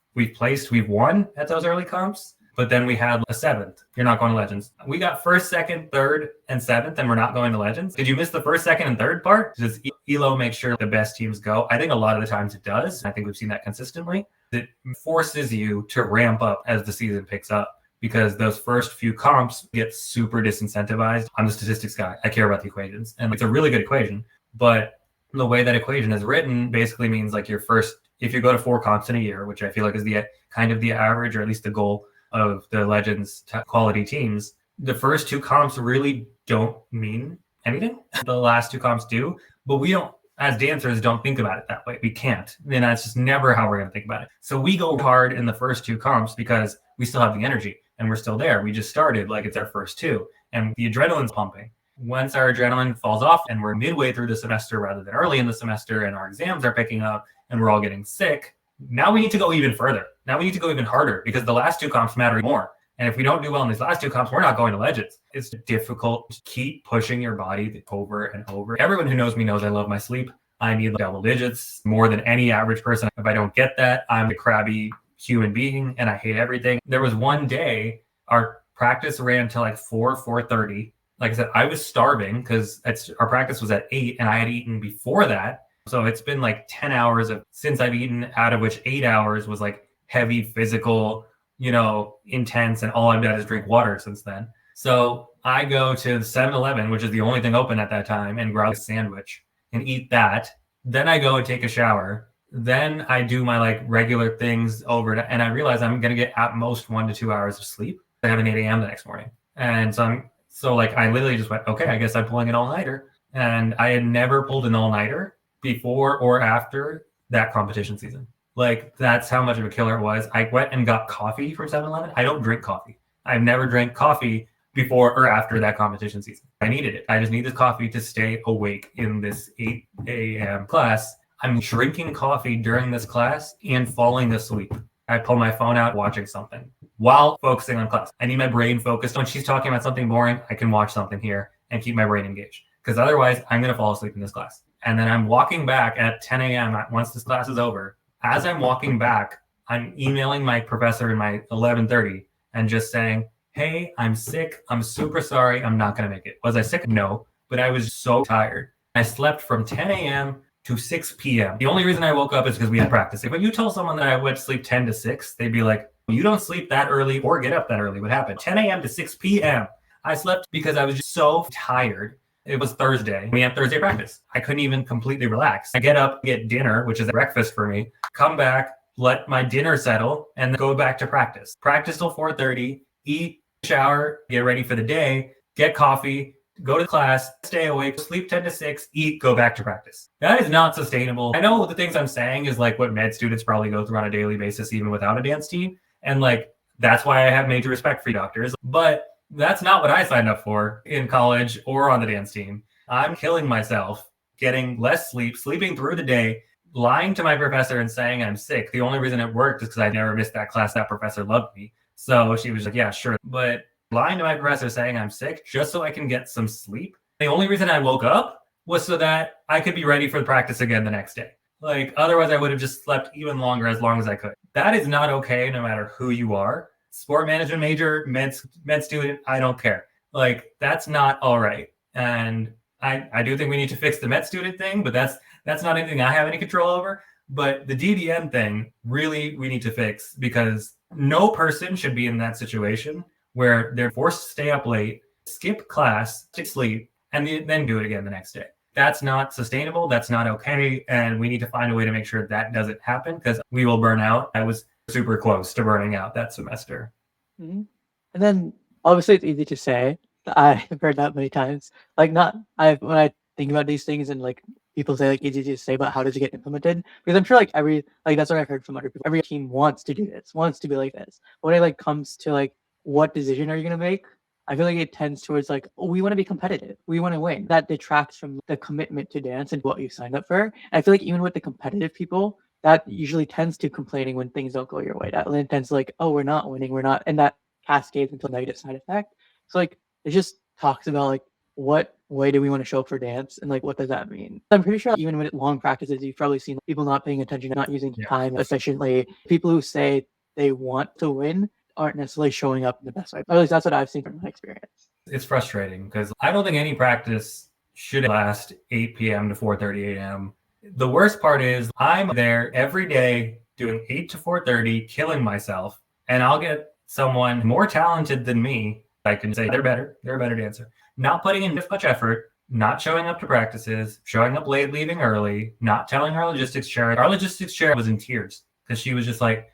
won at those early comps, but then we had a seventh. You're not going to Legends. We got first, second, third, and seventh, and we're not going to Legends. Did you miss the first, second, and third part? Does ELO make sure the best teams go? I think a lot of the times it does. I think we've seen that consistently. It forces you to ramp up as the season picks up, because those first few comps get super disincentivized. I'm the statistics guy. I care about the equations, and it's a really good equation, but the way that equation is written basically means like if you go to 4 comps in a year, which I feel like is the kind of the average, or at least the goal of the Legends quality teams, the first 2 comps really don't mean anything. The last 2 comps do, but we don't, as dancers, don't think about it that way. We can't. And that's just never how we're going to think about it. So we go hard in the first 2 comps because we still have the energy and we're still there. We just started like it's our first 2, and the adrenaline's pumping. Once our adrenaline falls off and we're midway through the semester rather than early in the semester, and our exams are picking up and we're all getting sick, now we need to go even further. Now we need to go even harder, because the last 2 comps matter more. And if we don't do well in these last 2 comps, we're not going to Legends. It's difficult to keep pushing your body over and over. Everyone who knows me knows I love my sleep. I need double digits more than any average person. If I don't get that, I'm a crabby human being and I hate everything. There was one day our practice ran till like 4:30. Like I said, I was starving because our practice was at 8 and I had eaten before that. So it's been like 10 hours since I've eaten, out of which 8 hours was like heavy physical, intense, and all I've done is drink water since then. So I go to 7-Eleven, which is the only thing open at that time, and grab a sandwich and eat that. Then I go and take a shower. Then I do my like regular things and I realize I'm going to get at most 1 to 2 hours of sleep. I have an 8 a.m. the next morning. And so I literally just went, okay, I guess I'm pulling an all-nighter. And I had never pulled an all-nighter before or after that competition season. Like, that's how much of a killer it was. I went and got coffee from 7-Eleven. I don't drink coffee. I've never drank coffee before or after that competition season. I needed it. I just need this coffee to stay awake in this 8 a.m. class. I'm drinking coffee during this class and falling asleep. I pull my phone out, watching something while focusing on class. I need my brain focused. When she's talking about something boring, I can watch something here and keep my brain engaged, because otherwise I'm going to fall asleep in this class. And then I'm walking back at 10 a.m. once this class is over. As I'm walking back, I'm emailing my professor in my 11:30 and just saying, hey, I'm sick. I'm super sorry. I'm not going to make it. Was I sick? No, but I was so tired. I slept from 10 a.m. to 6 p.m. The only reason I woke up is because we had practice. If you tell someone that I went to sleep 10 to 6, they'd be like, you don't sleep that early or get up that early. What happened? 10 a.m. to 6 p.m. I slept because I was just so tired. It was Thursday. We had Thursday practice. I couldn't even completely relax. I get up, get dinner, which is breakfast for me, come back, let my dinner settle, and then go back to practice. Practice till 4:30, eat, shower, get ready for the day, get coffee, go to class, stay awake, sleep 10 to 6, eat, go back to practice. That is not sustainable. I know the things I'm saying is like what med students probably go through on a daily basis, even without a dance team. And like, that's why I have major respect for doctors. But that's not what I signed up for in college or on the dance team. I'm killing myself, getting less sleep, sleeping through the day, lying to my professor and saying I'm sick. The only reason it worked is because I never missed that class. That professor loved me. So she was like, yeah, sure. But lying to my professor saying I'm sick just so I can get some sleep. The only reason I woke up was so that I could be ready for the practice again the next day. Like, otherwise I would have just slept even longer, as long as I could. That is not okay, no matter who you are. Sport management major, med student, I don't care. Like, that's not all right. And I do think we need to fix the med student thing, but that's not anything I have any control over. But the DDN thing, really, we need to fix, because no person should be in that situation where they're forced to stay up late, skip class, to sleep, and then do it again the next day. That's not sustainable. That's not okay. And we need to find a way to make sure that doesn't happen, because we will burn out. I was super close to burning out that semester. Mm-hmm. And then obviously it's easy to say. I've heard that many times. Like, when I think about these things, and like people say like easy to say, but how does it get implemented? Because I'm sure like that's what I've heard from other people. Every team wants to do this, wants to be like this. When it like comes to like, what decision are you gonna make? I feel like it tends towards like, oh, we want to be competitive. We want to win. That detracts from the commitment to dance and what you signed up for. I feel like even with the competitive people, that usually tends to complaining when things don't go your way. That tends to like, oh, we're not winning, we're not, and that cascades into a negative side effect. So like it just talks about like what way do we want to show up for dance and like what does that mean? I'm pretty sure even with long practices, you've probably seen people not paying attention, not using time efficiently. People who say they want to win aren't necessarily showing up in the best way. At least that's what I've seen from my experience. It's frustrating because I don't think any practice should last 8 p.m. to 4:30 a.m. The worst part is I'm there every day doing 8 to 4:30, killing myself, and I'll get someone more talented than me. I can say they're better. They're a better dancer. Not putting in this much effort, not showing up to practices, showing up late, leaving early, not telling our logistics chair. Our logistics chair was in tears because she was just like,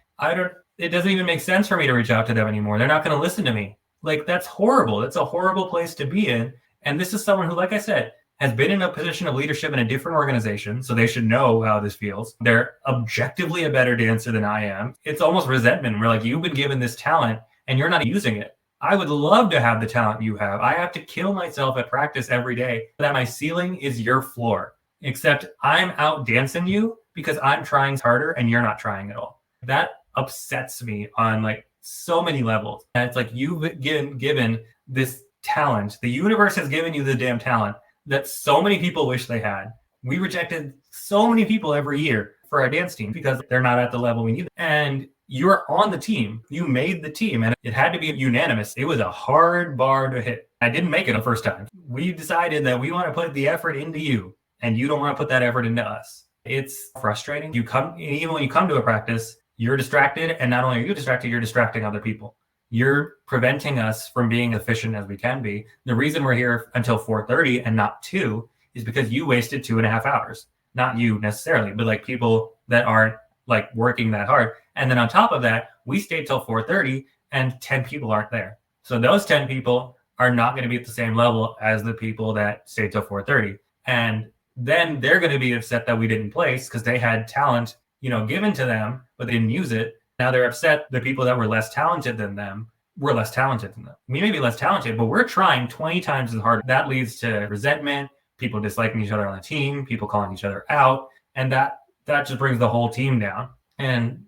it doesn't even make sense for me to reach out to them anymore. They're not going to listen to me. Like, that's horrible. That's a horrible place to be in. And this is someone who, like I said, has been in a position of leadership in a different organization, so they should know how this feels. They're objectively a better dancer than I am. It's almost resentment. We're like, you've been given this talent and you're not using it. I would love to have the talent you have. I have to kill myself at practice every day that my ceiling is your floor, except I'm out dancing you because I'm trying harder and you're not trying at all. That upsets me on like so many levels. And it's like you've given this talent. The universe has given you the damn talent that so many people wish they had. We rejected so many people every year for our dance team because they're not at the level we need. And you're on the team. You made the team and it had to be unanimous. It was a hard bar to hit. I didn't make it the first time. We decided that we want to put the effort into you and you don't want to put that effort into us. It's frustrating. Even when you come to a practice, you're distracted. And not only are you distracted, you're distracting other people. You're preventing us from being efficient as we can be. The reason we're here until 4:30 and not 2 is because you wasted 2.5 hours. Not you necessarily, but like people that aren't like working that hard. And then on top of that, we stayed till 4:30 and 10 people aren't there. So those 10 people are not going to be at the same level as the people that stayed till 4:30. And then they're going to be upset that we didn't place because they had talent, given to them, but they didn't use it. Now they're upset the people that were less talented than them were less talented than them. We may be less talented, but we're trying 20 times as hard. That leads to resentment, people disliking each other on the team, people calling each other out. And that just brings the whole team down. And,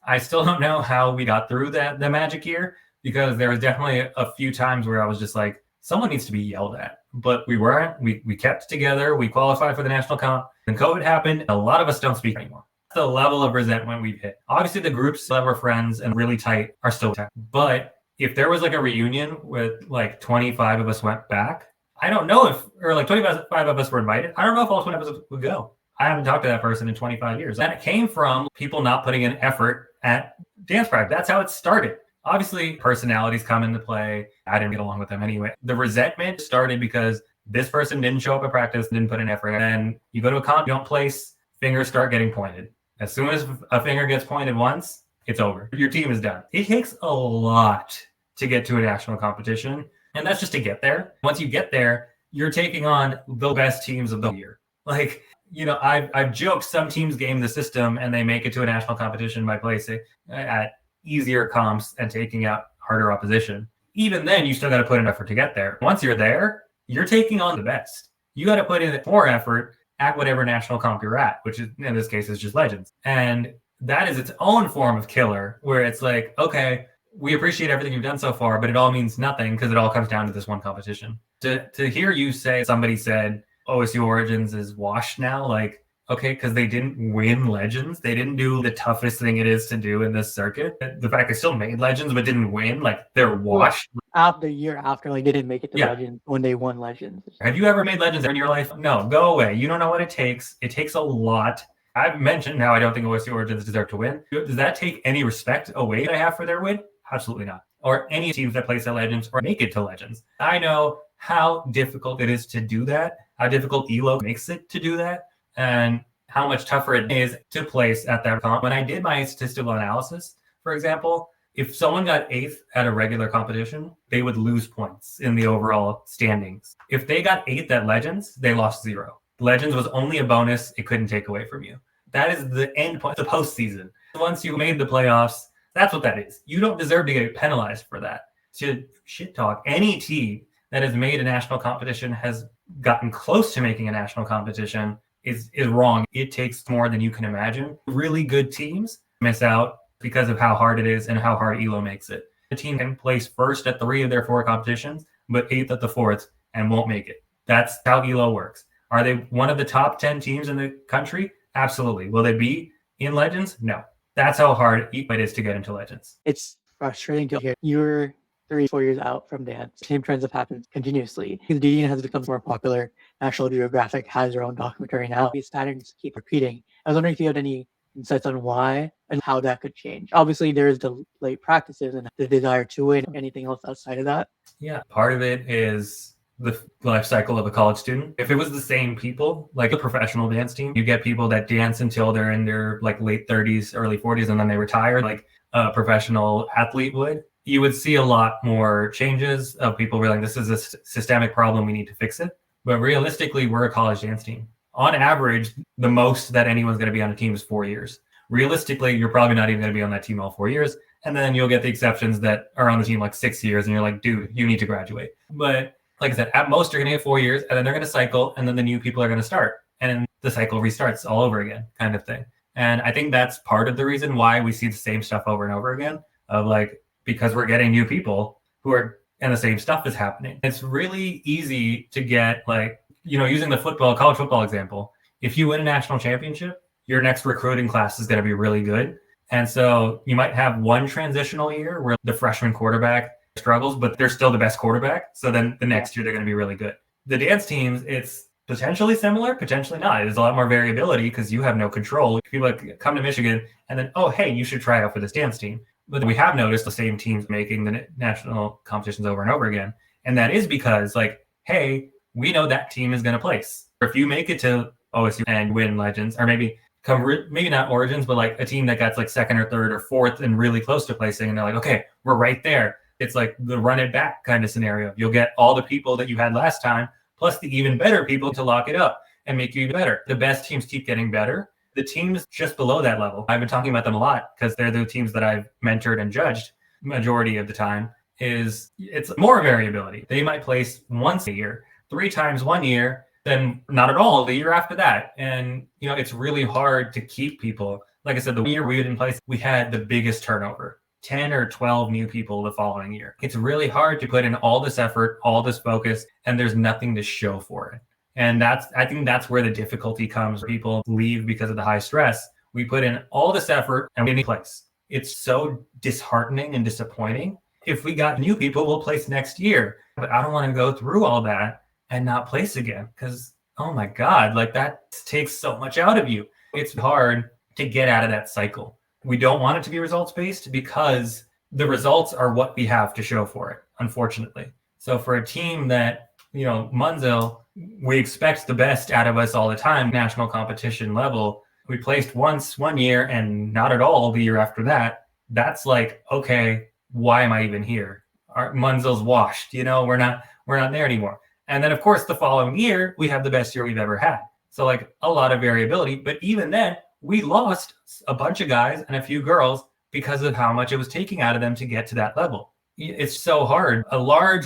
I still don't know how we got through the magic year because there was definitely a few times where I was just like, someone needs to be yelled at. But we weren't. We kept together. We qualified for the national comp. Then COVID happened. A lot of us don't speak anymore. The level of resentment we've hit. Obviously, the groups that were friends and really tight are still tight. But if there was like a reunion with like 25 of us went back, I don't know like 25 of us were invited. I don't know if all 25 of us would go. I haven't talked to that person in 25 years. And it came from people not putting in effort at dance practice. That's how it started. Obviously, personalities come into play. I didn't get along with them anyway. The resentment started because this person didn't show up at practice, didn't put in effort. And then you go to a comp, you don't place, fingers start getting pointed. As soon as a finger gets pointed once, it's over. Your team is done. It takes a lot to get to a national competition. And that's just to get there. Once you get there, you're taking on the best teams of the year. Like, I've joked some teams game the system and they make it to a national competition by placing at easier comps and taking out harder opposition. Even then, you still got to put in effort to get there. Once you're there, you're taking on the best. You got to put in more effort at whatever national comp you're at, which is, in this case, is just Legends. And that is its own form of killer, where it's like, okay, we appreciate everything you've done so far, but it all means nothing because it all comes down to this one competition. To hear you say, somebody said, OSU Origins is washed now, like, okay, because they didn't win Legends. They didn't do the toughest thing it is to do in this circuit. The fact they still made Legends but didn't win, like, they're washed. The year after, like, they didn't make it to Legends when they won Legends. Have you ever made Legends in your life? No, go away. You don't know what it takes. It takes a lot. I've mentioned how I don't think OSU Origins deserve to win. Does that take any respect away that I have for their win? Absolutely not. Or any teams that place at Legends or make it to Legends. I know how difficult it is to do that, how difficult ELO makes it to do that, and how much tougher it is to place at that comp. When I did my statistical analysis, for example, if someone got 8th at a regular competition, they would lose points in the overall standings. If they got 8th at Legends, they lost 0. Legends was only a bonus. It couldn't take away from you. That is the end point, the postseason. Once you made the playoffs, that's what that is. You don't deserve to get penalized for that. to shit talk any team that has made a national competition, has gotten close to making a national competition, is wrong. It takes more than you can imagine. Really good teams miss out because of how hard it is and how hard ELO makes it. A team can place first at 3 of their 4 competitions, but 8th at the 4th and won't make it. That's how ELO works. Are they one of the top 10 teams in the country? Absolutely. Will they be in Legends? No. That's how hard it is to get into Legends. It's frustrating to hear you're 3-4 years out from dance. Same trends have happened continuously. The DDN has become more popular. National Geographic has their own documentary now. These patterns keep repeating. I was wondering if you had any insights on why and how that could change. Obviously, there's the late practices and the desire to win. Anything else outside of that? Yeah, part of it is the life cycle of a college student. If it was the same people, like a professional dance team, you get people that dance until they're in their like late 30s, early 40s, and then they retire, like a professional athlete would. You would see a lot more changes of people realizing this is a systemic problem, we need to fix it. But realistically, we're a college dance team. On average, the most that anyone's going to be on a team is 4 years. Realistically, you're probably not even going to be on that team all 4 years. And then you'll get the exceptions that are on the team like 6 years, and you're like, dude, you need to graduate. But like I said, at most, you're going to get 4 years, and then they're going to cycle, and then the new people are going to start. And then the cycle restarts all over again, kind of thing. And I think that's part of the reason why we see the same stuff over and over again, of like, because we're getting new people who are, and the same stuff is happening. It's really easy to get like, using the college football example, if you win a national championship, your next recruiting class is going to be really good. And so you might have one transitional year where the freshman quarterback struggles, but they're still the best quarterback. So then the next year they're going to be really good. The dance teams, it's potentially similar, potentially not. There's a lot more variability because you have no control. People like come to Michigan and then, oh, hey, you should try out for this dance team. But we have noticed the same teams making the national competitions over and over again. And that is because like, hey, we know that team is going to place. If you make it to OSU and win Legends, or maybe not Origins, but like a team that got like 2nd or 3rd or 4th and really close to placing, and they're like, okay, we're right there. It's like the run it back kind of scenario. You'll get all the people that you had last time, plus the even better people to lock it up and make you even better. The best teams keep getting better. The teams just below that level, I've been talking about them a lot because they're the teams that I've mentored and judged majority of the time, it's more variability. They might place once a year, 3 times 1 year, then not at all the year after that. And, it's really hard to keep people. Like I said, the year we didn't place, we had the biggest turnover, 10 or 12 new people the following year. It's really hard to put in all this effort, all this focus, and there's nothing to show for it. And I think that's where the difficulty comes. People leave because of the high stress. We put in all this effort and we didn't place. It's so disheartening and disappointing. If we got new people, we'll place next year. But I don't want to go through all that and not place again because, oh my God, like that takes so much out of you. It's hard to get out of that cycle. We don't want it to be results-based because the results are what we have to show for it, unfortunately. So for a team that, Munzel, we expect the best out of us all the time, national competition level. We placed once 1 year and not at all the year after that. That's like, okay, why am I even here? Our Munzel's washed, we're not there anymore. And then of course the following year, we have the best year we've ever had. So like a lot of variability, but even then we lost a bunch of guys and a few girls because of how much it was taking out of them to get to that level. It's so hard. A large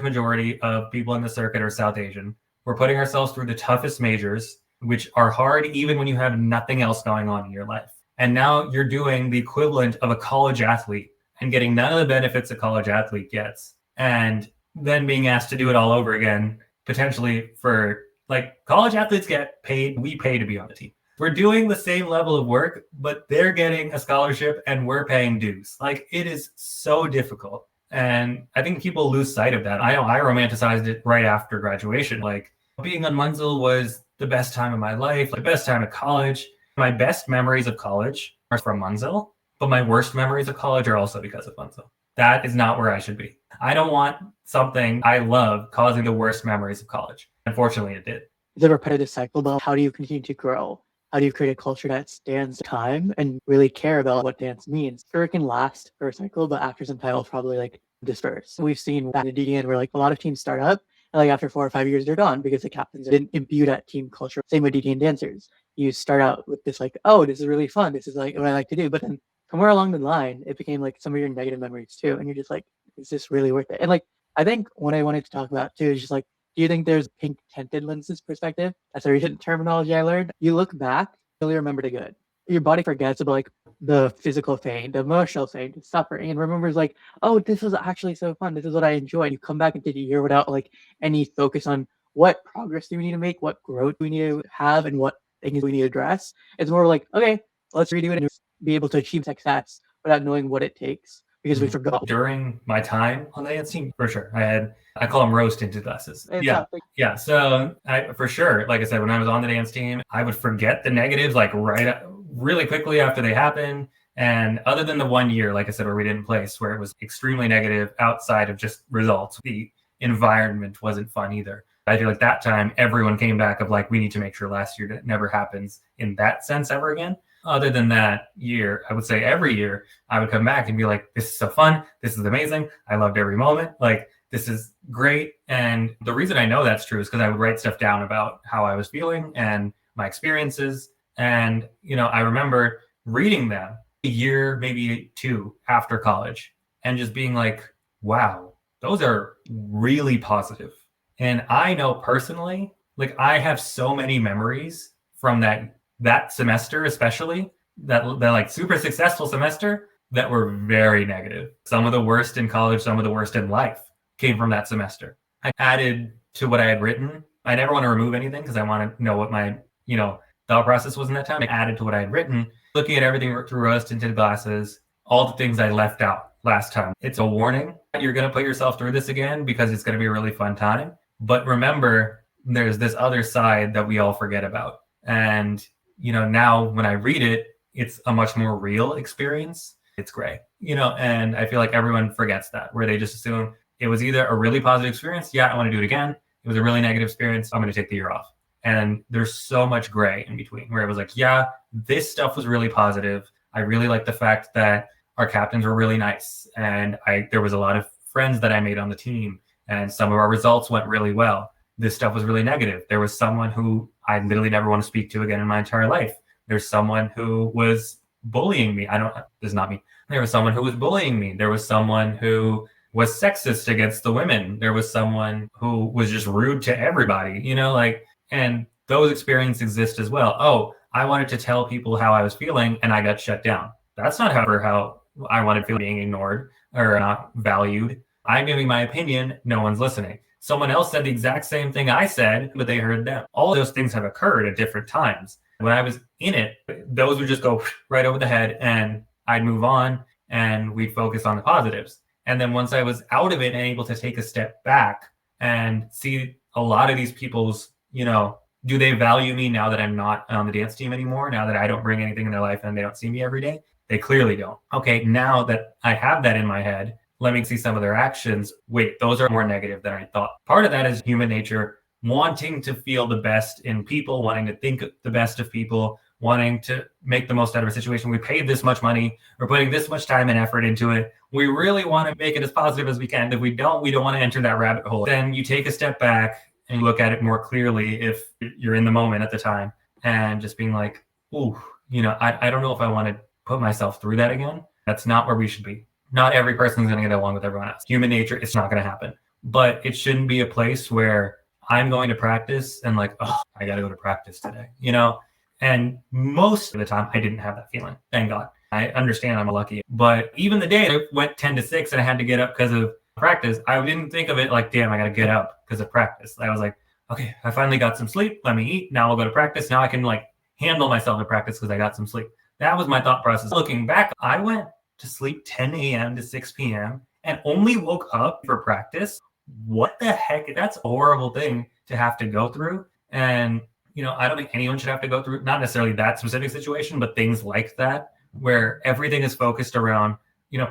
majority of people in the circuit are South Asian. We're putting ourselves through the toughest majors, which are hard even when you have nothing else going on in your life. And now you're doing the equivalent of a college athlete and getting none of the benefits a college athlete gets. And then being asked to do it all over again, potentially for like college athletes get paid. We pay to be on the team. We're doing the same level of work, but they're getting a scholarship and we're paying dues. Like it is so difficult. And I think people lose sight of that. I romanticized it right after graduation. Like being on Munzel was the best time of my life, the best time of college. My best memories of college are from Munzel, but my worst memories of college are also because of Munzel. That is not where I should be. I don't want something I love causing the worst memories of college. Unfortunately, it did. It's a repetitive cycle, but how do you continue to grow? How do you create a culture that stands time and really care about what dance means? Sure, it can last for a cycle, but after some time, it'll probably like disperse. We've seen that in the DDN where like a lot of teams start up and like after 4 or 5 years, they're gone because the captains didn't imbue that team culture. Same with DDN dancers. You start out with this like, oh, this is really fun. This is like what I like to do. But then somewhere along the line, it became like some of your negative memories too. And you're just like, is this really worth it? And like, I think what I wanted to talk about too is just like, do you think there's pink tinted lenses perspective? That's a recent terminology I learned. You look back, you only remember the good. Your body forgets about like the physical pain, the emotional pain, the suffering, and remembers like, oh, this was actually so fun. This is what I enjoyed. You come back into the year without like any focus on what progress do we need to make, what growth do we need to have, and what things we need to address. It's more like, okay, let's redo it and be able to achieve success without knowing what it takes because we forgot. During my time on the dance team, for sure, I call them rose tinted glasses. It's Yeah. not like, Yeah. So for sure, like I said, when I was on the dance team, I would forget the negatives like really quickly after they happen. And other than the 1 year, like I said, where we didn't place, where it was extremely negative outside of just results, the environment wasn't fun either. I feel like that time everyone came back of like, we need to make sure last year never happens in that sense ever again. Other than that year, I would say every year I would come back and be like, this is so fun. This is amazing. I loved every moment. Like, this is great. And the reason I know that's true is because I would write stuff down about how I was feeling and my experiences. And, you know, I remember reading them a year, maybe 2 after college and just being like, wow, those are really positive. And I know personally, like I have so many memories from that semester, especially that like super successful semester that were very negative. Some of the worst in college, some of the worst in life came from that semester. I added to what I had written. I never want to remove anything because I want to know what my, thought process was in that time. I added to what I had written, looking at everything through rose tinted glasses, all the things I left out last time. It's a warning. You're going to put yourself through this again because it's going to be a really fun time. But remember, there's this other side that we all forget about. And, now when I read it, it's a much more real experience. It's gray, and I feel like everyone forgets that, where they just assume it was either a really positive experience. Yeah, I want to do it again. It was a really negative experience. I'm going to take the year off. And there's so much gray in between where it was like, yeah, this stuff was really positive. I really like the fact that our captains were really nice. And there was a lot of friends that I made on the team. And some of our results went really well. This stuff was really negative. There was someone who I literally never want to speak to again in my entire life. There's someone who was bullying me. This is not me. There was someone who was bullying me. There was someone who was sexist against the women. There was someone who was just rude to everybody, and those experiences exist as well. Oh, I wanted to tell people how I was feeling and I got shut down. That's not how I wanted to feel, being ignored or not valued. I'm giving my opinion. No one's listening. Someone else said the exact same thing I said, but they heard them. All those things have occurred at different times. When I was in it, those would just go right over the head and I'd move on and we'd focus on the positives. And then once I was out of it and able to take a step back and see a lot of these people's, do they value me now that I'm not on the dance team anymore? Now that I don't bring anything in their life and they don't see me every day? They clearly don't. Okay, now that I have that in my head, let me see some of their actions. Wait, those are more negative than I thought. Part of that is human nature, wanting to feel the best in people, wanting to think the best of people, wanting to make the most out of a situation. We paid this much money, we're putting this much time and effort into it. We really want to make it as positive as we can. If we don't want to enter that rabbit hole. Then you take a step back and look at it more clearly if you're in the moment at the time and just being like, ooh, I don't know if I want to put myself through that again. That's not where we should be. Not every person's going to get along with everyone else. Human nature, it's not going to happen. But it shouldn't be a place where I'm going to practice and like, oh, I got to go to practice today, And most of the time, I didn't have that feeling. Thank God. I understand I'm lucky. But even the day I went 10 to 6 and I had to get up because of practice, I didn't think of it like, damn, I got to get up because of practice. I was like, okay, I finally got some sleep. Let me eat. Now I'll go to practice. Now I can like handle myself at practice because I got some sleep. That was my thought process. Looking back, I went to sleep 10 a.m. to 6 p.m. and only woke up for practice. What the heck? That's a horrible thing to have to go through. And, I don't think anyone should have to go through, not necessarily that specific situation, but things like that, where everything is focused around,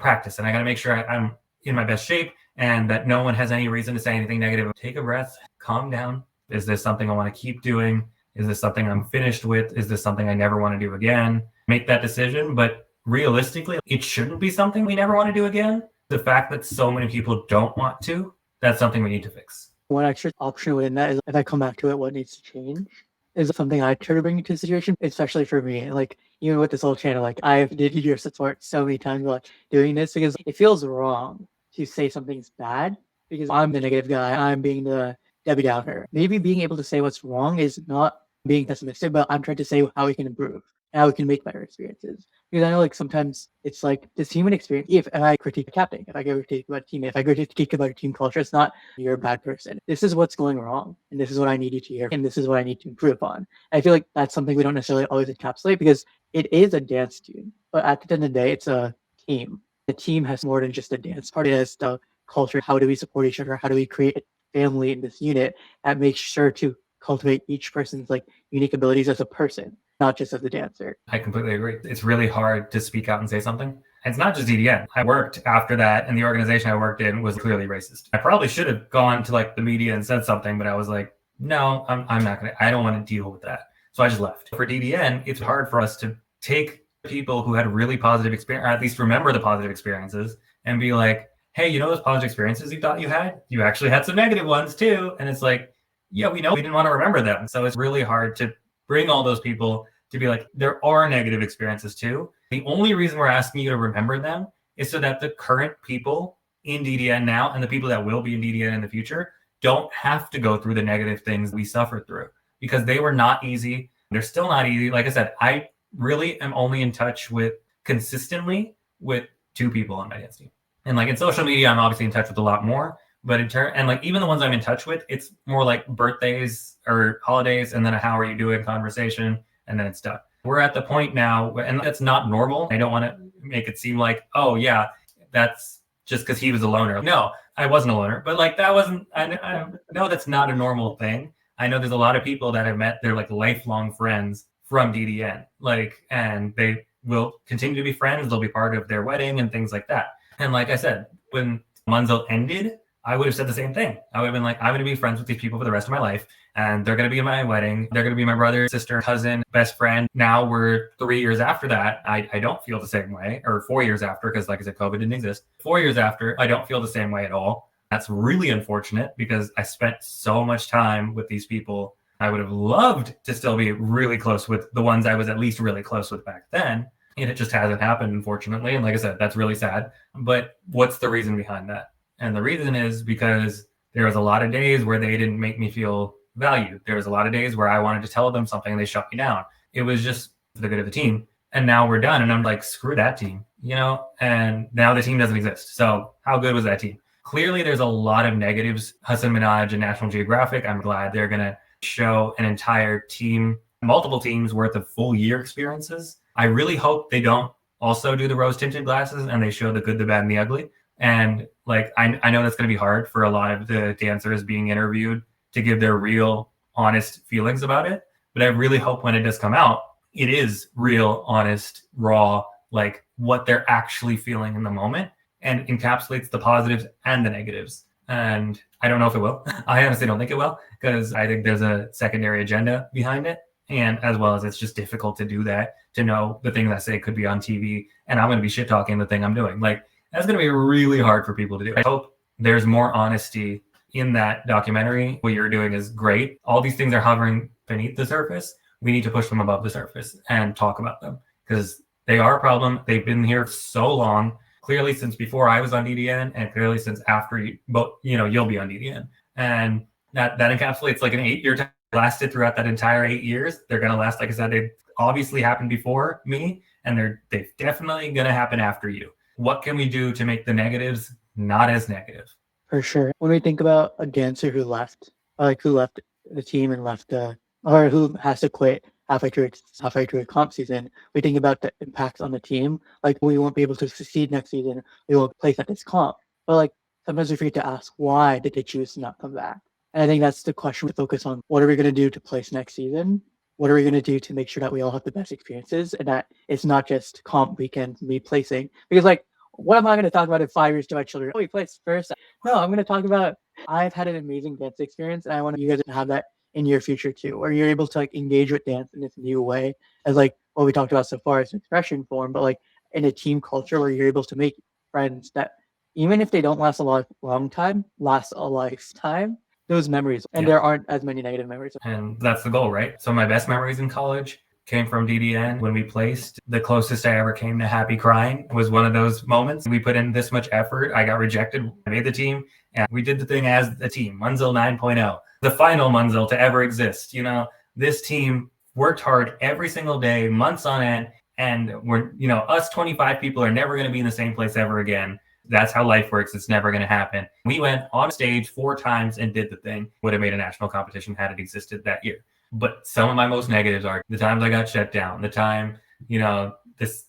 practice. And I got to make sure I'm in my best shape and that no one has any reason to say anything negative. Take a breath, calm down. Is this something I want to keep doing? Is this something I'm finished with? Is this something I never want to do again? Make that decision. But realistically, it shouldn't be something we never want to do again. The fact that so many people don't want to, that's something we need to fix. One extra option within that is if I come back to it, what needs to change is something I try to bring to the situation, especially for me. Like, even with this whole channel, like I've did your support so many times about doing this because it feels wrong to say something's bad because I'm the negative guy. I'm being the Debbie Downer. Maybe being able to say what's wrong is not being pessimistic, but I'm trying to say how we can improve and how we can make better experiences. Because I know like sometimes it's like this human experience. If I critique a captain, if I critique about a team, if I critique about a team culture, it's not you're a bad person. This is what's going wrong, and this is what I need you to hear, and this is what I need to improve upon. I feel like that's something we don't necessarily always encapsulate because it is a dance team, but at the end of the day, it's a team. The team has more than just a dance part. It has the culture. How do we support each other? How do we create a family in this unit that makes sure to cultivate each person's like unique abilities as a person, not just as a dancer. I completely agree. It's really hard to speak out and say something. And it's not just DDN. I worked after that, and the organization I worked in was clearly racist. I probably should have gone to like the media and said something, but I was like, no, I'm not gonna. I don't want to deal with that. So I just left. For DDN, it's hard for us to take people who had really positive experience, or at least remember the positive experiences, and be like, hey, you know those positive experiences you thought you had? You actually had some negative ones too. And it's like, yeah, we know we didn't want to remember them. So it's really hard to bring all those people to be like, there are negative experiences too. The only reason we're asking you to remember them is so that the current people in DDN now and the people that will be in DDN in the future don't have to go through the negative things we suffered through, because they were not easy. They're still not easy. Like I said, I really am only in touch with consistently with 2 people on my dance team. And like in social media, I'm obviously in touch with a lot more, but in turn, and like even the ones I'm in touch with, it's more like birthdays or holidays and then a how are you doing conversation, and then it's done. We're at the point now, and that's not normal. I don't want to make it seem like, oh yeah, that's just because he was a loner. No, I wasn't a loner, but like that wasn't, I know that's not a normal thing. I know there's a lot of people that I've met, they're like lifelong friends from DDN, like, and they will continue to be friends. They'll be part of their wedding and things like that. And like I said, when Munzel ended, I would have said the same thing. I would have been like, I'm going to be friends with these people for the rest of my life, and they're going to be in my wedding. They're going to be my brother, sister, cousin, best friend. Now we're 3 years after that. I don't feel the same way, or 4 years after, because like I said, COVID didn't exist. 4 years after, I don't feel the same way at all. That's really unfortunate because I spent so much time with these people. I would have loved to still be really close with the ones I was at least really close with back then. And it just hasn't happened, unfortunately. And like I said, that's really sad. But what's the reason behind that? And the reason is because there was a lot of days where they didn't make me feel valued. There was a lot of days where I wanted to tell them something and they shut me down. It was just for the good of the team. And now we're done. And I'm like, screw that team, you know? And now the team doesn't exist. So how good was that team? Clearly, there's a lot of negatives. Hassan Minhaj and National Geographic, I'm glad they're going to show an entire team, multiple teams worth of full year experiences. I really hope they don't also do the rose tinted glasses and they show the good, the bad, and the ugly. And like, I know that's going to be hard for a lot of the dancers being interviewed to give their real, honest feelings about it. But I really hope when it does come out, it is real, honest, raw, like what they're actually feeling in the moment, and encapsulates the positives and the negatives. And I don't know if it will. I honestly don't think it will, because I think there's a secondary agenda behind it. And as well as it's just difficult to do that, to know the things I say could be on TV and I'm going to be shit talking the thing I'm doing. Like, that's going to be really hard for people to do. I hope there's more honesty in that documentary. What you're doing is great. All these things are hovering beneath the surface. We need to push them above the surface and talk about them, because they are a problem. They've been here so long, clearly since before I was on DDN, and clearly since after you, but you know, you'll be on DDN. And that encapsulates like an 8-year time. Lasted throughout that entire 8 years. They're going to last, like I said, they obviously happened before me, and they're definitely going to happen after you. What can we do to make the negatives not as negative? For sure. When we think about a dancer who left the team and left or who has to quit halfway through a comp season, we think about the impacts on the team. Like, we won't be able to succeed next season. We won't place at this comp. But like, sometimes we forget to ask, why did they choose to not come back? And I think that's the question we focus on. What are we going to do to place next season? What are we going to do to make sure that we all have the best experiences, and that it's not just comp weekends, me placing? Because like, what am I going to talk about in 5 years to my children? Oh, we placed first. No, I'm going to talk about, I've had an amazing dance experience, and I want you guys to have that in your future too, where you're able to like engage with dance in this new way, as like what we talked about so far as an expression form, but like in a team culture where you're able to make friends that, even if they don't last long time, last a lifetime. Those memories, and there aren't as many negative memories. And that's the goal, right? So my best memories in college, came from DDN. When we placed, the closest I ever came to happy crying was one of those moments. We put in this much effort. I got rejected. I made the team, and we did the thing as a team. Munzel 9.0, the final Munzel to ever exist. You know, this team worked hard every single day, months on end, and we're, you know, us 25 people are never going to be in the same place ever again. That's how life works. It's never going to happen. We went on stage 4 times and did the thing. Would have made a national competition had it existed that year. But some of my most negatives are the times I got shut down, the time, you know, this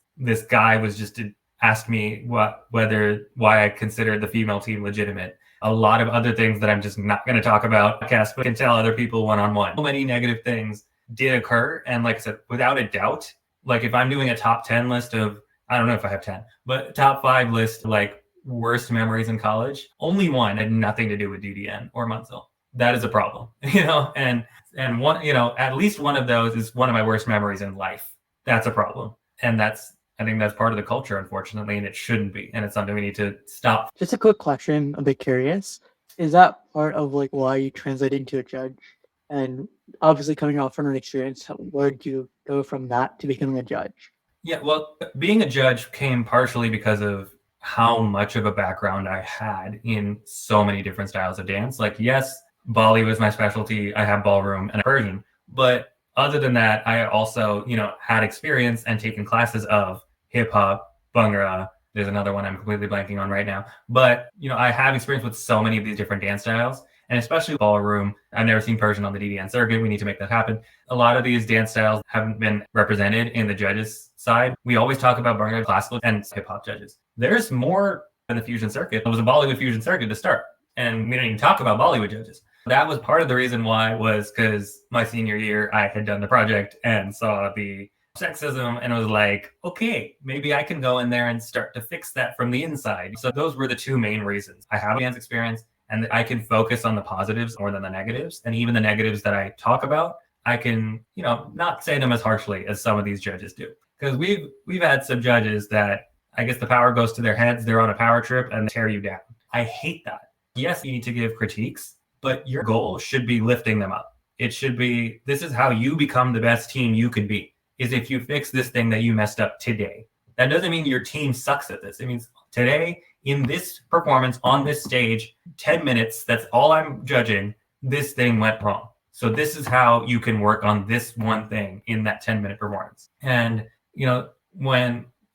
guy was just to ask me why I considered the female team legitimate. A lot of other things that I'm just not going to talk about, but can tell other people one-on-one. So many negative things did occur. And like I said, without a doubt, like if I'm doing a top 10 list of, I don't know if I have 10, but top 5 list, like worst memories in college, only one had nothing to do with DDN or Munzel. That is a problem, you know, and one, you know, at least one of those is one of my worst memories in life. That's a problem. And I think that's part of the culture, unfortunately, and it shouldn't be. And it's something we need to stop. Just a quick question, I'm a bit curious. Is that part of like why you translated into a judge? And obviously coming off from an experience, where did you go from that to becoming a judge? Yeah, well, being a judge came partially because of how much of a background I had in so many different styles of dance. Like, yes, Bolly was my specialty. I have ballroom and Persian. But other than that, I also, you know, had experience and taken classes of hip hop, Bhangra. There's another one I'm completely blanking on right now. But, you know, I have experience with so many of these different dance styles, and especially ballroom. I've never seen Persian on the DDN circuit. We need to make that happen. A lot of these dance styles haven't been represented in the judges' side. We always talk about Bhangra, classical, and hip hop judges. There's more in the fusion circuit. It was a Bollywood fusion circuit to start, and we didn't even talk about Bollywood judges. That was part of the reason why, was because my senior year, I had done the project and saw the sexism and was like, okay, maybe I can go in there and start to fix that from the inside. So those were the 2 main reasons. I have dance experience, and I can focus on the positives more than the negatives. And even the negatives that I talk about, I can, you know, not say them as harshly as some of these judges do. Because we've had some judges that I guess the power goes to their heads, they're on a power trip and tear you down. I hate that. Yes, you need to give critiques, but your goal should be lifting them up. It should be, this is how you become the best team you could be, is if you fix this thing that you messed up today. That doesn't mean your team sucks at this. It means today, in this performance on this stage, 10 minutes, that's all I'm judging, this thing went wrong. So this is how you can work on this one thing in that 10-minute performance. And, you know,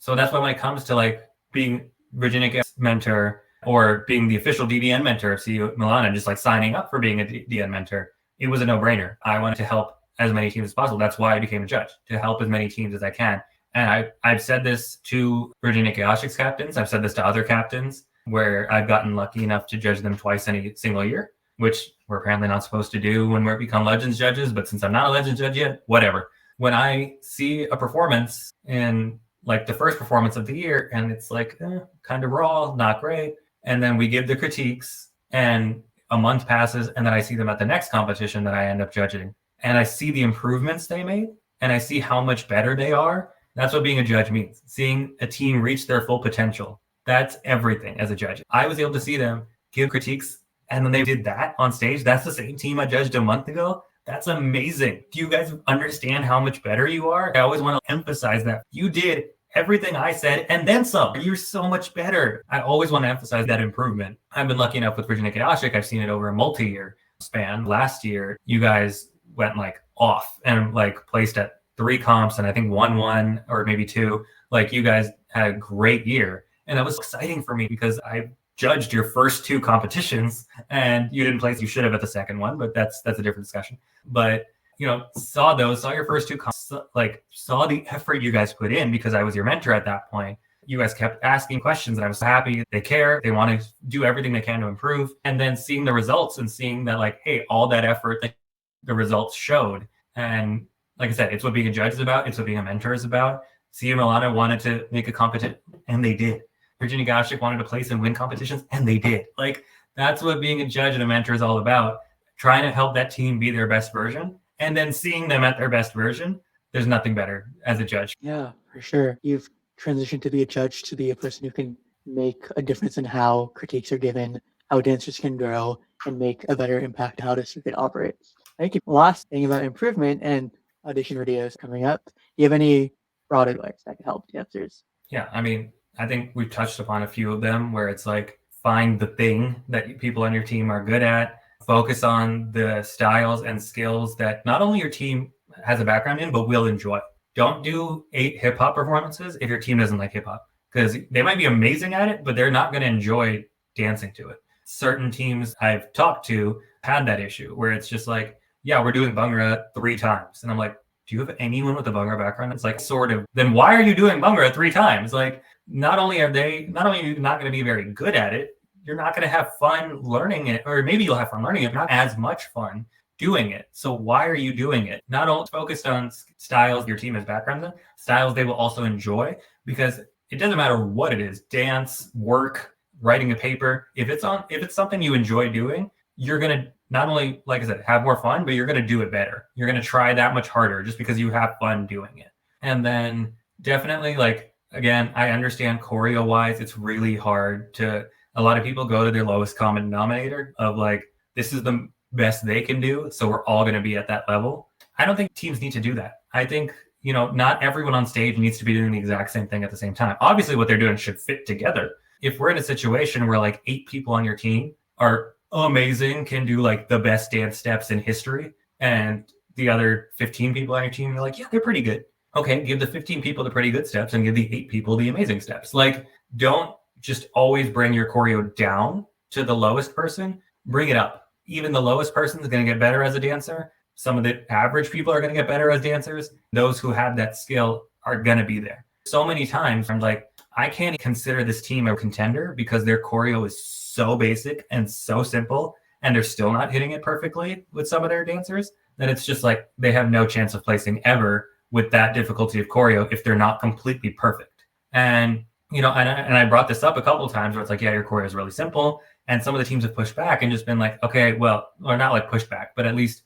so that's why when it comes to like being Virginia's mentor or being the official DDN mentor of CU Milana, just like signing up for being a DDN mentor, it was a no-brainer. I wanted to help as many teams as possible. That's why I became a judge, to help as many teams as I can. And I've said this to Virginia Chaotix captains. I've said this to other captains where I've gotten lucky enough to judge them twice in a single year, which we're apparently not supposed to do when we become Legends judges. But since I'm not a Legends judge yet, whatever. When I see a performance in like the first performance of the year and it's like kind of raw, not great, and then we give the critiques and a month passes and then I see them at the next competition that I end up judging and I see the improvements they made and I see how much better they are. That's what being a judge means. Seeing a team reach their full potential. That's everything as a judge. I was able to see them give critiques and then they did that on stage. That's the same team I judged a month ago. That's amazing. Do you guys understand how much better you are? I always want to emphasize that. You did everything I said and then some. You're so much better. I always want to emphasize that improvement. I've been lucky enough with Virginia Chaotix. I've seen it over a multi-year span. Last year, you guys went like off and like placed at 3 comps and I think won or maybe 2. Like you guys had a great year. And that was exciting for me because I judged your first 2 competitions and you didn't place. You should have at the second one, but that's a different discussion. But you know, saw your first 2 comps, like saw the effort you guys put in because I was your mentor at that point. You guys kept asking questions and I was happy. They care. They want to do everything they can to improve. And then seeing the results and seeing that like, hey, all that effort, the results showed. And like I said, it's what being a judge is about. It's what being a mentor is about. CU Milana wanted to make a competition and they did. Virginia Chaotix wanted to place and win competitions and they did. Like that's what being a judge and a mentor is all about. Trying to help that team be their best version. And then seeing them at their best version, there's nothing better as a judge. Yeah, for sure. You've transitioned to be a judge, to be a person who can make a difference in how critiques are given, how dancers can grow, and make a better impact on how the circuit operates. Thank you. Last thing about improvement, and audition videos coming up. Do you have any broad advice that could help dancers? Yeah, I mean, I think we've touched upon a few of them where it's like find the thing that people on your team are good at, focus on the styles and skills that not only your team has a background in, but will enjoy. Don't do 8 hip hop performances if your team doesn't like hip hop, because they might be amazing at it, but they're not going to enjoy dancing to it. Certain teams I've talked to had that issue where it's just like, yeah, we're doing Bhangra 3 times. And I'm like, do you have anyone with a Bhangra background? It's like, sort of, then why are you doing Bhangra 3 times? Like, not only are you not going to be very good at it, you're not going to have fun learning it, or maybe you'll have fun learning it, but not as much fun doing it. So why are you doing it? Not only focused on styles your team has backgrounds in, styles they will also enjoy, because it doesn't matter what it is, dance, work, writing a paper. If it's something you enjoy doing, you're going to not only, like I said, have more fun, but you're going to do it better. You're going to try that much harder just because you have fun doing it. And then definitely, like, again, I understand choreo wise, it's really hard to, a lot of people go to their lowest common denominator of like, this is the best they can do, so we're all going to be at that level. I don't think teams need to do that. I think, not everyone on stage needs to be doing the exact same thing at the same time. Obviously, what they're doing should fit together. If we're in a situation where like 8 people on your team are amazing, can do like the best dance steps in history, and the other 15 people on your team are like, yeah, they're pretty good. Okay, give the 15 people the pretty good steps and give the 8 people the amazing steps. Like, don't just always bring your choreo down to the lowest person. Bring it up. Even the lowest person is going to get better as a dancer. Some of the average people are going to get better as dancers. Those who have that skill are going to be there. So many times I'm like, I can't consider this team a contender because their choreo is so basic and so simple, and they're still not hitting it perfectly with some of their dancers, that it's just like they have no chance of placing ever with that difficulty of choreo if they're not completely perfect. And and I brought this up a couple of times where it's like, yeah, your choreo is really simple. And some of the teams have pushed back and just been like, okay, well, or not like pushed back, but at least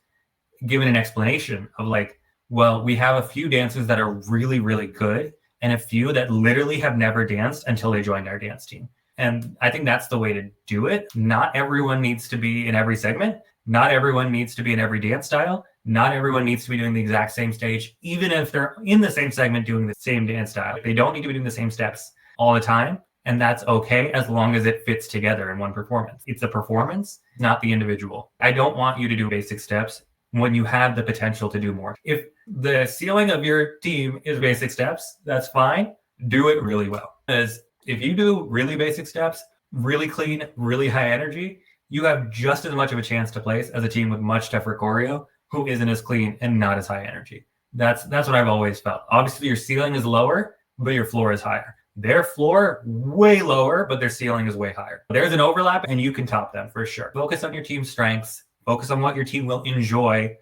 given an explanation of like, well, we have a few dancers that are really, really good and a few that literally have never danced until they joined our dance team. And I think that's the way to do it. Not everyone needs to be in every segment. Not everyone needs to be in every dance style. Not everyone needs to be doing the exact same stage, even if they're in the same segment doing the same dance style. They don't need to be doing the same steps all the time. And that's okay as long as it fits together in one performance. It's a performance, not the individual. I don't want you to do basic steps when you have the potential to do more. If the ceiling of your team is basic steps, that's fine. Do it really well. Because if you do really basic steps, really clean, really high energy, you have just as much of a chance to place as a team with much tougher choreo who isn't as clean and not as high energy. That's what I've always felt. Obviously, your ceiling is lower, but your floor is higher. Their floor way lower, but their ceiling is way higher. There's an overlap, and you can top them for sure. Focus on your team's strengths. Focus on what your team will enjoy.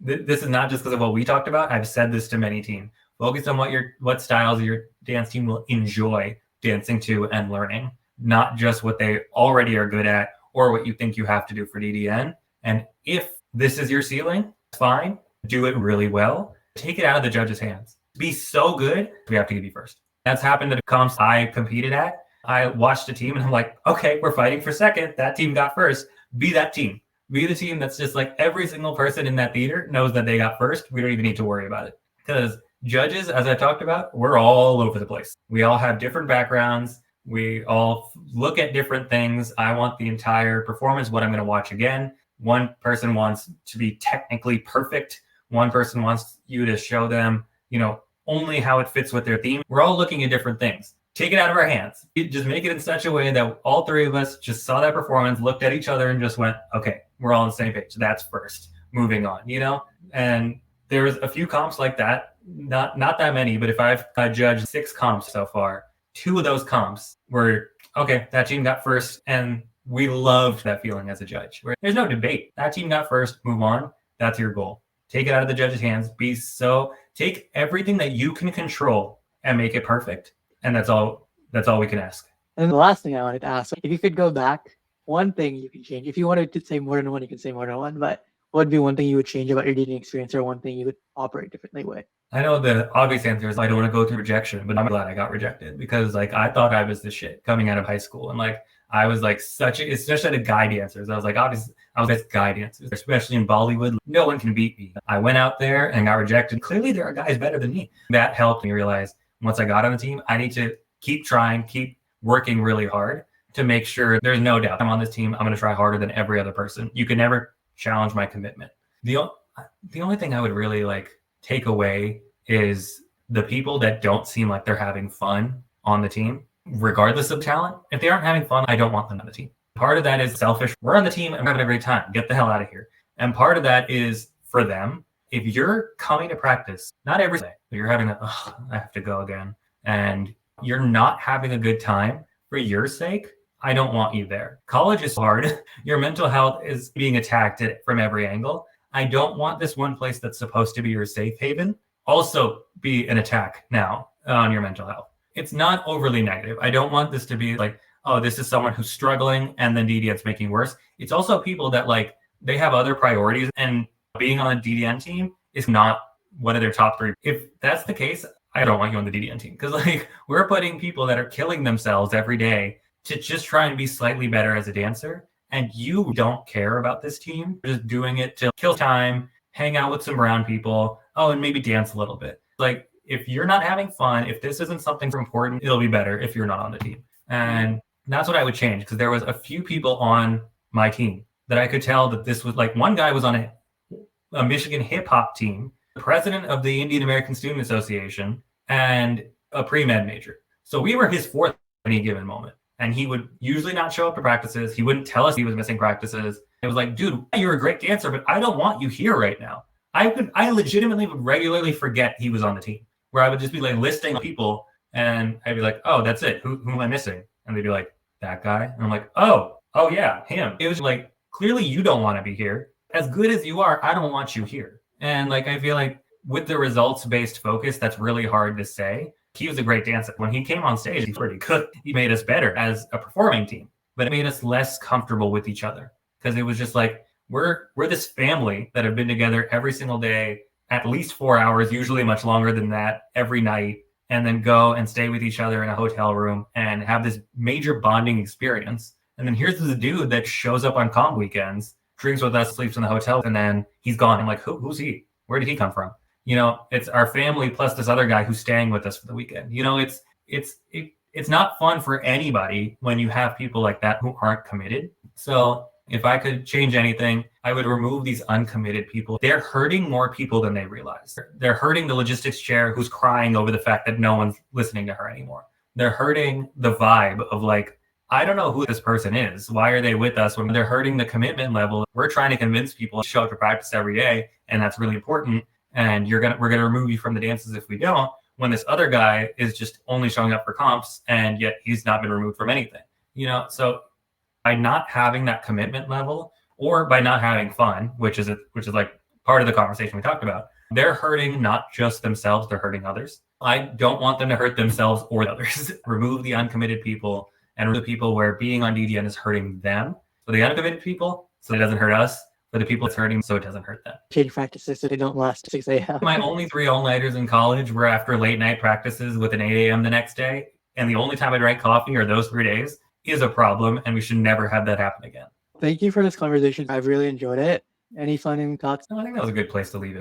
This is not just because of what we talked about. I've said this to many teams. Focus on what styles your dance team will enjoy dancing to and learning, not just what they already are good at or what you think you have to do for DDN. And if this is your ceiling, fine. Do it really well. Take it out of the judges' hands. Be so good, we have to give you first. That's happened at the comps I competed at. I watched a team and I'm like, okay, we're fighting for second. That team got first. Be that team. Be the team that's just like every single person in that theater knows that they got first. We don't even need to worry about it. Because judges, as I talked about, we're all over the place. We all have different backgrounds. We all look at different things. I want the entire performance, what I'm going to watch again. One person wants to be technically perfect. One person wants you to show them, only how it fits with their theme. We're all looking at different things. Take it out of our hands. Just make it in such a way that all 3 of us just saw that performance, looked at each other and just went, okay, we're all on the same page. That's first. Moving on, And there's a few comps like that. Not that many, but if I've judged 6 comps so far, 2 of those comps were, okay, that team got first. And we loved that feeling as a judge. Where there's no debate. That team got first, move on. That's your goal. Take it out of the judge's hands. Take everything that you can control and make it perfect. And that's all we can ask. And the last thing I wanted to ask, if you could go back, one thing you can change. If you wanted to say more than one, you can say more than one, but what would be one thing you would change about your dating experience or one thing you would operate differently with? I know the obvious answer is I don't want to go through rejection, but I'm glad I got rejected because I thought I was the shit coming out of high school. And I was especially the guy dancers. I was like, obviously I was best guy dancer, especially in Bollywood. No one can beat me. I went out there and got rejected. Clearly, there are guys better than me. That helped me realize once I got on the team, I need to keep trying, keep working really hard to make sure there's no doubt I'm on this team. I'm going to try harder than every other person. You can never challenge my commitment. The only thing I would really like take away is the people that don't seem like they're having fun on the team, regardless of talent. If they aren't having fun, I don't want them on the team. Part of that is selfish. We're on the team. I'm having a great time. Get the hell out of here. And part of that is for them. If you're coming to practice, not every day, but you're having I have to go again, and you're not having a good time for your sake, I don't want you there. College is hard. Your mental health is being attacked from every angle. I don't want this one place that's supposed to be your safe haven also be an attack now on your mental health. It's not overly negative. I don't want this to be like, oh, this is someone who's struggling and then DDN's making worse. It's also people that like, they have other priorities, and being on a DDN team is not one of their top 3. If that's the case, I don't want you on the DDN team, because like we're putting people that are killing themselves every day to just try and be slightly better as a dancer. And you don't care about this team. You're just doing it to kill time, hang out with some brown people, and maybe dance a little bit. Like if you're not having fun, if this isn't something important, it'll be better if you're not on the team. And that's what I would change, because there was a few people on my team that I could tell that this was like, one guy was on a Michigan hip hop team, the president of the Indian American Student Association, and a pre-med major. So we were his fourth at any given moment. And he would usually not show up to practices. He wouldn't tell us he was missing practices. It was like, dude, you're a great dancer, but I don't want you here right now. I legitimately would regularly forget he was on the team, where I would just be like listing people, and I'd be like, oh, that's it. Who am I missing? And they'd be like, that guy. And I'm like, oh yeah, him. It was like, clearly you don't want to be here. As good as you are, I don't want you here. And like, I feel like with the results-based focus, that's really hard to say. He was a great dancer. When he came on stage, he was pretty good. He made us better as a performing team, but it made us less comfortable with each other, because it was just like, we're this family that have been together every single day, at least 4 hours, usually much longer than that, every night, and then go and stay with each other in a hotel room and have this major bonding experience. And then here's the dude that shows up on comp weekends, drinks with us, sleeps in the hotel, and then he's gone. I'm like, who's he? Where did he come from? You know, it's our family plus this other guy who's staying with us for the weekend. You know, it's not fun for anybody when you have people like that who aren't committed. So if I could change anything, I would remove these uncommitted people. They're hurting more people than they realize. They're hurting the logistics chair who's crying over the fact that no one's listening to her anymore. They're hurting the vibe of like, I don't know who this person is. Why are they with us? When they're hurting the commitment level, we're trying to convince people to show up to practice every day, and that's really important. And we're gonna remove you from the dances if we don't, when this other guy is just only showing up for comps, and yet he's not been removed from anything. You know, so by not having that commitment level, or by not having fun, which is like part of the conversation we talked about, they're hurting not just themselves, they're hurting others. I don't want them to hurt themselves or others. Remove the uncommitted people, and the people where being on DDN is hurting them. So the uncommitted people, so it doesn't hurt us. For the people it's hurting, so it doesn't hurt them. Change practices so they don't last 6 a.m. My only 3 all-nighters in college were after late night practices with an 8 a.m. the next day. And the only time I drank coffee are those 3 days is a problem. And we should never have that happen again. Thank you for this conversation. I've really enjoyed it. Any final thoughts? No, I think that was a good place to leave it.